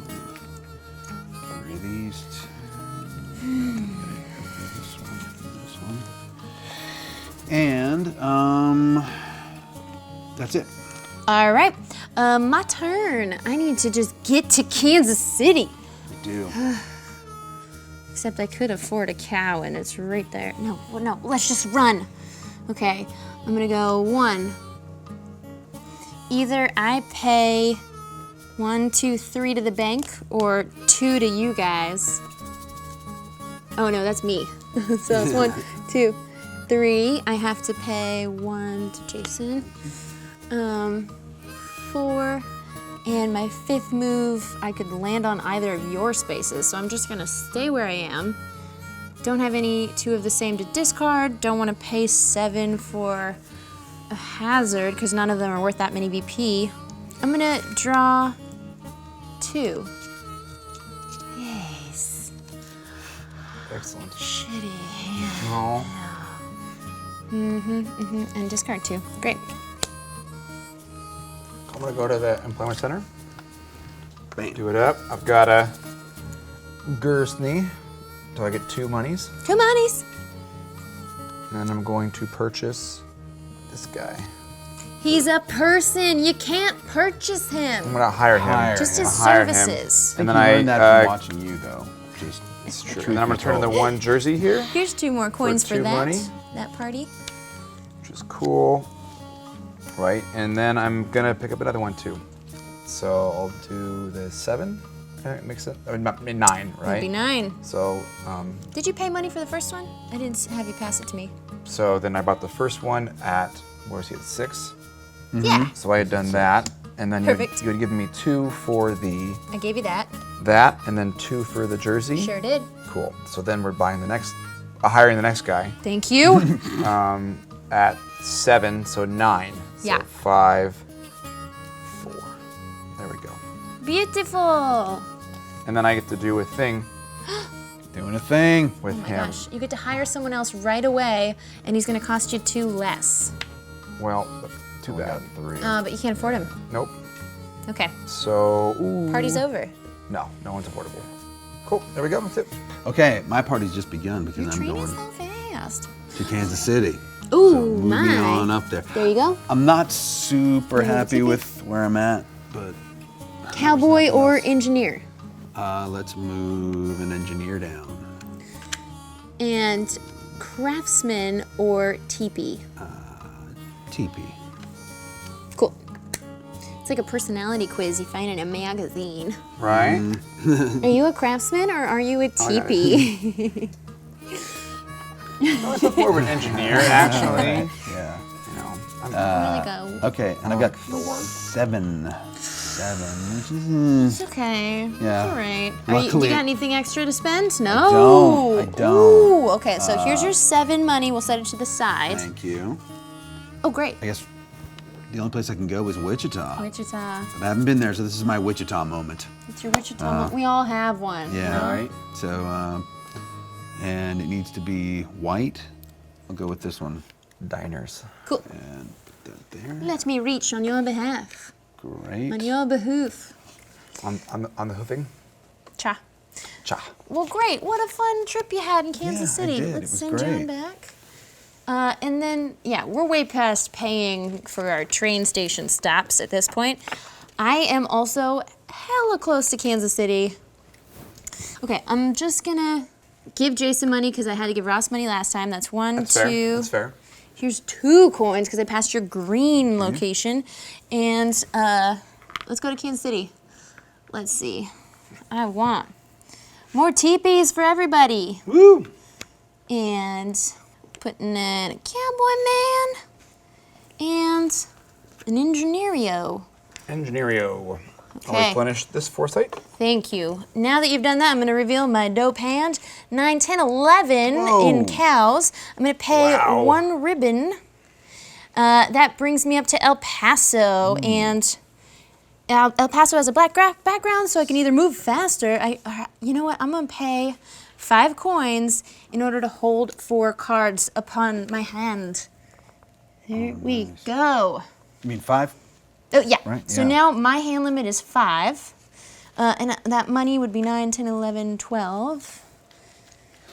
3 of these. 2. This one. And that's it. All right. My turn. I need to just get to Kansas City. I do. Except I could afford a cow and it's right there. No, let's just run. Okay, I'm gonna go 1. Either I pay 1, 2, 3 to the bank or 2 to you guys. Oh no, that's me. So it's 1, 2, 3. I have to pay 1 to Jason. 4. And my 5th move, I could land on either of your spaces. So I'm just gonna stay where I am. Don't have any 2 of the same to discard. Don't wanna pay 7 for a hazard because none of them are worth that many BP. I'm gonna draw 2. Yes. Excellent. Shitty. No. And discard 2. Great. I'm gonna go to the employment center. Bam. Do it up. I've got a Gersney. Do I get 2 monies? 2 monies. And I'm going to purchase this guy. He's a person. You can't purchase him. I'm gonna hire him. Just his I'll hire him. services. And And then then learned I that from watching you, though. Just it's true. And then I'm gonna turn in the 1 jersey here, Here's 2 more coins for 2 that. money. That party. which is cool. Right, and then I'm gonna pick up another 1 too. So I'll do the 7. Okay, makes it. I mean 9, right? That'd be 9. So, Did you pay money for the first one? I didn't have you pass it to me. so then I bought the first one at where is he at 6? Yeah. So I had done that, and then Perfect. you had given me 2 for I gave you that. that, and then 2 for the jersey. Sure did. Cool. So then we're buying the next, hiring the next guy Thank you. at 7, so 9. So Yeah. 5, 4. There we go. Beautiful. And then I get to do a thing Doing a thing. with Oh my him. gosh. You get to hire someone else right away, and he's going to cost you 2 less. Well, too bad. 3. But you can't afford him. Nope. Okay. So, ooh. Party's over. No one's affordable. Cool. There we go. That's it. Okay, my party's just begun because Your I'm train going is so fast. to Kansas City. Ooh, So moving my. on up there. There you go. I'm not super happy ticket? with where I'm at, but Cowboy or engineer? let's move an engineer down. And craftsman or teepee? TP. Cool. It's like a personality quiz you find in a magazine. Right? Are you a craftsman or are you a teepee? I was more of an engineer, actually. Yeah. You know, I'm Really go. Okay, and I've got 7. 7, which is. It's okay. Yeah. It's all right. Do you Luckily- got anything extra to spend? No. I don't. Ooh, okay, so here's your 7 money. We'll set it to the side. Thank you. Oh, great. I guess the only place I can go is Wichita. Wichita. I haven't been there, so this is my Wichita moment. It's your Wichita moment. We all have one. Yeah. Right. So, and it needs to be white. I'll go with this one. diners. Cool. And put that there. Let me reach on your behalf. Great. On your behoof. On the hoofing. Cha. Cha. Well, great. What a fun trip you had in Kansas Yeah, I City. did. It Let's was send John great. back. And then, yeah, we're way past paying for our train station stops at this point. I am also hella close to Kansas City. Okay, I'm just gonna give Jason money because I had to give Ross money last time. That's 1, That's 2. fair. That's fair. Here's 2 coins because I passed your green location. And let's go to Kansas City. Let's see. I want more teepees for everybody. Woo! And putting in a cowboy man and an engineerio. Engineerio. Okay. I'll replenish this foresight. Thank you. Now that you've done that, I'm going to reveal my dope hand. 9, 10, 11 Whoa. in cows. I'm going to pay Wow. 1 ribbon. That brings me up to El Paso. And El Paso has a black background, so I can either move faster. You know what? I'm going to pay 5 coins in order to hold 4 cards upon my hand. There we go. You mean 5? Oh, yeah. Right, So yeah. now my hand limit is 5. And that money would be 9, 10, 11, 12.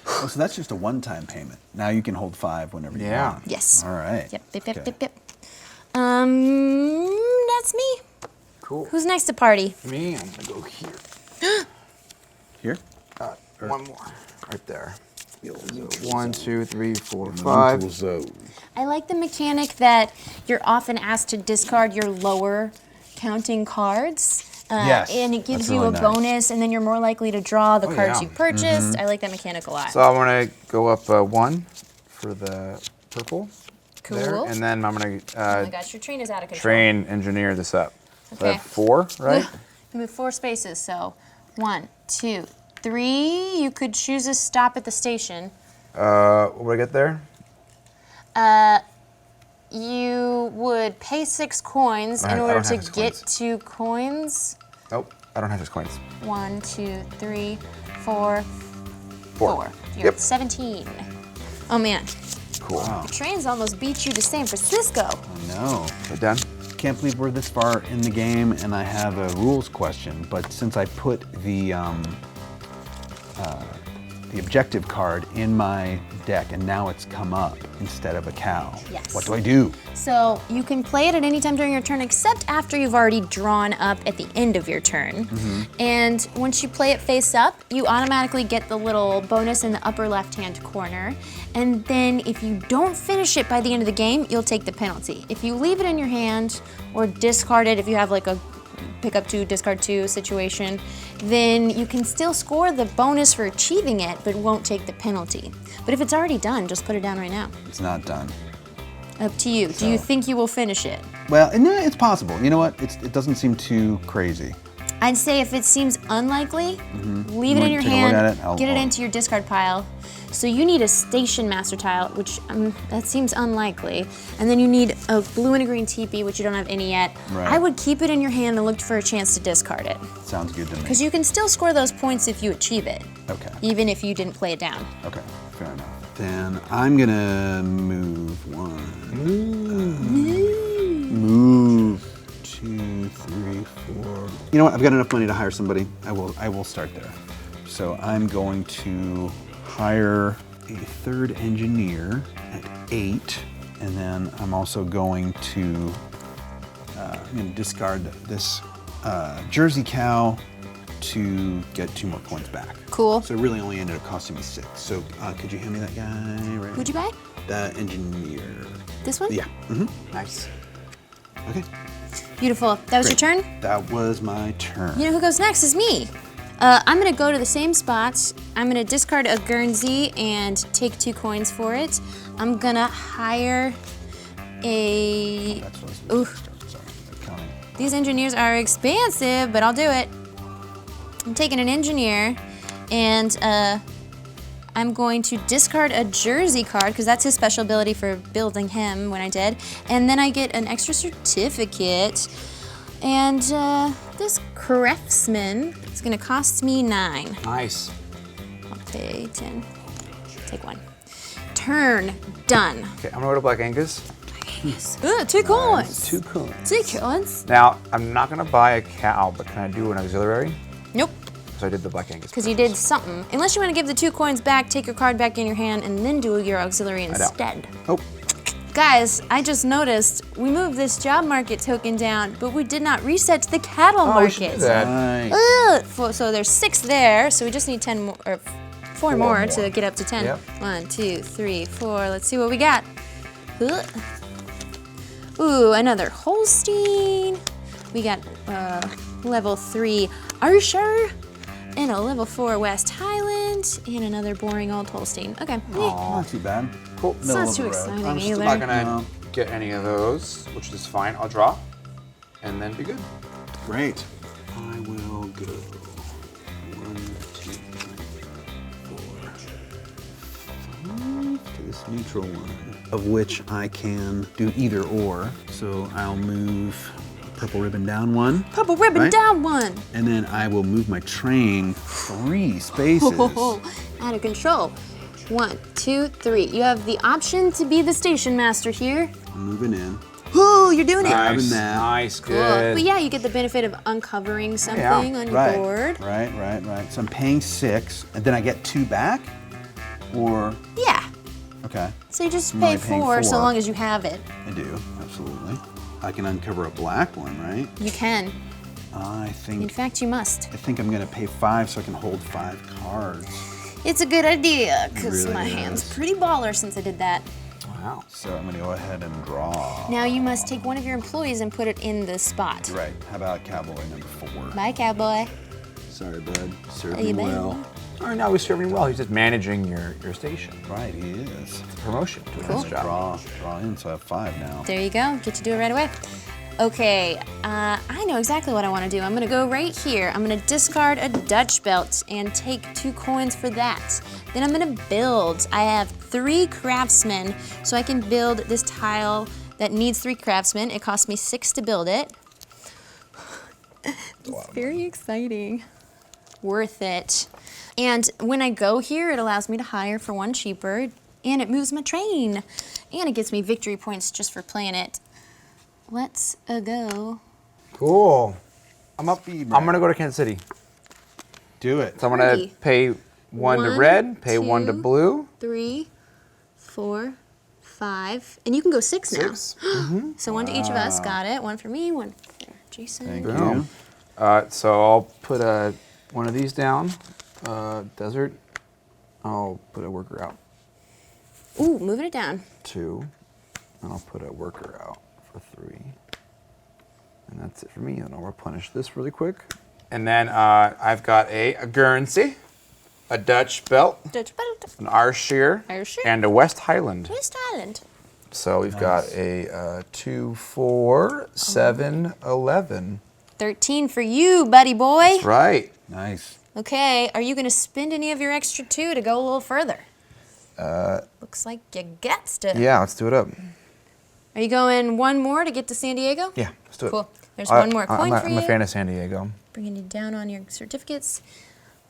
Oh, so that's just a one-time payment. Now you can hold 5 whenever you Yeah. want. Yes. All right. Yep. Okay. That's me. Cool. Who's next to party? Me, I'm gonna go here. Here? One more. right there. So 1, 2, 3, 4, 5. Mental zone. I like the mechanic that you're often asked to discard your lower counting cards. Yes, And it gives that's you really a nice. bonus, and then you're more likely to draw the cards yeah. you purchased. I like that mechanic a lot. So I'm gonna go up 1 for the purple. Cool. There, and then I'm gonna Oh my gosh, your train is out of control. train engineer this up. So I Okay. have 4, right? You move 4 spaces, so 1, 2, 3. You could choose a stop at the station. What do I get there? You would pay 6 coins I in don't order have to 6 get coins. 2 coins. Nope, I don't have his coins. 1, 2, 3, 4, 4. 4. You're Yep. at 17. Oh man, Cool. the trains almost beat you to San Francisco. No. Okay, done. Can't believe we're this far in the game and I have a rules question, but since I put the objective card in my deck and now it's come up instead of a cow. Yes. What do I do? So you can play it at any time during your turn except after you've already drawn up at the end of your turn. And once you play it face up, you automatically get the little bonus in the upper left-hand corner. And then if you don't finish it by the end of the game, you'll take the penalty. If you leave it in your hand or discard it, if you have like a pick up 2, discard 2 situation, then you can still score the bonus for achieving it, but won't take the penalty. But if it's already done, just put it down right now. It's not done. Up to you. Do you think you will finish it? Well, no, it's possible. You know what? It doesn't seem too crazy. I'd say if it seems unlikely, leave You it in want your to take a look hand, at it? get it I'll- into your discard pile. So you need a station master tile, which that seems unlikely. And then you need a blue and a green teepee, which you don't have any yet. Right. I would keep it in your hand and look for a chance to discard it. Sounds good to me. Because you can still score those points if you achieve it, Okay. even if you didn't play it down. Okay. Fair enough. Then I'm gonna move 1. Move 2, 3, 4. You know what? I've got enough money to hire somebody. I will start there. So I'm going to hire a 3rd engineer at 8, and then I'm also going to discard this Jersey cow to get 2 more points back. Cool. So it really only ended up costing me 6. So could you hand me that guy? Right. Who'd you buy? The engineer. This one? Yeah. Nice. Okay. Beautiful. That was your Great. turn? That was my turn. You know who goes next is me. I'm gonna go to the same spot. I'm gonna discard a Guernsey and take 2 coins for it. I'm gonna hire a. That's what I was Ooh. Sorry. Accounting. These engineers are expensive, but I'll do it. I'm taking an engineer, and I'm going to discard a Jersey card because that's his special ability for building him when I did, and then I get an extra certificate. And this craftsman is gonna cost me 9. Nice. I'll pay 10. Take 1. Turn done. Okay, I'm gonna go to Black Angus. 2 coins. 2 coins. 2 coins. Now, I'm not gonna buy a cow, but can I do an auxiliary? Nope. So I did the Black Angus. Because you did something. Unless you want to give the 2 coins back, take your card back in your hand, and then do your auxiliary don't. instead. Oh. Guys, I just noticed we moved this job market token down, but we did not reset the cattle Oh, we should market. do that. Nice. So there's 6 there, so we just need 10 more, or 4 more to get up to 10. Yep. 1, 2, 3, 4. Let's see what we got. Ooh, another Holstein. We got level 3 Ayrshire, and a level 4 West Highland, and another boring old Holstein. Okay. Not too bad. Cool. It's not too exciting I'm either. still not gonna No. get any of those, which is fine. I'll draw, and then be good. Great. I will go 1, 2, 3, 4, 5 to this neutral one, of which I can do either or. So I'll move purple ribbon down 1. Purple ribbon Right? down 1. And then I will move my train 3 spaces. Out of control. 1, 2, 3. You have the option to be the station master here. I'm moving in. Ooh, you're doing it. Grabbing that. Nice, Cool. good. But yeah, you get the benefit of uncovering something on your Right. board. Right. So I'm paying 6, and then I get 2 back? Or, Yeah. okay, So you just I'm pay only paying 4 so 4. long as you have it. I do, absolutely. I can uncover a black one, right? You can. I In think fact, you must. I'm gonna pay 5 so I can hold 5 cards. It's a good idea, because Really my hand's is. pretty baller since I did that. Wow. So I'm gonna go ahead and draw. Now you must take one of your employees and put it in the spot. Right. How about cowboy number 4? Bye, cowboy. Sorry, bud. Serve Hey, me bud. well. All right, now he's serving well. He's just managing your station. Right, he is. It's a promotion to a Cool. nice job. Draw in, so I have 5 now. There you go. Get to do it right away. Okay, I know exactly what I want to do. I'm going to go right here. I'm going to discard a Dutch belt and take 2 coins for that. Then I'm going to build. I have 3 craftsmen, so I can build this tile that needs 3 craftsmen. It cost me 6 to build it. It's very exciting. Worth it. And when I go here, it allows me to hire for 1 cheaper, and it moves my train. And it gives me victory points just for playing it. Let's go. Cool. I'm up. Speed I'm gonna round. go to Kansas City. Do it. So I'm gonna Party. pay 1 to 1, red, pay 1 to 2, blue. 3, 4, 5, and you can go 6 now. 6. So 1 to each of us. Got it. 1 for me, 1 for Jason. Thank Boom. you. So I'll put one of these down. Desert. I'll put a worker out. Ooh, moving it down. 2. And I'll put a worker out for 3. And that's it for me. And I'll replenish this really quick. And then I've got a Guernsey, a Dutch belt, Dutch belt. an Ayrshire, Ayrshire. and a West Highland. West Island. So we've got a 2, 4, 7, 11. 13 for you, buddy boy. Right. Nice. Okay, are you going to spend any of your extra 2 to go a little further? Looks like you got to. Yeah, let's do it up. Are you going 1 more to get to San Diego? Yeah, let's do it. Cool. There's 1 more coin for I'm you. a fan of San Diego. Bringing you down on your certificates.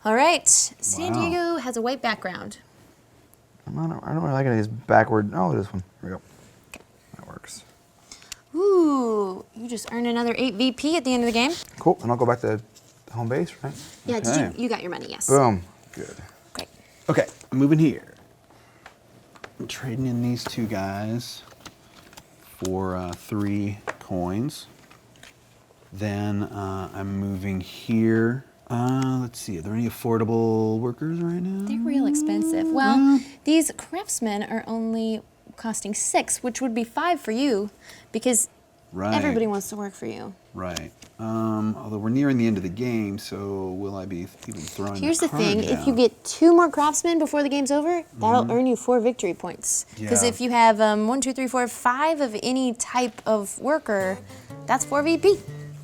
All right, San Wow. Diego has a white background. I don't really like it. It's backward. Oh, this one. Here we go. That works. Ooh, you just earned another 8 VP at the end of the game. Cool. And I'll go back to home base, right? Yeah, Okay. you got your money, yes. Boom. Good. Great. Okay, I'm moving here. I'm trading in these 2 guys for 3 coins. Then I'm moving here. Let's see, are there any affordable workers right now? They're real expensive. Well, these craftsmen are only costing 6, which would be 5 for you, because Right. everybody wants to work for you. Right. Although we're nearing the end of the game, so will I be even throwing Here's the card thing, if you down? get 2 more craftsmen before the game's over, that'll earn you 4 victory points. Because Yeah. if you have 1, 2, 3, 4, 5 of any type of worker, that's 4 VP.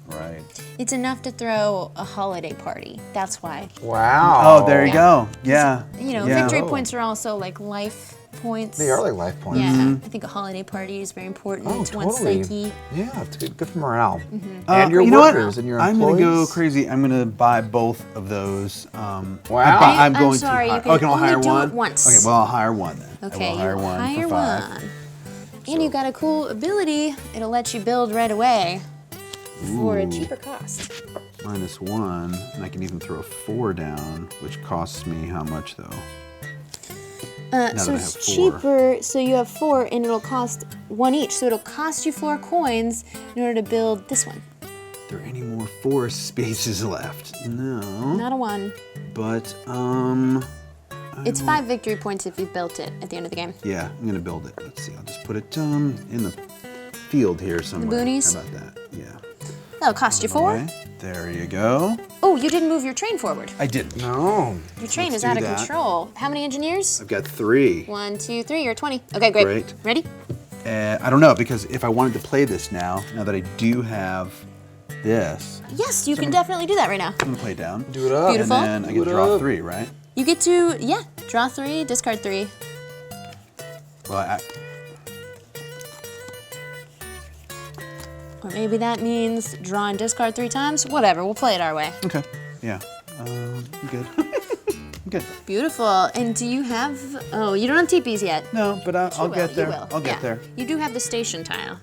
Right. It's enough to throw a holiday party. That's why. Wow. Oh, there you go. Yeah. You know, yeah. victory Oh. points are also like life points. They are like life points. Yeah, I think a holiday party is very important Oh, to one's totally. psyche. Yeah, it's good for morale. And your you know what? workers and your I'm employees. gonna go crazy. I'm gonna buy both of those. Wow. I'm I'm going sorry, to. you can oh, can I only hire do one? it once. Okay, well I'll hire one then. Okay, I will hire you one hire for 5. one. And you got a cool ability. It'll let you build right away for a Ooh. cheaper cost. -1, and I can even throw 4 down, which costs me how much though? So that I it's have 4. cheaper, so you have 4 and it'll cost 1 each. So it'll cost you 4 coins in order to build this one. Are there any more forest spaces left? No. Not a 1. But It's 5 victory points if you've built it at the end of the game. yeah, I'm gonna build it. Let's see. I'll just put it in the field here somewhere. boonies? How about that? Yeah. That'll cost you 4. Okay, there you go. Oh, you didn't move your train forward. I didn't. No. Your train Let's is out do of that. control. How many engineers? I've got 3. 1, 2, 3, you're 20. Okay, great. Great. Ready? I don't know, because if I wanted to play this now that I do have this, Yes, you can definitely do that right now. I'm gonna play it down. Do it up. Beautiful. And then I Do get it to draw up. 3, right? You get to, yeah, draw 3, discard 3. Well, Or maybe that means draw and discard 3 times. Whatever, we'll play it our way. okay. Yeah. I'm good. I'm good. Beautiful. And do you have, oh, you don't have teepees yet. No, but I'll You get will, there. you will. I'll get Yeah. there. You do have the station tile,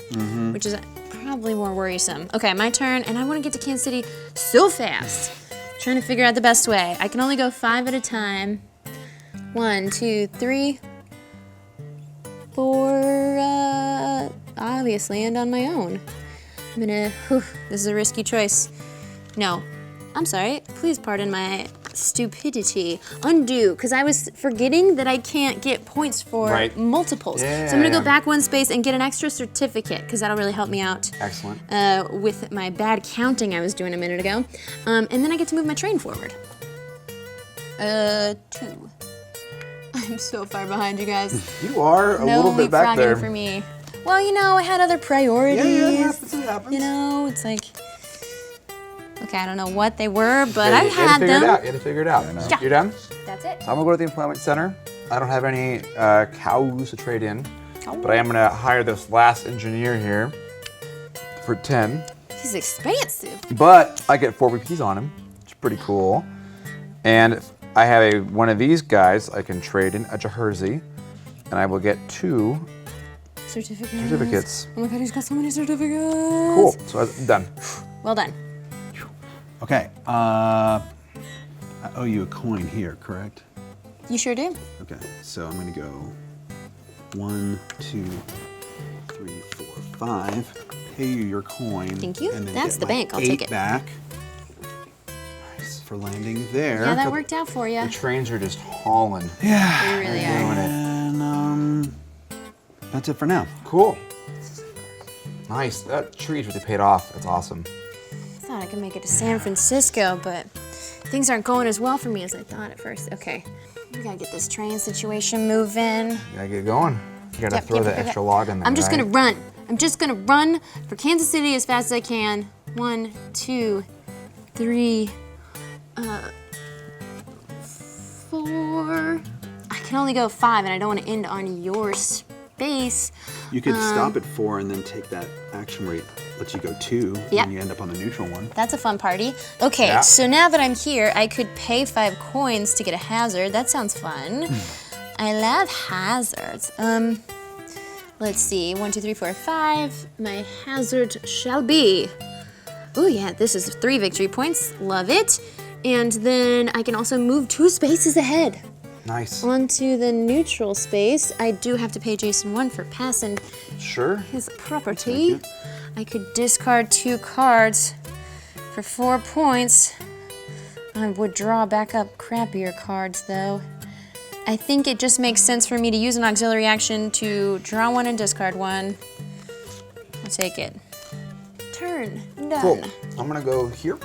which is probably more worrisome. Okay, my turn, and I want to get to Kansas City so fast. Trying to figure out the best way. I can only go 5 at a time. 1, 2, 3, 4, obviously, and on my own. This is a risky choice. No, I'm sorry, please pardon my stupidity. Undo, because I was forgetting that I can't get points for multiples. Yeah. So I'm gonna go back one space and get an extra certificate, because that'll really help me out. Excellent. With my bad counting I was doing a minute ago. And then I get to move my train forward. 2. I'm so far behind, you guys. You are a little bit back No there. leapfrogging for me. Well, you know, I had other priorities. Yeah, it happens, it happens. You know, it's like, okay, I don't know what they were, but Yeah, I you had to figure them. it out. You had to figure it out. Yeah. You're done? That's it. So I'm gonna go to the employment center. I don't have any cows to trade in, but I am gonna hire this last engineer here for 10. He's expensive. But I get 4 VPs on him, which is pretty cool. And I have one of these guys I can trade in, a Jersey, and I will get 2 certificates. Oh my god, he's got so many certificates. Cool. So I'm done. Well done. Okay. I owe you a coin here, correct? You sure do. Okay. So I'm gonna go 1, 2, 3, 4, 5. Pay you your coin. Thank you. And then That's get the my bank. I'll 8 take it. back. Nice for landing there. Yeah, that worked out for you. The trains are just hauling. Yeah. They really are. Doing it. And that's it for now. Cool. Nice. That tree's really paid off. That's awesome. I thought I could make it to San Francisco, but things aren't going as well for me as I thought at first. Okay, we gotta get this train situation moving. You gotta get going. You gotta Yep, throw yep, the yep, extra yep. log in there. I'm just right? gonna run. I'm just gonna run for Kansas City as fast as I can. 1, 2, 3, 4. I can only go 5, and I don't want to end on your space. You could stop at 4 and then take that action where it lets you go 2, Yep. and you end up on the neutral one. That's a fun party. Okay, Yeah. so now that I'm here, I could pay 5 coins to get a hazard. That sounds fun. I love hazards. Let's see. 1, 2, 3, 4, 5. My hazard shall be. Oh yeah, this is 3 victory points. Love it. And then I can also move 2 spaces ahead. Nice. Onto the neutral space. I do have to pay Jason 1 for passing Sure. his property. I could discard 2 cards for 4 points. I would draw back up crappier cards though. I think it just makes sense for me to use an auxiliary action to draw 1 and discard 1. I'll take it. Turn. Done. Cool. I'm gonna go here.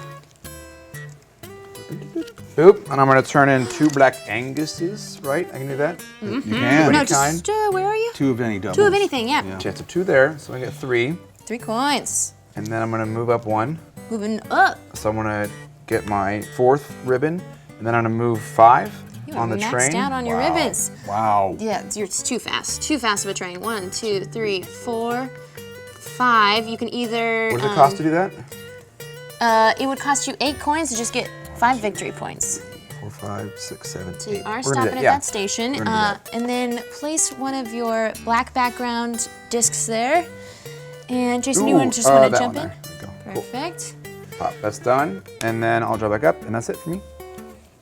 Boop. And I'm gonna turn in 2 black Anguses, right? I can do that? You can. No, kind. just, where are you? 2 of any doubles. 2 of anything, yeah. Yeah. Chance of 2 there, so I get 3. 3 coins. And then I'm gonna move up 1. Moving up. So I'm gonna get my 4th ribbon, and then I'm gonna move 5 You on are the maxed train. out on your ribbons. Wow. Yeah, it's too fast. Too fast of a train. 1, 2, 3, 4, 5. You can either. What does it cost to do that? It would cost you 8 coins to just get 5 victory points. 4, 5, 6, 7, 8. So you are We're gonna do stopping that, at yeah. that station. We're gonna do And then place one of your black background discs there. And Jason, you Ooh, just want to that jump one in? there. There we go. Cool. Perfect. Pop, that's done. And then I'll draw back up, and that's it for me.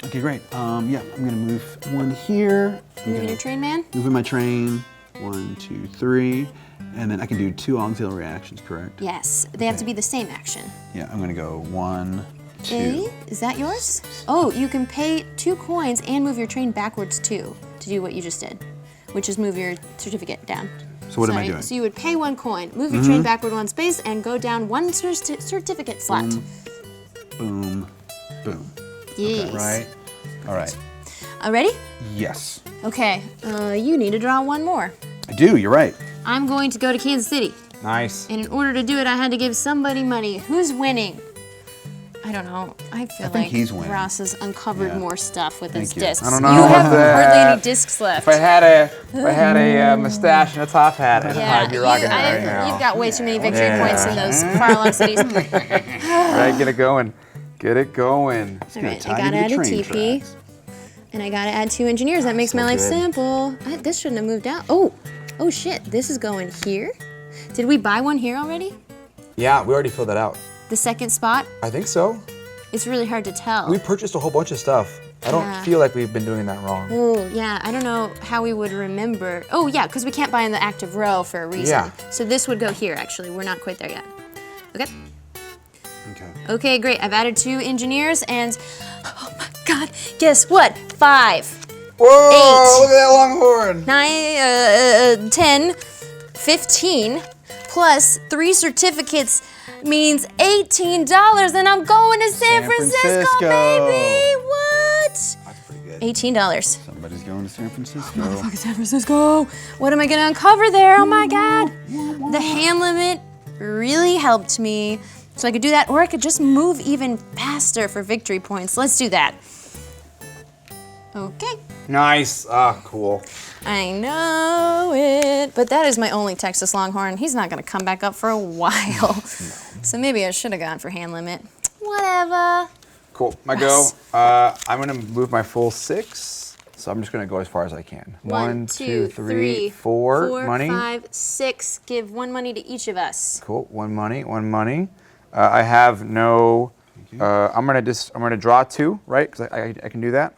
Okay, great. Yeah, I'm gonna move 1 here. I'm Moving gonna your train, man? Moving my train. 1, 2, 3. And then I can do 2 auxiliary actions, correct? Yes. They have to be the same action. Yeah, I'm gonna go 1, 2. A, is that yours? Oh, you can pay 2 coins and move your train backwards too to do what you just did, which is move your certificate down. So what am I doing? So you would pay 1 coin, move your train backward 1 space, and go down 1 certificate slot. Boom, boom. Yes. Right? All right. Ready? Yes. Okay. You need to draw 1 more. I do, you're right. I'm going to go to Kansas City, Nice. and in order to do it, I had to give somebody money. Who's winning? I don't know. I feel think like he's winning. Ross has uncovered Yeah. more stuff with his Thank you. discs. I don't know You have about that. hardly any discs left. If I had a mustache and a top hat, I'd be rocking it right now. You've got way too many victory Yeah. points in those far-along cities. Right, get it going. Get it going. All right, tie I to gotta the add a train TP, tracks. and I gotta add 2 engineers. That makes my so life good. simple. This shouldn't have moved out. Oh shit! This is going here. Did we buy one here already? Yeah, we already filled that out. The second spot. I think so. It's really hard to tell. We purchased a whole bunch of stuff. I don't Yeah. feel like we've been doing that wrong. Oh, yeah, I don't know how we would remember. Oh, yeah, because we can't buy in the active row for a reason. Yeah. So this would go here, actually. We're not quite there yet. Okay. Okay. Okay, great. I've added 2 engineers, and oh my God, guess what? 5, Whoa, look at that longhorn. 9, 10, 15, plus 3 certificates means $18, and I'm going to San Francisco, baby! What? That's pretty good. $18. Somebody's going to San Francisco. Motherfucking San Francisco. What am I gonna uncover there? Oh my God. The hand limit really helped me. So I could do that, or I could just move even faster for victory points. Let's do that. Okay. Nice. Ah, cool. I know it. But that is my only Texas Longhorn. He's not gonna come back up for a while. So maybe I should have gone for hand limit. Whatever. Cool. My go. I'm gonna move my full 6. So I'm just gonna go as far as I can. 1, 2, 3, 4 money. 5, 6. Give 1 money to each of us. Cool. 1 money. 1 money. I have no. I'm gonna draw 2, right? Because I can do that.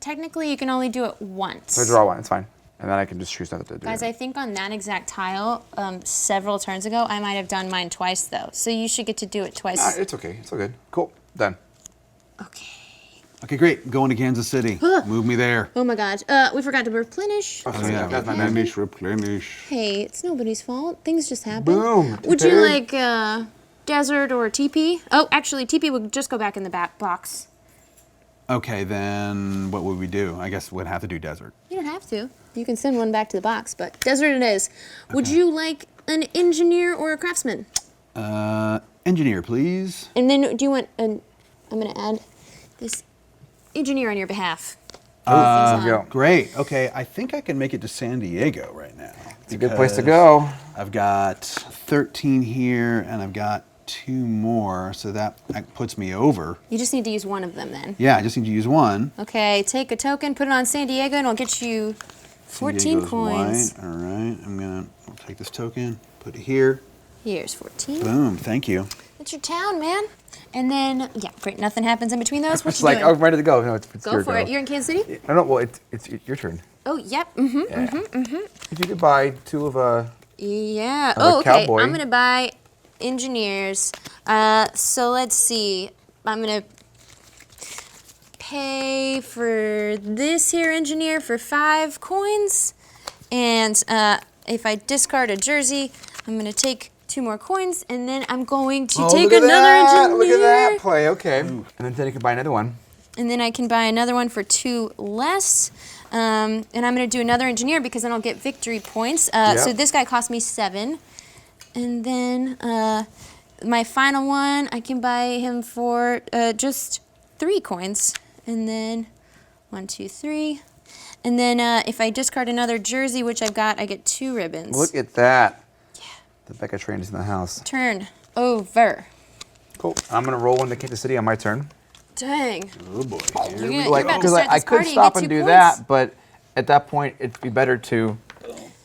Technically, you can only do it once. So I draw 1. It's fine. And then I can just choose not to do Guys, it. I think on that exact tile, several turns ago, I might have done mine twice though. So you should get to do it twice. Nah, it's okay. It's all good. Cool. Done. Okay. Okay, great. Going to Kansas City. Move me there. Oh my God, we forgot to replenish. Oh, yeah. That's my bad. Replenish. Hey, it's nobody's fault. Things just happen. Boom. Would you Prepared. like desert or TP? Oh, actually, TP would just go back in the back box. Okay, then what would we do? I guess we'd have to do desert. You don't have to. You can send one back to the box, but desert it is. Would you like an engineer or a craftsman? Engineer, please. And then do you want an? I'm gonna add this engineer on your behalf. Go. Great. Okay, I think I can make it to San Diego right now. It's a good place to go. I've got 13 here, and I've got 2 more, so that puts me over. You just need to use one of them then. Yeah, I just need to use 1. Okay, take a token, put it on San Diego, and I'll get you 14 San Diego's coins. white. All right, I'll take this token, put it here. Here's 14. Boom, thank you. That's your town, man. And then, yeah, great. Nothing happens in between those. What It's you like, doing? I'm ready to go. No, it's Go your for it. You're in Kansas City? No, well, it's your turn. Oh, yep. If you could buy 2 of Yeah. Of a Oh, okay. cowboy. I'm gonna buy engineers. So let's see. I'm gonna pay for this here engineer for 5 coins, and if I discard a jersey, I'm gonna take 2 more coins, and then I'm going to take look at another that. engineer. Look at that play. Okay. And then you can buy another one. And then I can buy another one for 2 less. And I'm going to do another engineer because then I'll get victory points. So this guy cost me 7. And then my final one, I can buy him for just 3 coins. And then 1, 2, 3. And then if I discard another jersey, which I've got, I get 2 ribbons. Look at that. Yeah. The Becca train is in the house. Turn over. Cool. I'm gonna roll into Kansas City on my turn. Dang. Oh boy. You're Like, about to because start I this could party and stop get and 2 do points. that, but at that point it'd be better to.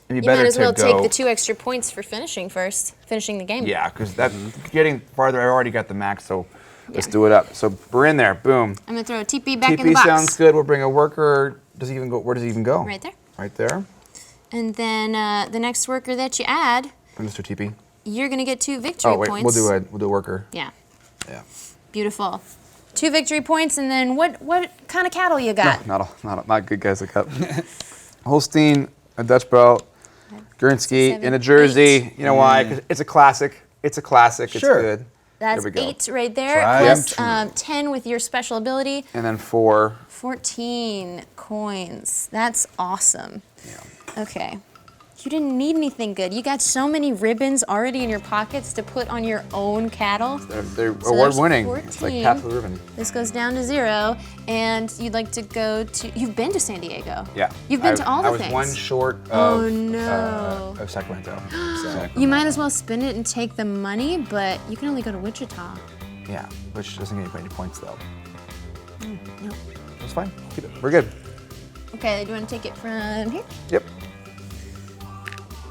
You might as well take the 2 extra points for finishing the game. Yeah, because that getting farther, I already got the max, so let's do it up. So we're in there. Boom. I'm gonna throw a TP back in the TP box. sounds good. We'll bring a worker. Does he even go? Where does he even go? Right there. Right there. And then the next worker that you add, Mr. TP. you're gonna get 2 victory Oh wait, points. we'll do a worker. Yeah, Yeah. beautiful. 2 victory points, and then what kind of cattle you got? Not good guys. Look up. Holstein, a Dutch belt, Guernsey, 7, and a jersey. 8. You know why? 'Cause it's a classic. It's a classic. Sure. It's good. That's There we go. 8 right there, Tried plus and 10 with your special ability. And then 4. 14 coins. That's awesome. Yeah. Okay. You didn't need anything good. You got so many ribbons already in your pockets to put on your own cattle. They're So award there's winning. 14. It's like half the ribbon. This goes down to 0, and you'd like to go to. You've been to San Diego. Yeah. You've been to all the I was things. 1 short Oh, of, no. of Sacramento. You might as well spend it and take the money, but you can only go to Wichita. Yeah, which doesn't get you any points though. No. That's fine. Keep it. We're good. Okay, do you want to take it from here? Yep.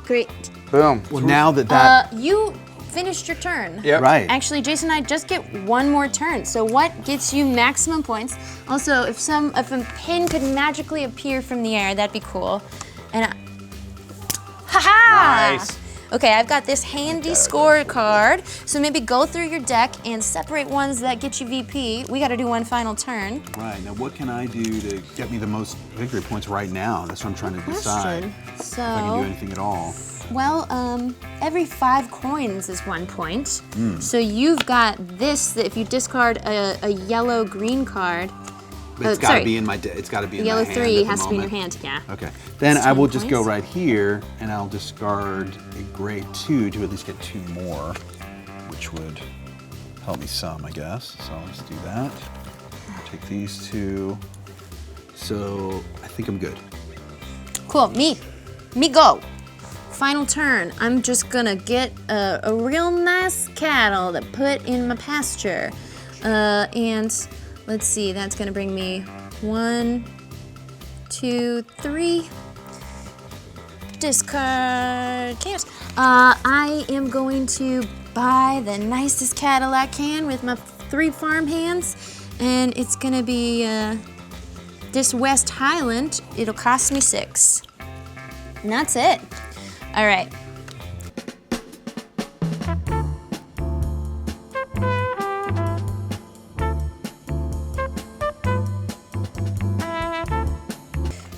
Great. Boom. Well, now that You finished your turn. Yep. right. Actually, Jason and I just get 1 more turn. So what gets you maximum points? Also, if a pin could magically appear from the air, that'd be cool. And haha! Nice. Okay, I've got this handy scorecard. So maybe go through your deck and separate ones that get you VP. We got to do one final turn. Right, now what can I do to get me the most victory points right now? That's what I'm trying to decide. So, if I can do anything at all. well, every 5 coins is 1 point. So you've got this, that if you discard a yellow-green card, It's got to be in my it's got to be in yellow my hand 3 at the has to be in your moment. hand, yeah. Okay, then It's I will 10 just go points. right here and I'll discard a gray 2 to at least get 2 more, which would help me some, I guess. So let's do that. Take these 2. So I think I'm good. Cool, me go. Final turn, I'm just gonna get a real nice cattle to put in my pasture. And let's see, that's gonna bring me 1, 2, 3. Discard chaos. I am going to buy the nicest cattle I can with my 3 farm hands, and it's gonna be this West Highland. It'll cost me 6. And that's it. All right.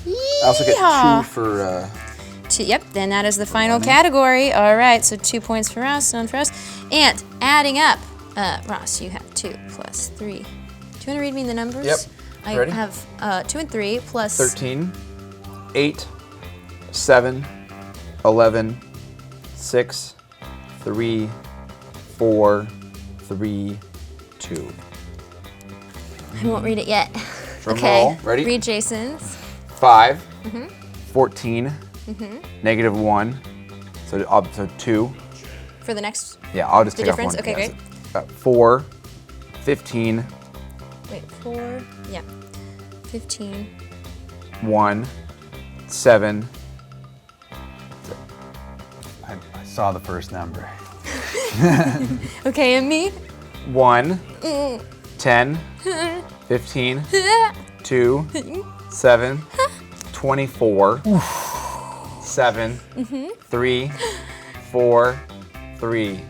I also get Yeehaw. 2 for. Yep, then that is the final category. All right, so 2 points for us, none for us. And adding up, Ross, you have 2 plus 3. Do you want to read me the numbers? Yep. I Ready? have 2 and 3 plus 13, 8, 7, 11, 6, 3, 4, 3, 2. I won't read it yet. Drum okay. roll. Ready? Read Jason's. 5, 14, negative 1, so 2. For the next. Yeah, I'll just The take off difference? 1. Okay, yeah, 4, 15, Wait, 4. Yeah. 15. 1, 7. I saw the first number. Okay, and me? 1, 10, 15, 2, 7, 24, 7, 3, 4, 3.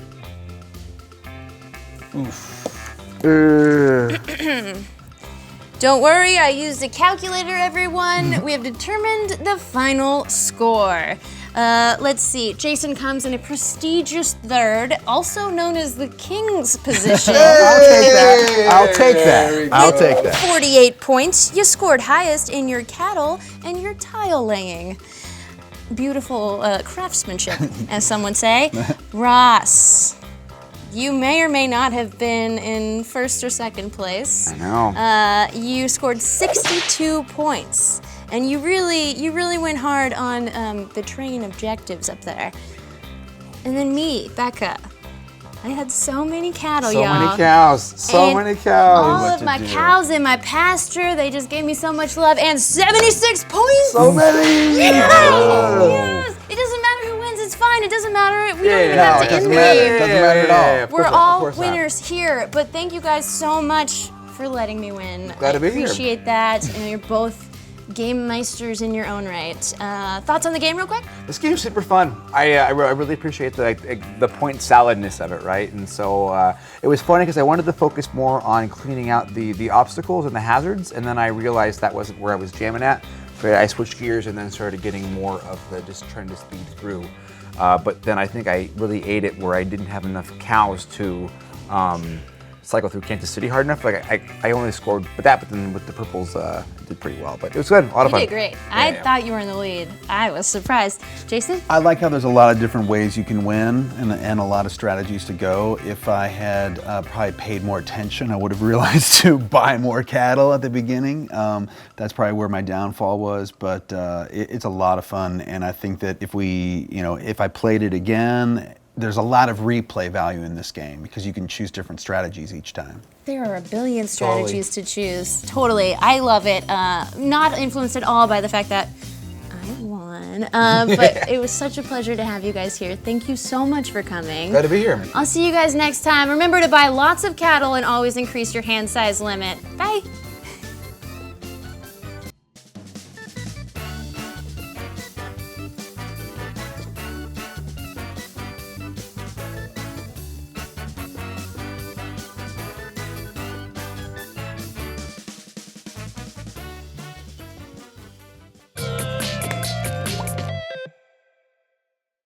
Don't worry, I used a calculator, everyone. We have determined the final score. Let's see. Jason comes in a prestigious 3rd, also known as the king's position. I'll take that. I'll take that. 48 points. You scored highest in your cattle and your tile laying. Beautiful craftsmanship, as some would say. Ross, you may or may not have been in 1st or 2nd place. I know. You scored 62 points, and you really went hard on the train objectives up there. And then me, Becca, I had so many cattle, So y'all. many cows. So And many cows. All of my cows in my pasture, they just gave me so much love, and 76 points. So many. Yes! Oh. Yes! It doesn't matter who wins, it's fine. It doesn't matter. We don't even no, have it to doesn't end matter. the It doesn't matter at all. Of We're course not, of all course not. winners here, but thank you guys so much for letting me win. Glad to be I here. appreciate that, and you're both game meisters in your own right. Thoughts on the game real quick? This game's super fun. I really appreciate the point saladness of it, right? And so it was funny because I wanted to focus more on cleaning out the obstacles and the hazards, and then I realized that wasn't where I was jamming at. So I switched gears and then started getting more of the just trying to speed through. But then I think I really ate it where I didn't have enough cows to cycle through Kansas City hard enough. Like I only scored with that, but then with the purples, did pretty well. But it was good, a lot of You fun. did great. I thought you were in the lead. I was surprised. Jason? I like how there's a lot of different ways you can win and a lot of strategies to go. If I had probably paid more attention, I would have realized to buy more cattle at the beginning. That's probably where my downfall was, but it's a lot of fun. And I think that if I played it again, there's a lot of replay value in this game because you can choose different strategies each time. There are a billion strategies to choose. Totally. I love it. Not influenced at all by the fact that I won. But it was such a pleasure to have you guys here. Thank you so much for coming. Glad to be here. I'll see you guys next time. Remember to buy lots of cattle and always increase your hand size limit. Bye.